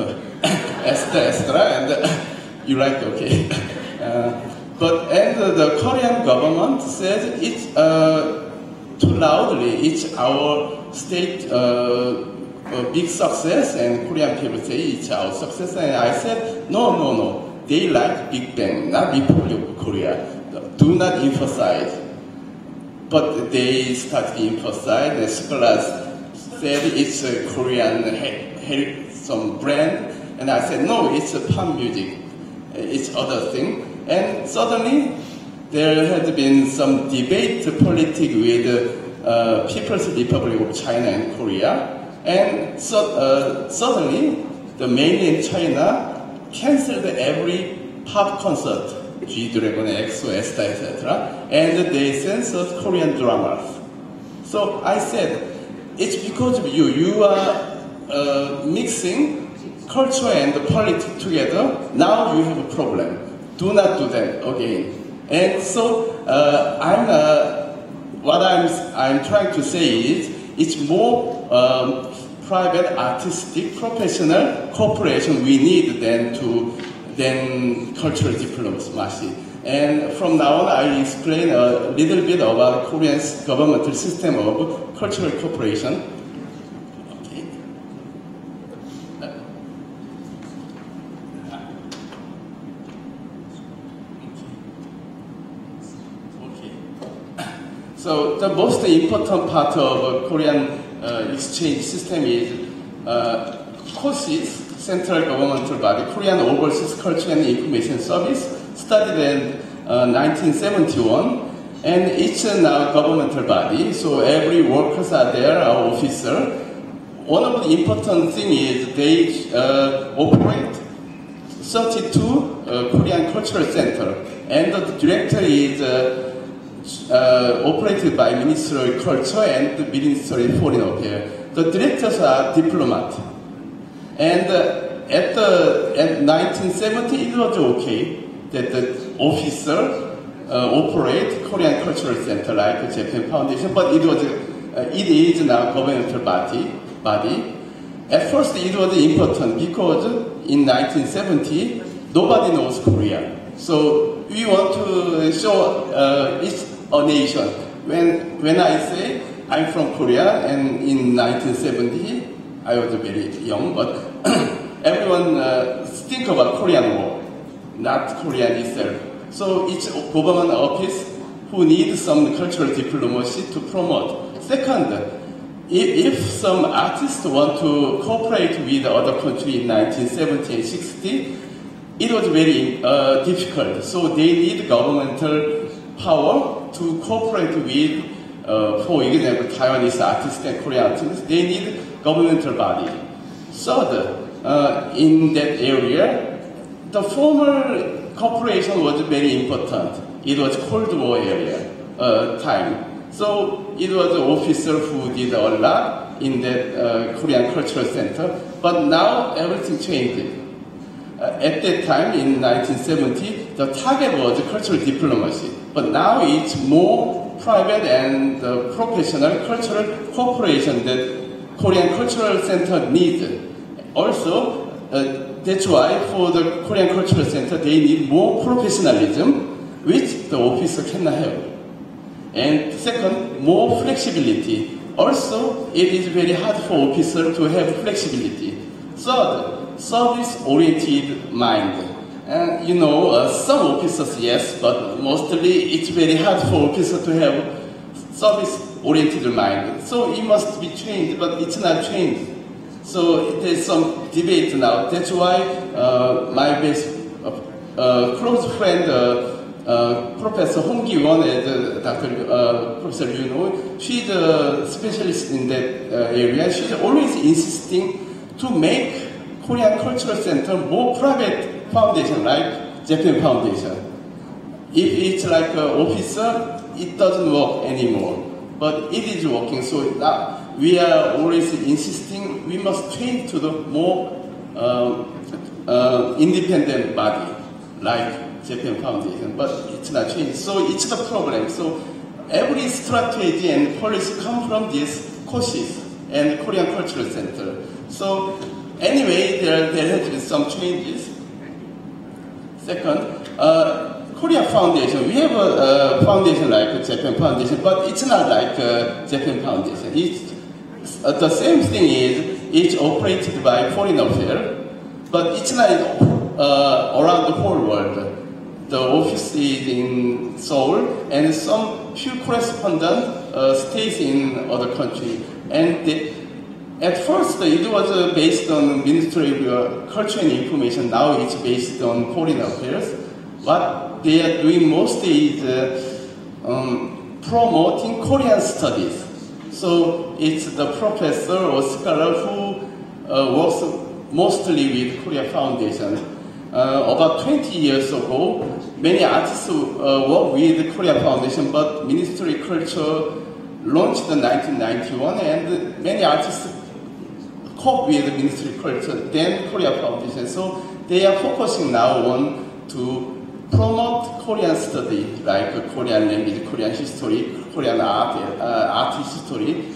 Extra, and you like, okay. And the Korean government says it's too loudly, it's our state big success, and Korean people say it's our success, and I said, no, they like Big Bang, not Republic of Korea. Do not emphasize. But they started to emphasize, the scholars said it's a Korean some brand, and I said no, it's a pop music, it's other thing. And suddenly there has been some debate politics with People's Republic of China and Korea, and suddenly the mainland China cancelled every pop concert, G-Dragon, EXO, ESTA, etc., and they censored Korean dramas. So I said, it's because of you. You are mixing culture and politics together. Now you have a problem. Do not do that again. And so what I'm trying to say is, it's more private, artistic, professional cooperation we need than cultural diplomacy. And from now on, I explain a little bit about Korea's governmental system of cultural cooperation. Okay. So the most important part of Korean exchange system is COSIS, Central Governmental Body, Korean Overseas Culture and Information Service, started in 1971, and it's now governmental body, so every workers are there, our officer. One of the important thing is they operate 32 Korean cultural center, and the director is operated by Ministry of Culture and the Ministry of Foreign Affairs. The directors are diplomats. And at 1970, it was okay that the officer operate Korean Cultural Center like the Japan Foundation, but it is now governmental body. At first, it was important because in 1970, nobody knows Korea. So we want to show it's a nation. When I say I'm from Korea, and in 1970, I was very young, but everyone think about Korean War, not Korean itself. So each government office who needs some cultural diplomacy to promote. Second, if some artists want to cooperate with other countries in 1970 and 60, it was very difficult. So they need governmental power to cooperate with, for example, Taiwanese artists and Korean artists. They need governmental body. Third, in that area, the formal cooperation was very important. It was Cold War area time. So it was an officer who did a lot in that Korean Cultural Center. But now everything changed. At that time, in 1970, the target was cultural diplomacy. But now it's more private and professional cultural cooperation that Korean Cultural Center needs. Also, that's why for the Korean Cultural Center they need more professionalism, which the officer cannot have. And second, more flexibility. Also, it is very hard for officers to have flexibility. Third, service-oriented mind. And you know, some officers, yes, but mostly it's very hard for officers to have service-oriented mind. So it must be trained, but it's not trained. So there's some debate now. That's why my best close friend, Professor Hong Ki-won and Professor Yu Know, she's a specialist in that area. She's always insisting to make Korean Cultural Center more private foundation, like Japan Foundation. If it's like an officer, it doesn't work anymore. But it is working, so we are always insisting we must change to the more independent body, like Japan Foundation, but it's not changed. So it's the problem. So every strategy and policy come from these courses and Korean Cultural Center. So anyway, there has been some changes. Second, Korea Foundation. We have a foundation like Japan Foundation, but it's not like Japan Foundation. It's the same thing is it's operated by Foreign Affairs, but it's not around the whole world. The office is in Seoul, and some few correspondents stays in other countries. And at first, it was based on Ministry of Culture and Information. Now it's based on Foreign Affairs. What they are doing mostly is promoting Korean studies. So it's the professor or scholar who works mostly with Korea Foundation. About 20 years ago, many artists work with Korea Foundation, but Ministry of Culture launched in 1991, and many artists cope with the Ministry of Culture, then Korea Foundation. So they are focusing now on to promote Korean study, like Korean language, Korean history, Korean art history.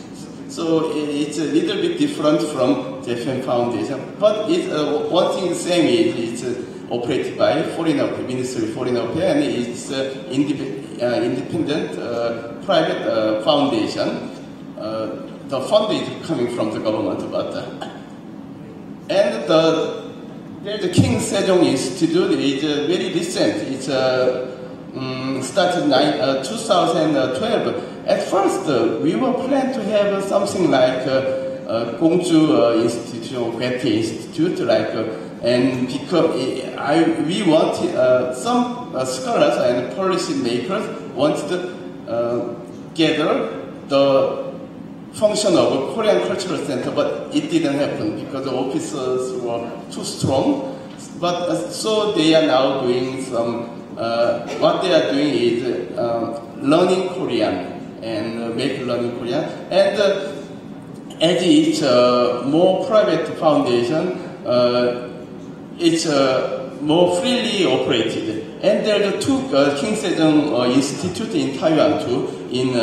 So it's a little bit different from Japan Foundation. But one thing is same is it's operated by Ministry of Foreign Affairs, and it's independent private foundation. The fund is coming from the government, but and there's the King Sejong Institute. It's very recent. It's started 2012. At first, we were planning to have something like Gongju Institute or Goethe Institute, like, and because we wanted some scholars and policy makers wanted to gather the function of a Korean Cultural Center, but it didn't happen because the officers were too strong. But so they are now doing some. What they are doing is learning Korean and make learning Korean. And as it's a more private foundation, it's more freely operated. And there are two King Sejong Institute in Taiwan too, in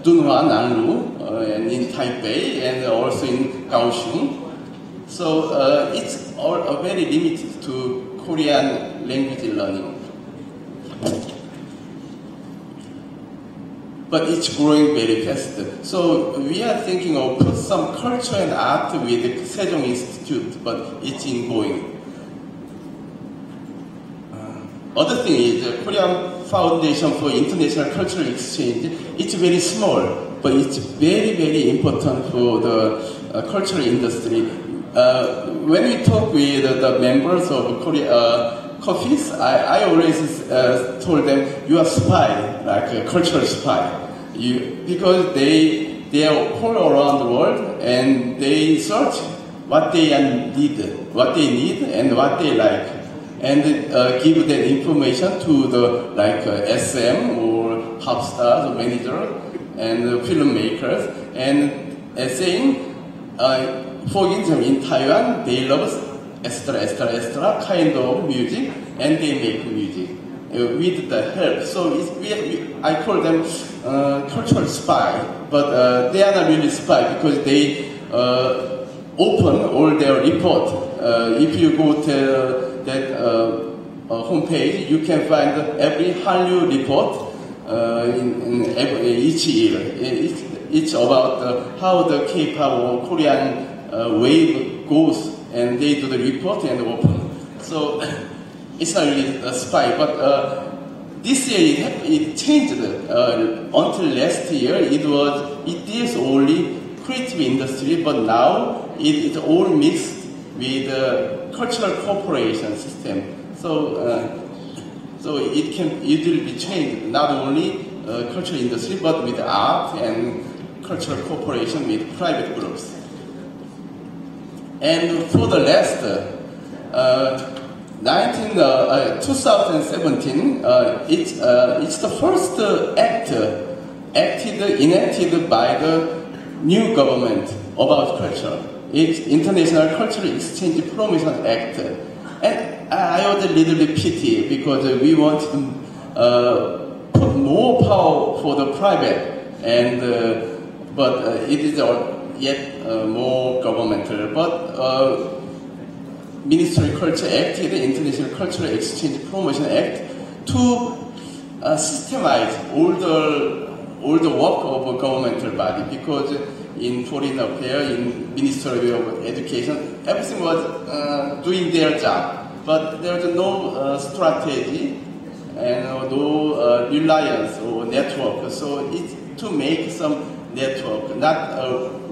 Dunhwa, Nanlu, and in Taipei, and also in Kaohsiung. So it's all very limited to Korean language learning. But it's growing very fast. So we are thinking of put some culture and art with the Sejong Institute, but it's ongoing. Other thing is the Korean Foundation for International Cultural Exchange. It's very small, but it's very, very important for the cultural industry. When we talk with the members of Korea coffees, I always told them, you are spy, like a cultural spy. Because they are all around the world and they search what they need and what they like, and give that information to the SM or pop stars or manager and filmmakers, and saying, for example, in Taiwan they love extra kind of music and they make music. with the help. So I call them cultural spy, but they are not really spy because they open all their report. If you go to that homepage, you can find every Hallyu report in each year. It's about how the K-pop or Korean wave goes, and they do the report and open. So it's not really a spy, but this year it changed. Until last year, it is only creative industry, but now it's all mixed with cultural cooperation system. So it will be changed not only cultural industry, but with art and cultural cooperation with private groups. And for the last 2017, it's the first act enacted by the new government about culture. It's International Cultural Exchange Promotion Act. And I was a little bit pity because we want to put more power for the private, and but it is yet more governmental. But Ministry of Culture Act, the International Cultural Exchange Promotion Act, to systemize all the work of a governmental body, because in foreign affairs, in Ministry of Education, everything was doing their job, but there was no strategy and no reliance or network. So it's to make some network, not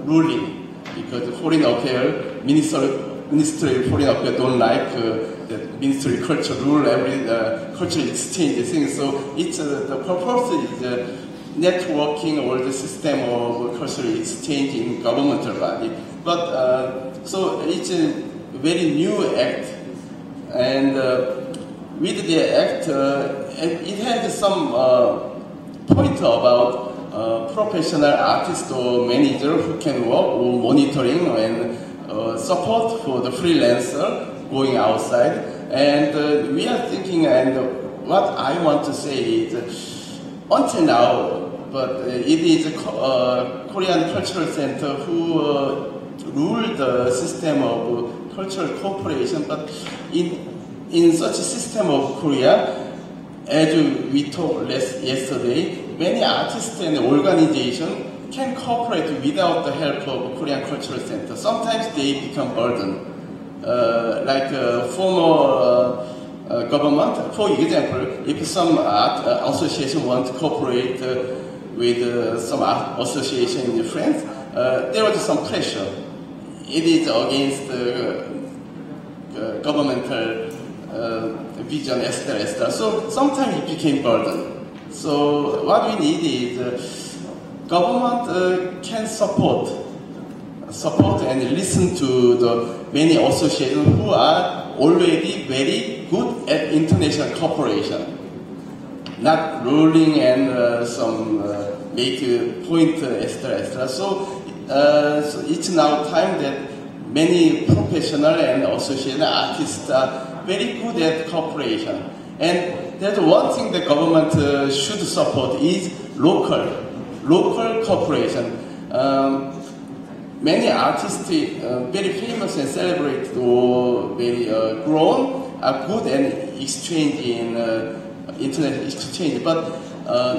ruling, because foreign affairs, Ministry of Foreign Affairs don't like the Ministry of Culture rule every cultural exchange thing. So it's the purpose is networking or the system of cultural exchange in governmental body. But so it's a very new act, and with the act, it has some point about professional artist or manager who can work or monitoring and support for the freelancer going outside. And we are thinking, and what I want to say is, until now, but it is a Korean Cultural Center who rule the system of cultural cooperation. But in such a system of Korea, as we talked yesterday, many artists and organizations can cooperate without the help of Korean Cultural Center. Sometimes they become burden. Like former government, for example, if some art association want to cooperate with some art association in France, there was some pressure. It is against governmental vision, etc. So sometimes it became burden. So what we need is government can support and listen to the many associations who are already very good at international cooperation, not ruling and some make a point, etc. So it's now time that many professional and associated artists are very good at cooperation. And there's one thing the government should support is local cooperation. Many artists, very famous and celebrated or very grown, are good at exchange in internet exchange. But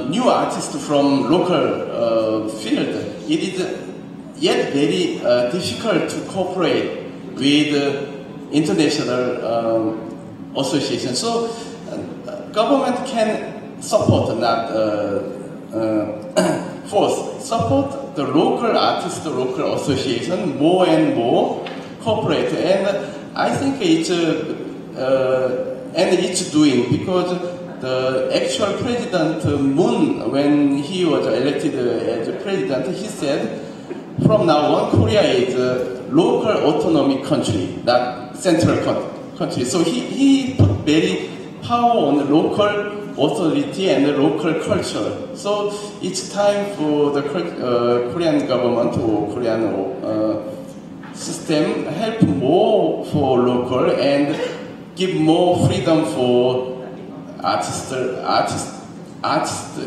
new artists from local field, it is yet very difficult to cooperate with international association. So government can support, not force, support the local artists, the local association more and more cooperate. And I think it's doing, because the actual President Moon, when he was elected as president, he said, from now on, Korea is a local autonomic country, not central country. So he put very power on the local authority and the local culture. So it's time for the Korean government or Korean system help more for local and give more freedom for artist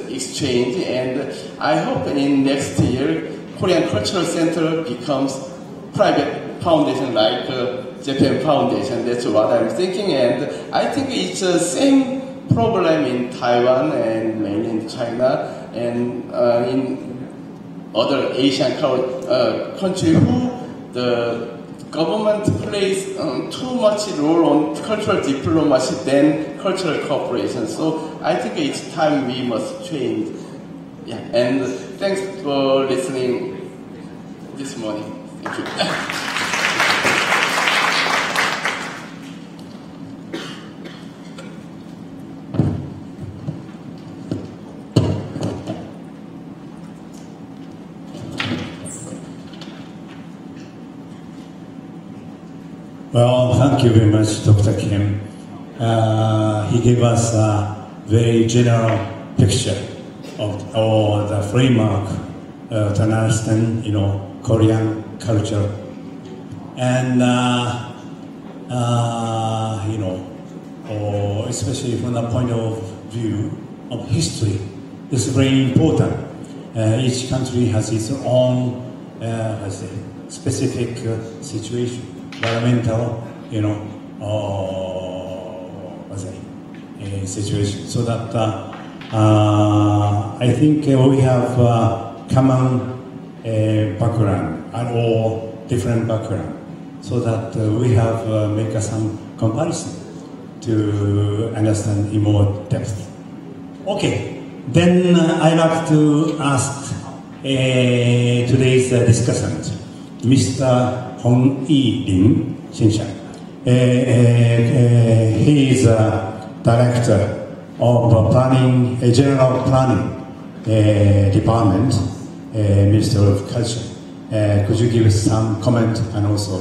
exchange, and I hope in next year Korean Cultural Center becomes private foundation like Japan Foundation. That's what I'm thinking, and I think it's the same problem in Taiwan and mainland China and in other Asian countries who the government plays too much role on cultural diplomacy than cultural cooperation. So I think it's time we must change. Yeah, and thanks for listening this morning. Thank you. Well, thank you very much, Dr. Kim. He gave us a very general picture of the framework to understand, Korean culture, and especially from the point of view of history. This is very important. Each country has its own, specific situation. Environmental, situation. So that I think we have common background or different background, so that we have make some comparison to understand in more depth. Okay, then I'd like to ask today's discussant, Mr. Hong Yi-Lin Shinsha. He is a director of planning, general planning department, Ministry of Culture. Could you give us some comment? And also,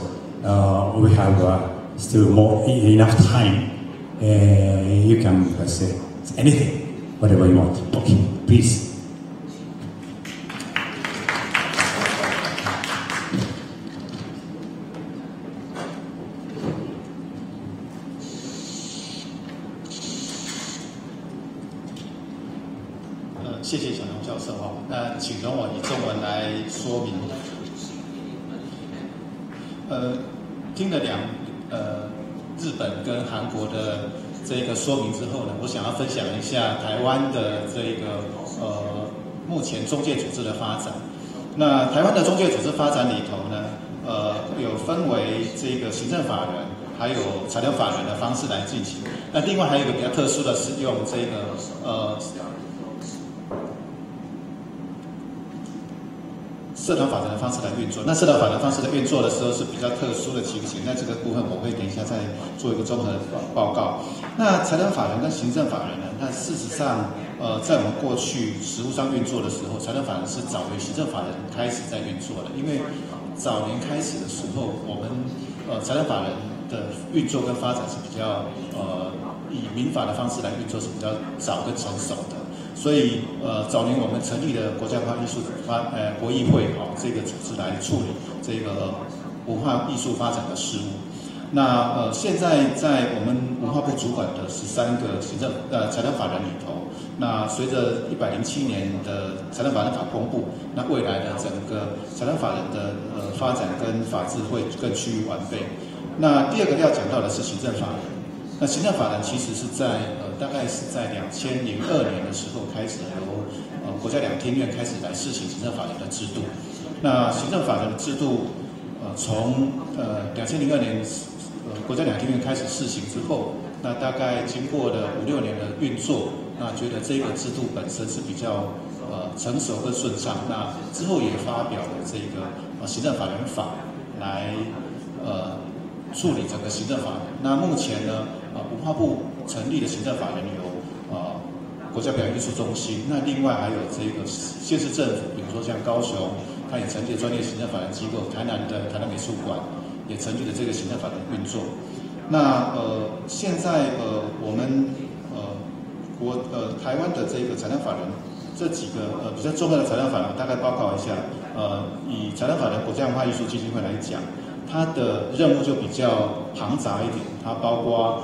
we have still enough time. You can say anything, whatever you want. Okay, please.谢谢小龙教授哈，那请容我以中文来说明。听了日本跟韩国的这个说明之后呢，我想要分享一下台湾的这个目前中介组织的发展。那台湾的中介组织发展里头呢，有分为这个行政法人，还有财团法人的方式来进行。那另外还有一个比较特殊的是用这个社团法人的方式来运作。那社团法人方式的运作的时候是比较特殊的情形，那这个部分我会等一下再做一个综合的报告。那财团法人跟行政法人呢，那事实上，在我们过去实务上运作的时候，财团法人是早于行政法人开始在运作的，因为早年开始的时候，我们财团法人的运作跟发展是比较以民法的方式来运作是比较早跟成熟的。所以早年我们成立了国家文化艺术国艺会这个组织来处理这个文化艺术发展的事务。那现在在我们文化部主管的13个行政财团法人里头，那随着107年的财团法人法公布，那未来的整个财团法人的发展跟法制会更趋于完备。那第二个要讲到的是行政法人。那行政法人其实是在大概是在2002年的时候开始由国家两厅院开始来施行行政法人的制度。那行政法人的制度从2002年国家两厅院开始施行之后，那大概经过了5、6年的运作，那觉得这个制度本身是比较成熟跟顺畅。那之后也发表了这个行政法人法来处理整个行政法人。那目前呢，文化部成立的行政法人有国家表演艺术中心，那另外还有这个县市政府，比如说像高雄，它也成立专业行政法人机构，台南的台南美术馆也成立了这个行政法人运作。那现在我们台湾的这个财团法人这几个比较重要的财团法人，大概报告一下。以财团法人国家文化艺术基金会来讲，它的任务就比较庞杂一点，它包括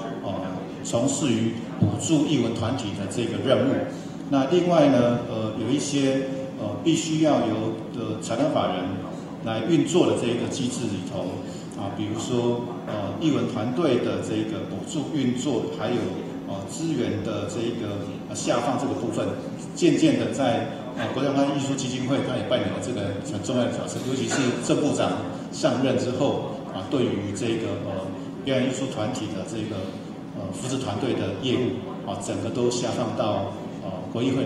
从事于补助艺文团体的这个任务。那另外呢，有一些必须要由财团法人来运作的这个机制里头啊，比如说艺文团队的这个补助运作，还有资源的这个下放这个部分，渐渐的在国家文化艺术基金会，它也扮演了这个很重要的角色，尤其是郑部长上任之后啊，对于这个表演艺术团体的这个扶持团队的业务啊，整个都下放到国艺会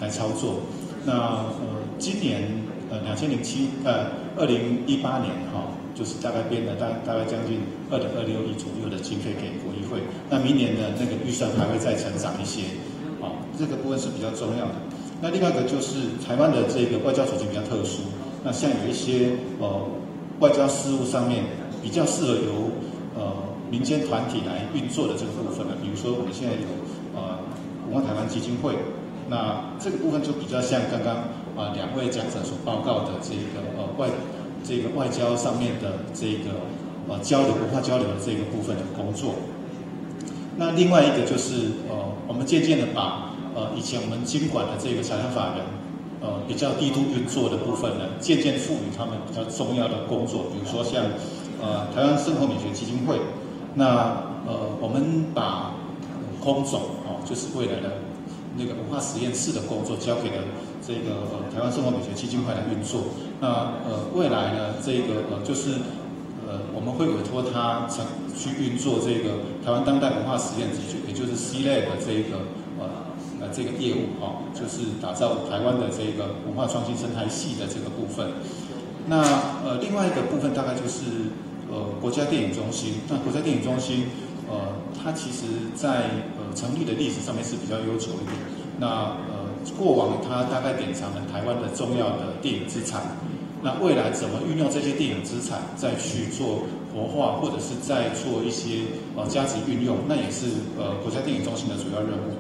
来操作。那今年2018年哈，就是大概编了大概将近2.26亿左右的经费给国艺会。那明年的那个预算还会再成长一些，啊，这个部分是比较重要的。那另外一个就是台湾的这个外交处境比较特殊，那像有一些外交事务上面比较适合由民间团体来运作的这个部分呢，比如说我们现在有文化台湾基金会，那这个部分就比较像刚刚2位讲者所报告的这个外交上面的这个交流文化交流的这个部分的工作。那另外一个就是我们渐渐的把以前我们经管的这个财团法人比较低度运作的部分呢，渐渐赋予他们比较重要的工作，比如说像台湾生活美学基金会，那我们把空总就是未来的那个文化实验室的工作交给了这个台湾生活美学基金会来运作。那未来呢，这个就是我们会委托他去运作这个台湾当代文化实验集群，也就是 C-Lab 的这个业务就是打造台湾的这个文化创新生态系的这个部分。那另外一个部分大概就是国家电影中心。那国家电影中心它其实在成立的历史上面是比较悠久一点。那过往它大概典藏了台湾的重要的电影资产。那未来怎么运用这些电影资产再去做活化，或者是再做一些价值运用，那也是国家电影中心的主要任务。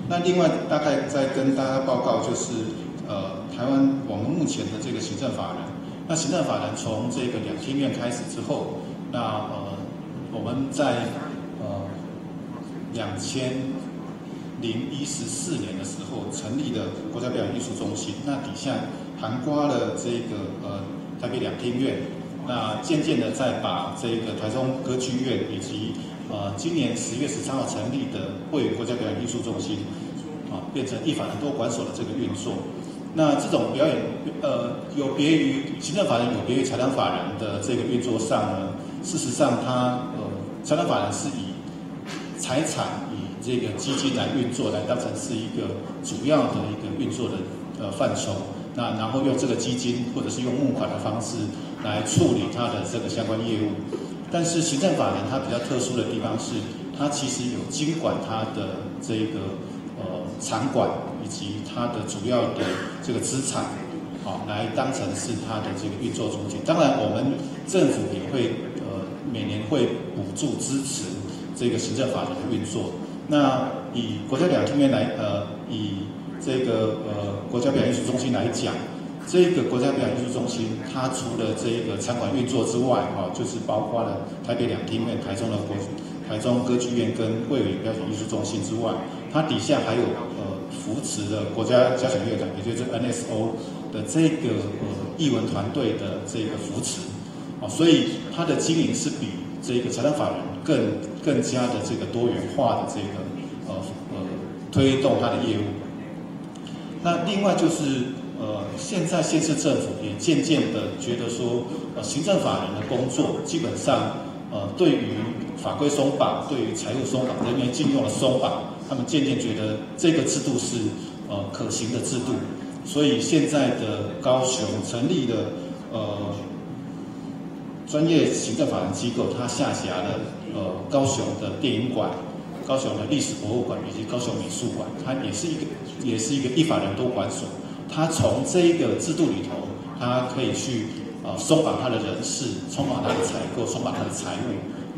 那另外大概再跟大家报告就是台湾我们目前的这个行政法人。那行政法人从这个2厅院开始之后，那我们在2014年的时候成立了国家表演艺术中心，那底下涵盖了这个台北2厅院，那渐渐的再把这个台中歌剧院以及今年10月13号成立的会员国家表演艺术中心变成一法人多管所的这个运作。那这种表演有别于行政法人，有别于财团法人的这个运作上呢，事实上它财团法人是以财产以这个基金来运作，来当成是一个主要的一个运作的范畴。那然后用这个基金或者是用募款的方式来处理它的这个相关业务。但是行政法人它比较特殊的地方是，它其实有经管它的这个场馆以及它的主要的这个资产，来当成是它的这个运作主体。当然，我们政府也会每年会补助支持这个行政法人的运作。那以国家2厅院来以这个国家表演艺术中心来讲，这个国家表演艺术中心，它除了这个场馆运作之外，就是包括了台北2厅院、台中歌剧院跟卫武表演艺术中心之外，它底下还有扶持的国家交响乐团，也就是 NSO 的这个艺文团队的这个扶持，所以它的经营是比这个财团法人更加的这个多元化的这个推动它的业务。那另外就是现在县市政府也渐渐的觉得说，行政法人的工作基本上对于法规松绑，对于财务松绑、人员禁用的松绑，他们渐渐觉得这个制度是可行的制度，所以现在的高雄成立了专业行政法人机构，它下辖了高雄的电影馆、高雄的历史博物馆以及高雄美术馆，它也是一个一法人多管所。它从这个制度里头，它可以去松绑它的人事，松绑它的采购，松绑它的财务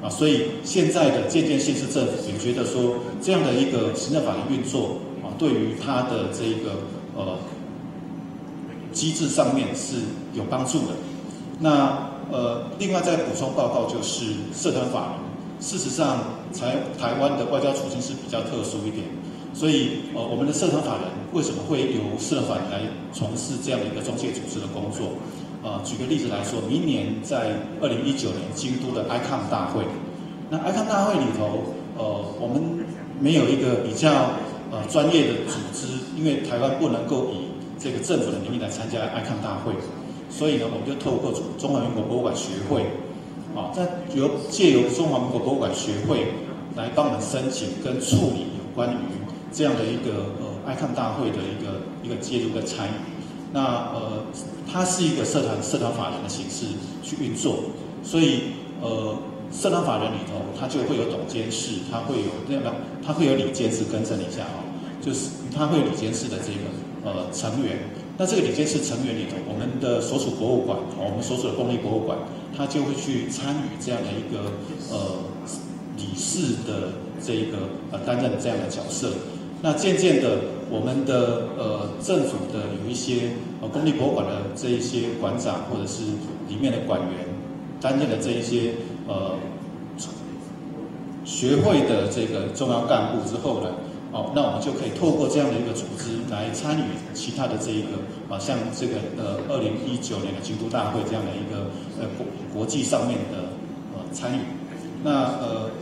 所以现在的渐渐县市政府也觉得说，这样的一个行政法人运作对于它的这个机制上面是有帮助的。那另外再补充报告就是社团法人。事实上，台湾的外交处境是比较特殊一点，所以我们的社团法人为什么会由社团法人来从事这样的一个中介组织的工作？举个例子来说，明年在2019年京都的 ICON 大会，那 ICON 大会里头，我们没有一个比较专业的组织，因为台湾不能够以这个政府的名义来参加 ICON 大会，所以呢，我们就透过中华民国博物馆学会，借由中华民国博物馆学会来帮我们申请跟处理有关于这样的一个ICON 大会的一个介入跟参与。那它是一个社团法人的形式去运作，所以社团法人里头，它就会有董监事，它会有理监事，更正一下就是它会有理监事的这个成员。那这个理监事成员里头，我们的所属博物馆，我们所属的公立博物馆，它就会去参与这样的一个理事的这一个担任这样的角色。那渐渐的，我们的政府的有一些公立博物馆的这一些馆长或者是里面的馆员担任的这一些学会的这个重要干部之后呢，那我们就可以透过这样的一个组织来参与其他的这一个像这个2019年的京都大会这样的一个国际上面的参与。那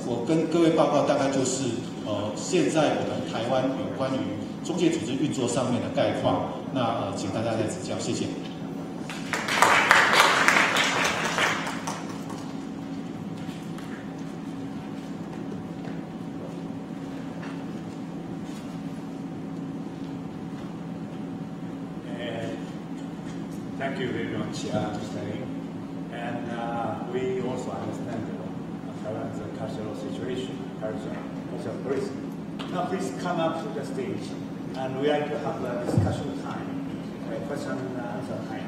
我跟各位报告大概就是现在我们台湾有关于中介组织运作上面的概况，那请大家再指教，谢谢。Thank you very much, Mr. And we also understand Taiwan's cultural situation, cultural tourism. Now please come up to the stage, and we like to have a discussion time, question and answer time.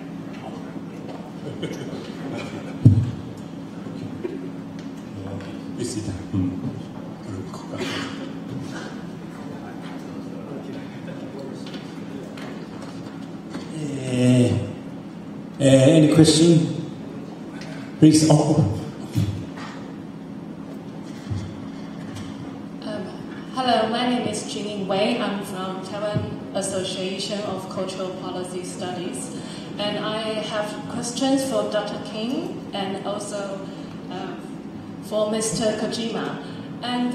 Any question? Please. Hello, my name is Jing Wei. I'm from Taiwan Association of Cultural Policy Studies, and I have questions for Dr. King and also for Mr. Kojima. And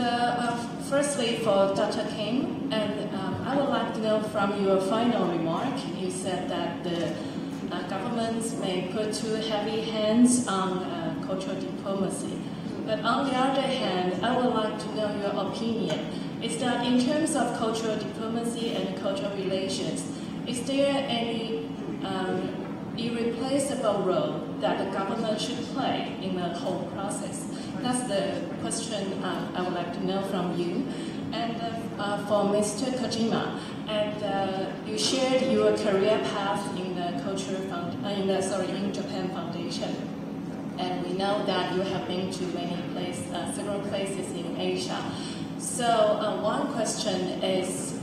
firstly, for Dr. King, and I would like to know from your final remark, you said that the governments may put too heavy hands on cultural diplomacy. But on the other hand, I would like to know your opinion. Is that in terms of cultural diplomacy and cultural relations, is there any irreplaceable role that the government should play in the whole process? That's the question I would like to know from you. And for Mr. Kojima, and you shared your career path in the in Japan Foundation, and we know that you have been to several places in Asia. So one question is,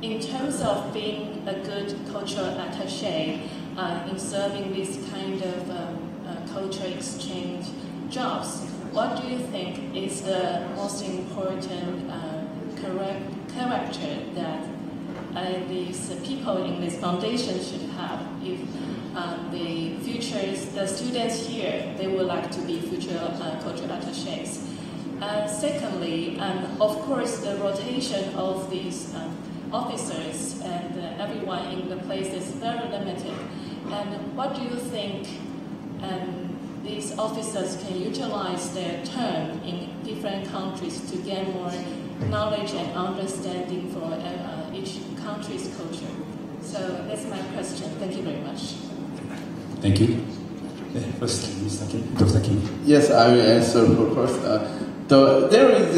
in terms of being a good cultural attaché in serving this kind of cultural exchange jobs, what do you think is the most important character that these people in this foundation should have if the students here, they would like to be future cultural attachés? Secondly, of course, the rotation of these officers and everyone in the place is very limited. And what do you think these officers can utilize their term in different countries to gain more knowledge and understanding for each country's culture? So that's my question. Thank you very much. Thank you. First, Mr. King, Dr. King. Yes, I will answer first. There is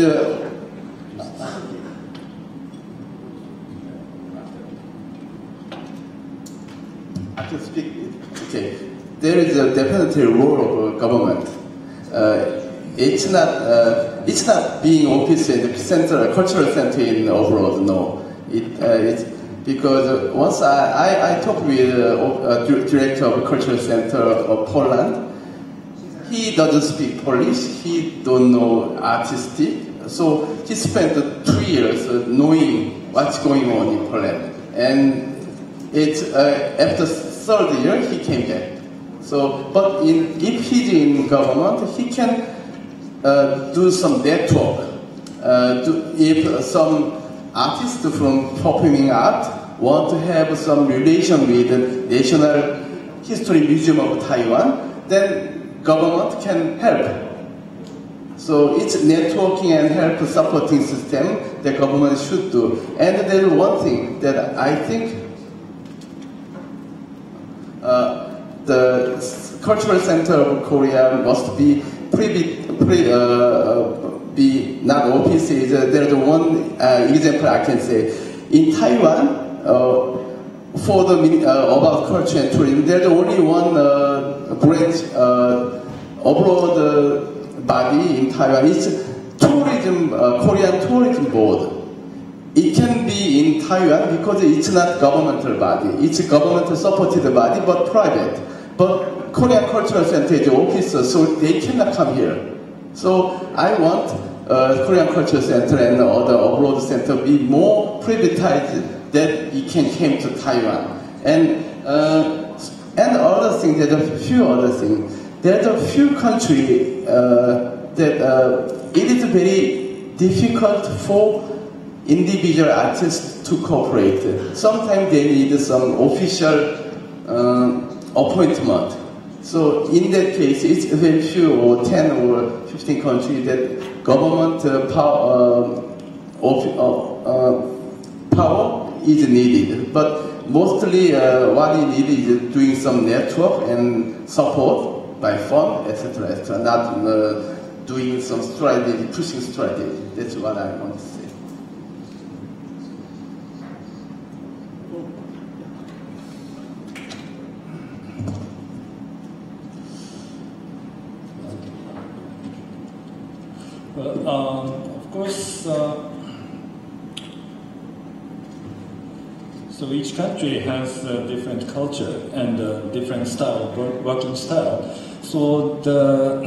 I can speak. Okay, there is a definitely role of government. It's not being office in the center, cultural center in abroad. No, it's because once I talked with director of cultural center of Poland, he doesn't speak Polish, he don't know artistic, so he spent 2 years knowing what's going on in Poland. And after 3rd year, he came back. So, but if he's in government, he can do some network. If some artists from performing art want to have some relation with the National History Museum of Taiwan, then government can help. So it's networking and help supporting system that government should do. And there's one thing that I think the Cultural Center of Korea must be not offices. There's one example I can say. In Taiwan, for the about culture and tourism, there's only one branch abroad body in Taiwan. It's tourism, Korean Tourism Board. It can be in Taiwan because it's not governmental body. It's a government supported body but private. But Korean Cultural Center is the office, so they cannot come here. So I want Korean Cultural Center and other abroad center be more privatized that it can come to Taiwan. And other things, there's a few other things. There's a few countries that it is very difficult for individual artists to cooperate. Sometimes they need some official appointment. So in that case, it's very few, or 10 or 15 countries that government power is needed. But mostly what is needed is doing some network and support by fund, etc., etc., not doing some strategy, pushing strategy. That's what I want to say. Well, of course, so each country has a different culture and a different style, working style. So the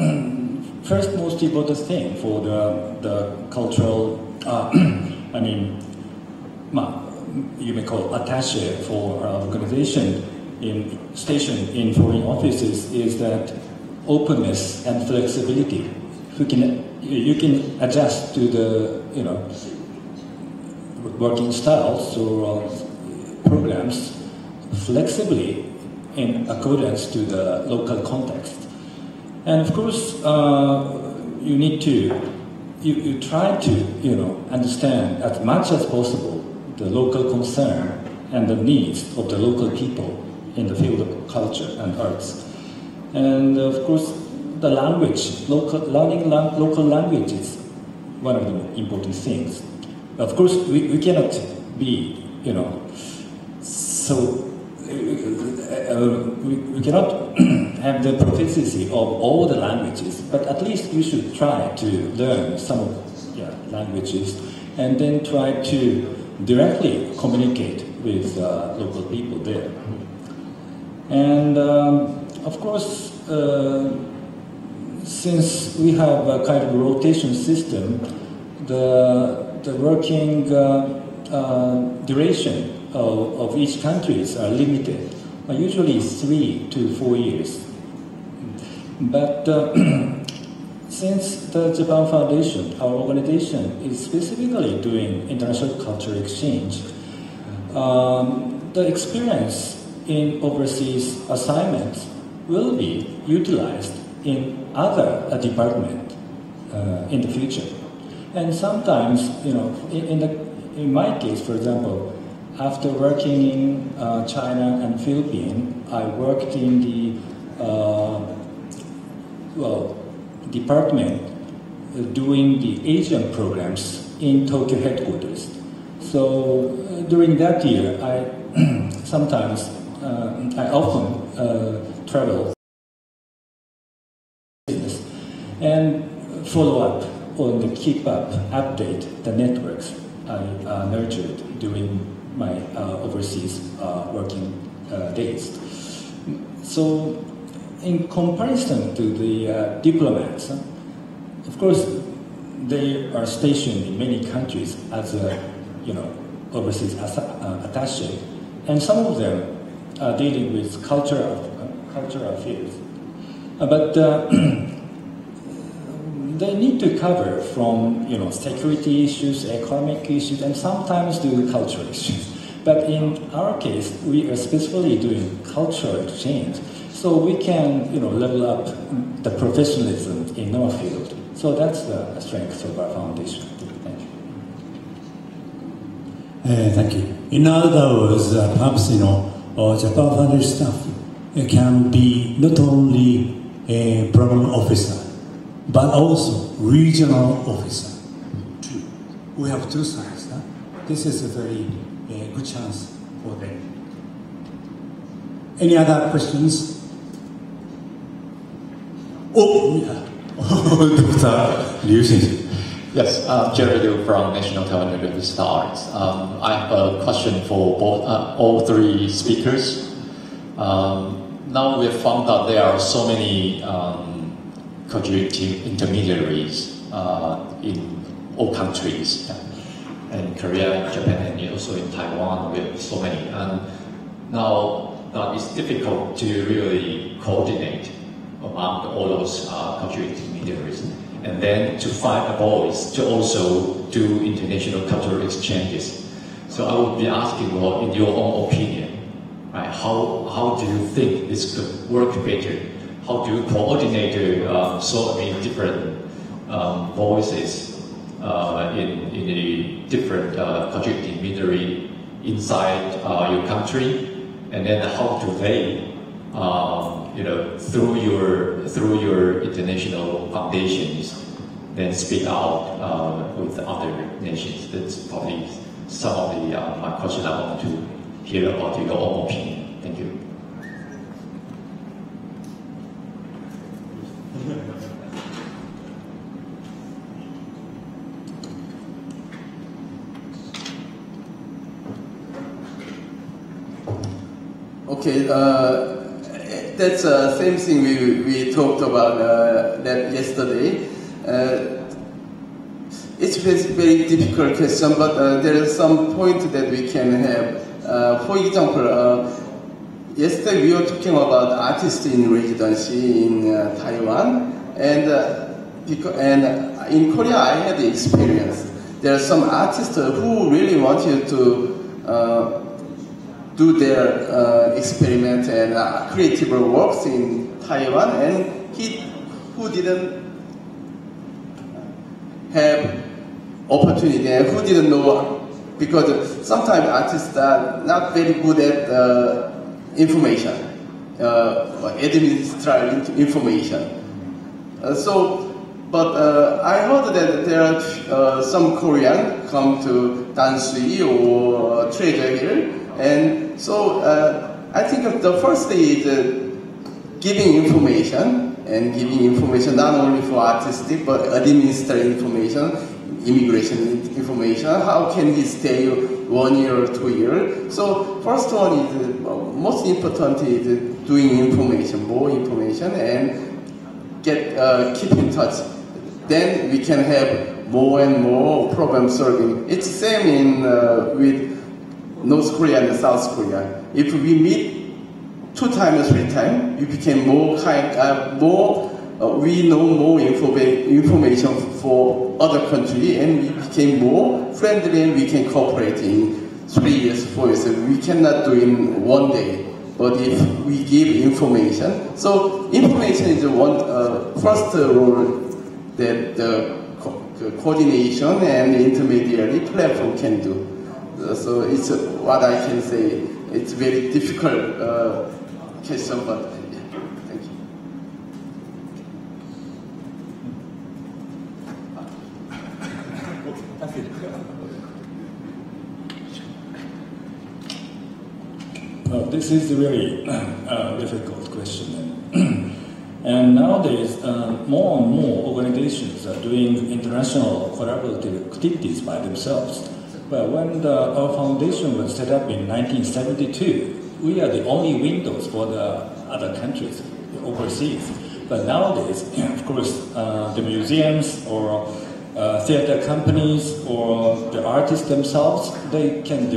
first most important thing for the cultural, I mean, you may call attaché for organization stationed in foreign offices is that openness and flexibility. You can adjust to the working styles or programs flexibly in accordance to the local context. And of course, you need to you try to understand as much as possible the local concern and the needs of the local people in the field of culture and arts. And of course, the language, learning local language is one of the important things. Of course, we cannot be, so we cannot have the proficiency of all the languages, but at least you should try to learn some of languages and then try to directly communicate with local people there. And of course, since we have a kind of rotation system, the working duration of each country are limited, usually 3 to 4 years. But since the Japan Foundation, our organization, is specifically doing international cultural exchange, the experience in overseas assignments will be utilized in other departments in the future. And sometimes, in my case, for example, after working in China and Philippines, I worked in the department doing the Asian programs in Tokyo headquarters. So during that year, I often travel and follow up on the keep up, update the networks I nurtured during my overseas working days. So in comparison to the diplomats, of course, they are stationed in many countries as a, overseas attaché, and some of them are dealing with cultural affairs. But they need to cover from security issues, economic issues, and sometimes do cultural issues. But in our case, we are specifically doing cultural exchange, so we can level up the professionalism in our field. So that's the strength of our foundation. Thank you. Thank you. In other words, perhaps Japan Foundation staff can be not only a program officer, but also regional officer. True. We have two sides. Huh? This is a very good chance for them. Any other questions? Oh, yeah. Dr. Liu Xinxin. Yes, Jerry Liu from National Taiwan University Arts. I have a question for all three speakers. Now we have found out there are so many intermediaries in all countries, in Korea, Japan, and also in Taiwan. We have so many, and now it's difficult to really coordinate among all those cultural intermediaries, and then to find a voice to also do international cultural exchanges. So I would be asking, well, in your own opinion, right, how do you think this could work better? How do you coordinate so many different voices in the different cultural intermediary inside your country, and then how do they through your international foundations, then speak out with other nations? That's probably some of the my question I want to hear about your own opinion. Thank you. Okay, that's the same thing we talked about that yesterday. It's a very difficult question, but there is some point that we can have. For example, yesterday we were talking about artists in residency in Taiwan, and in Korea I had the experience. There are some artists who really wanted to do their experiment and creative works in Taiwan, and who didn't have opportunity and who didn't know, because sometimes artists are not very good at information, administrative information. But I heard that there are some Koreans come to Dansui or Trajetories, and so I think the first thing is giving information, and giving information not only for artistic but administrative information, immigration information. How can he stay 1 year or 2 years? So first one is most important is doing information, more information, and keep in touch. Then we can have more and more problem solving. It's the same with North Korea and South Korea. If we meet 2 times, 3 times, we became we know more information for other countries, and we became more friendly, and we can cooperate in 3 years, 4 years. We cannot do in 1 day, but if we give information, so information is the first role that the coordination and intermediary platform can do. So it's what I can say. It's very difficult question, but yeah, thank you. Well, this is a very difficult question. And nowadays, more and more organizations are doing international collaborative activities by themselves. Well, when our foundation was set up in 1972, we are the only windows for the other countries. overseas. But nowadays, of course, the museums or theater companies or the artists themselves, they can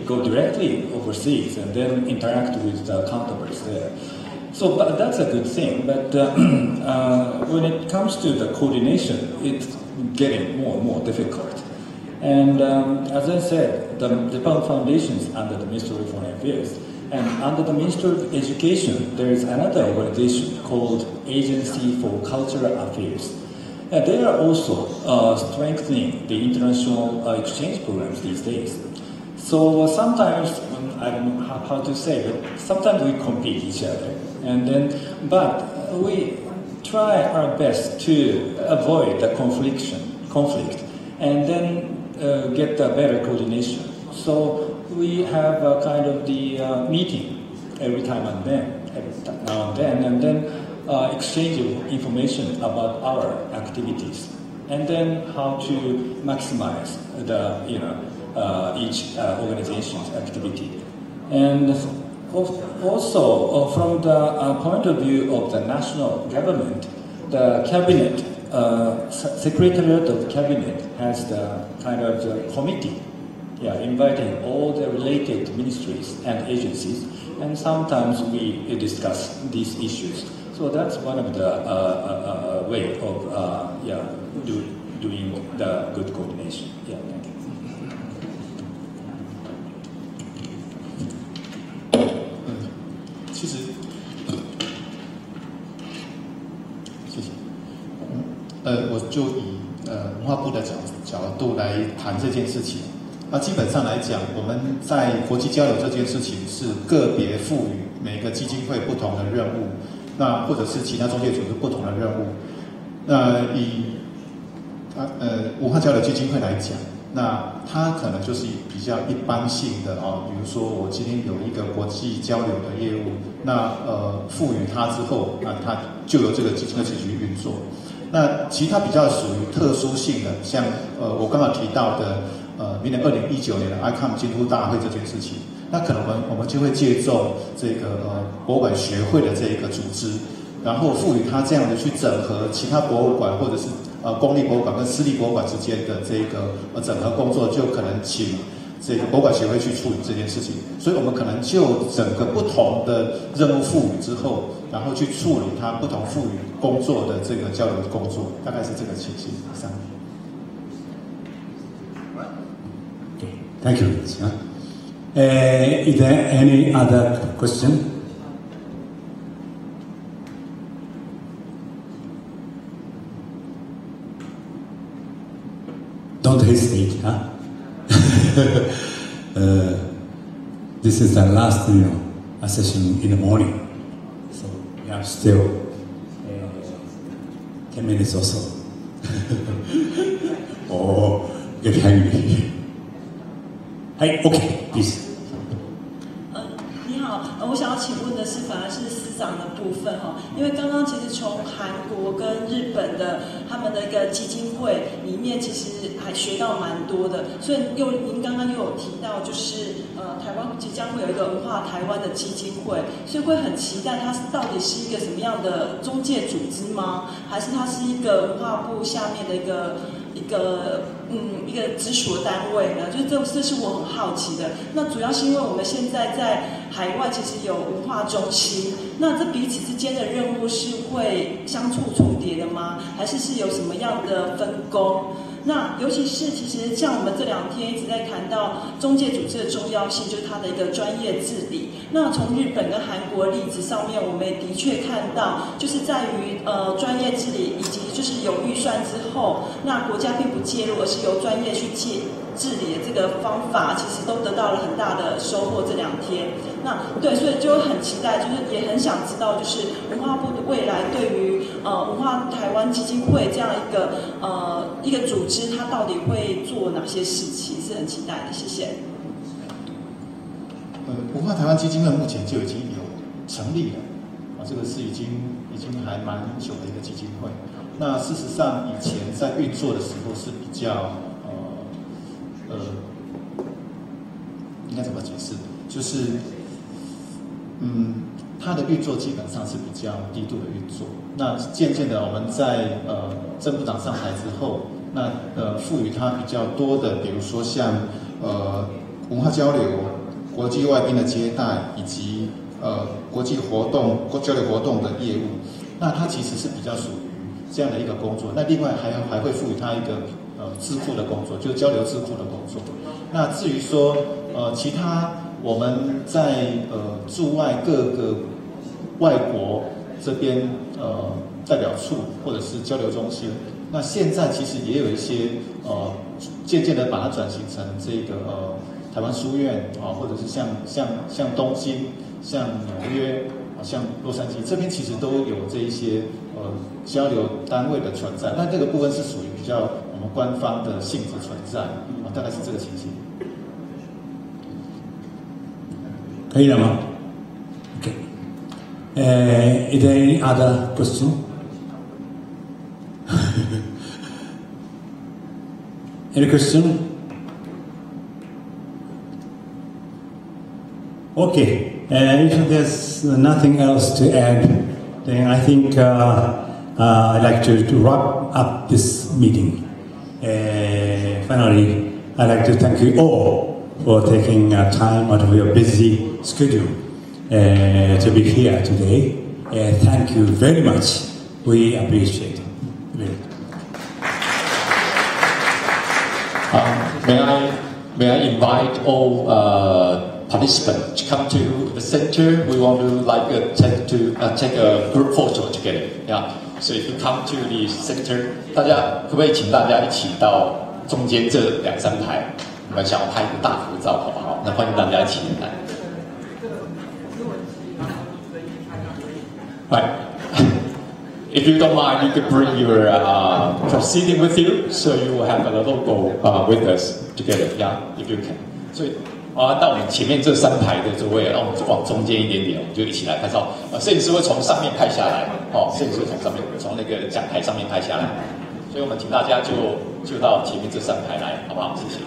go directly overseas and then interact with the counterparts there. So but that's a good thing. But when it comes to the coordination, it's getting more and more difficult. And as I said, the Japan Foundation is under the Ministry of Foreign Affairs. And under the Ministry of Education, there is another organization called Agency for Cultural Affairs. And they are also strengthening the international exchange programs these days. So sometimes, I don't know how to say it, sometimes we compete each other. But we try our best to avoid the conflict and then get a better coordination. So we have a kind of the meeting every now and then, and then exchange information about our activities, and then how to maximize the each organization's activity. And also from the point of view of the national government, the cabinet, Secretariat of the Cabinet has the kind of the committee, inviting all the related ministries and agencies, and sometimes we discuss these issues. So that's one of the way of doing the good coordination. Yeah, thank you. 其实，谢谢。我就以文化部的角度来谈这件事情。那基本上来讲，我们在国际交流这件事情是个别赋予每个基金会不同的任务，那或者是其他中介组织不同的任务。那以文化交流基金会来讲，那它可能就是比较一般性的比如说我今天有一个国际交流的业务，那赋予它之后，那它就由这个基金会继续运作。那其他比较属于特殊性的，像我刚刚提到的明年2019年的 ICOM 京都大会这件事情，那可能我们就会借重这个博物馆学会的这一个组织，然后赋予它这样的去整合其他博物馆或者是公立博物馆跟私立博物馆之间的这个整合工作，就可能请这个博物馆协会去处理这件事情。所以我们可能就整个不同的任务赋予之后，然后去处理它不同赋予工作的这个交流的工作，大概是这个情形上。Thank you. Is there any other question? Don't hesitate, huh? This is the last, session in the morning, so we have still 10 minutes or so. Oh, get hungry. Hey, okay, please. 你好，我想要请问的是，反而是司长的部分哈，因为刚刚其实从韩国跟日本的他们的一个基金会里面，其实还学到蛮多的。所以您刚刚又有提到，就是台湾即将会有一个文化台湾的基金会，所以会很期待它到底是一个什么样的中介组织吗？还是它是一个文化部下面的一个直属的单位呢？就是这是我很好奇的。那主要是因为我们现在在海外其实有文化中心，那这彼此之间的任务是会相处重叠的吗？还是有什么样的分工？那尤其是其实像我们这2天一直在谈到中介组织的重要性，就是它的一个专业治理。那从日本跟韩国例子上面，我们也的确看到，就是在于专业治理以及就是有预算之后，那国家并不介入，而是由专业去治理的这个方法，其实都得到了很大的收获。这2天，那对，所以就很期待，就是也很想知道，就是文化部的未来对于文化台湾基金会这样一个组织，它到底会做哪些事情，是很期待的。谢谢。文化台湾基金会目前就已经有成立了，这个是已经还蛮久的一个基金会。那事实上，以前在运作的时候是比较应该怎么解释？就是它的运作基本上是比较低度的运作。那渐渐的，我们在郑部长上台之后，那赋予它比较多的，比如说像文化交流、国际外宾的接待以及国际活动、交流活动的业务，那它其实是比较属于这样的一个工作。那另外还会赋予它一个智库的工作，就是交流智库的工作。那至于说其他我们在驻外各个外国这边代表处或者是交流中心，那现在其实也有一些渐渐的把它转型成这个台湾书院啊，或者是像东京、像纽约、像洛杉矶这边，其实都有这一些交流单位的存在。那这个部分是属于比较我们官方的性质存在，大概是这个情形。可以了吗 ？OK。Is there any other question? Any question? Okay. If there's nothing else to add, then I think I'd like to wrap up this meeting. Finally, I'd like to thank you all for taking time out of your busy schedule to be here today. Thank you very much. We appreciate it. May I invite all participants to come to the center? We want to take a group photo together. Yeah. So if you come to the center, 大家可不可以请大家一起到中间这2、3排？我们想要拍一个大合照，好不好？那欢迎大家一起来。Right. If you don't mind, you could bring your proceeding with you, so you will have a logo with us together. Yeah, if you can. 所以到我们前面这3排的座位，让我们往中间一点点，我们就一起来拍照。摄影师会从上面拍下来，摄影师会从上面从那个讲台上面拍下来。所以我们请大家就到前面这3排来，好不好？谢谢。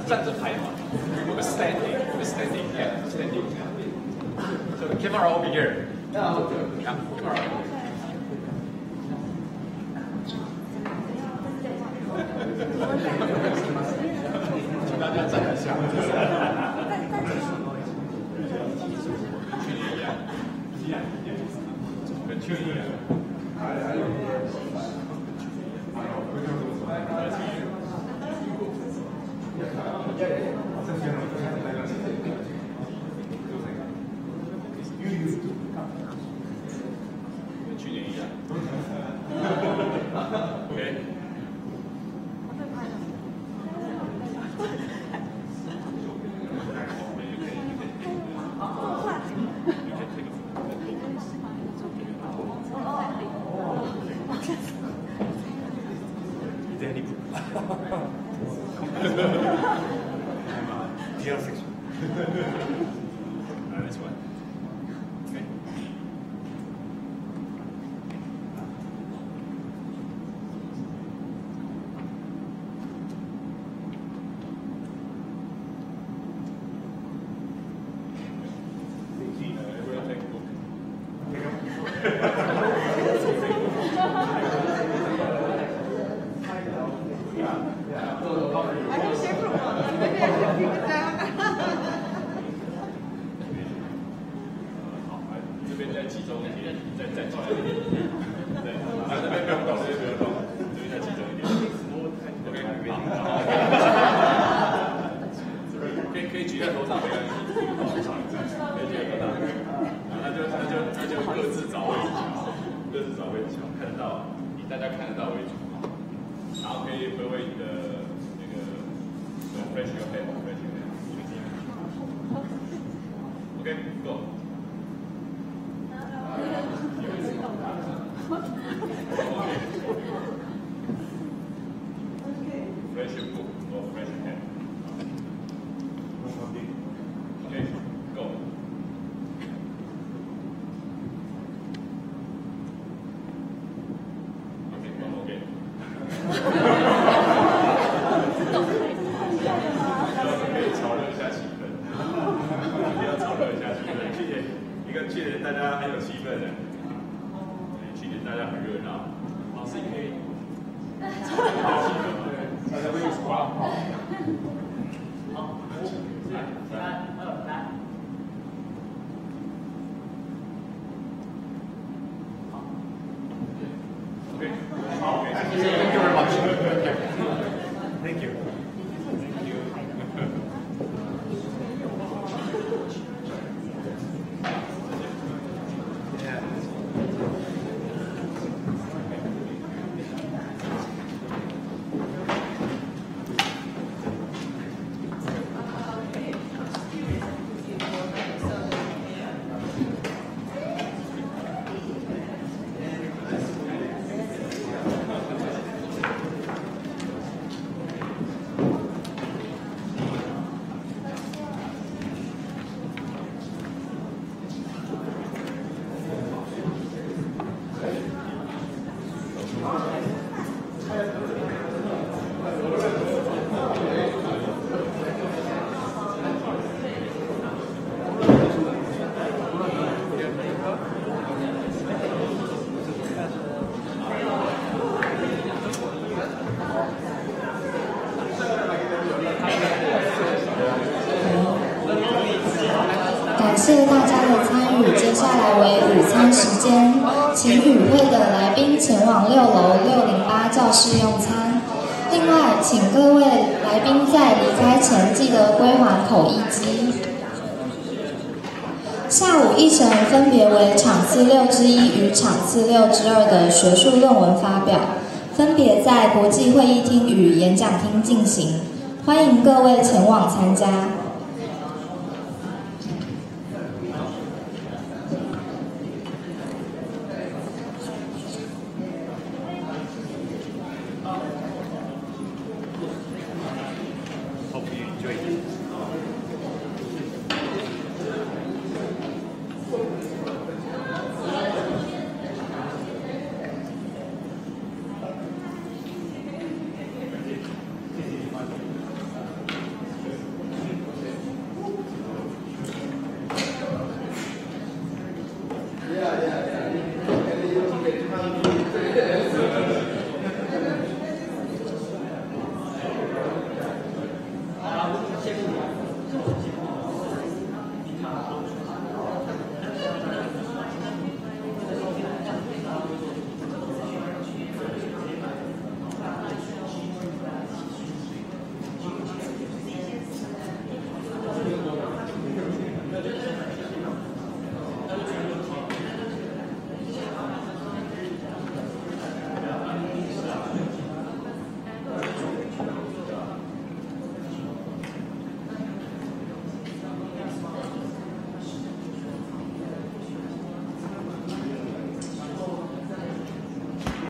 站着拍嘛。We're standing, yeah, standing. So the camera over here. Yeah, camera. 请大家站一下。跟去年一样。第二 section. This one. Okay. Everyone take a book. OK, go. Raise your book or raise your hand. Okay, go. Okay, one more game. 可以炒热一下气氛，一定要炒热一下气氛。去年大家很有气氛的，去年大家很热闹，老师也可以炒热一下气氛。大家会一起刮炮。好，5、4、3、2、来。OK， 好，谢谢。Thank you very much. Thank you. Thank you. 感谢大家的参与，接下来为午餐时间，请与会的来宾前往6楼608教室用餐。另外，请各位来宾在离开前记得归还口译机。下午议程分别为场次6之1与场次6之2的学术论文发表，分别在国际会议厅与演讲厅进行，欢迎各位前往参加。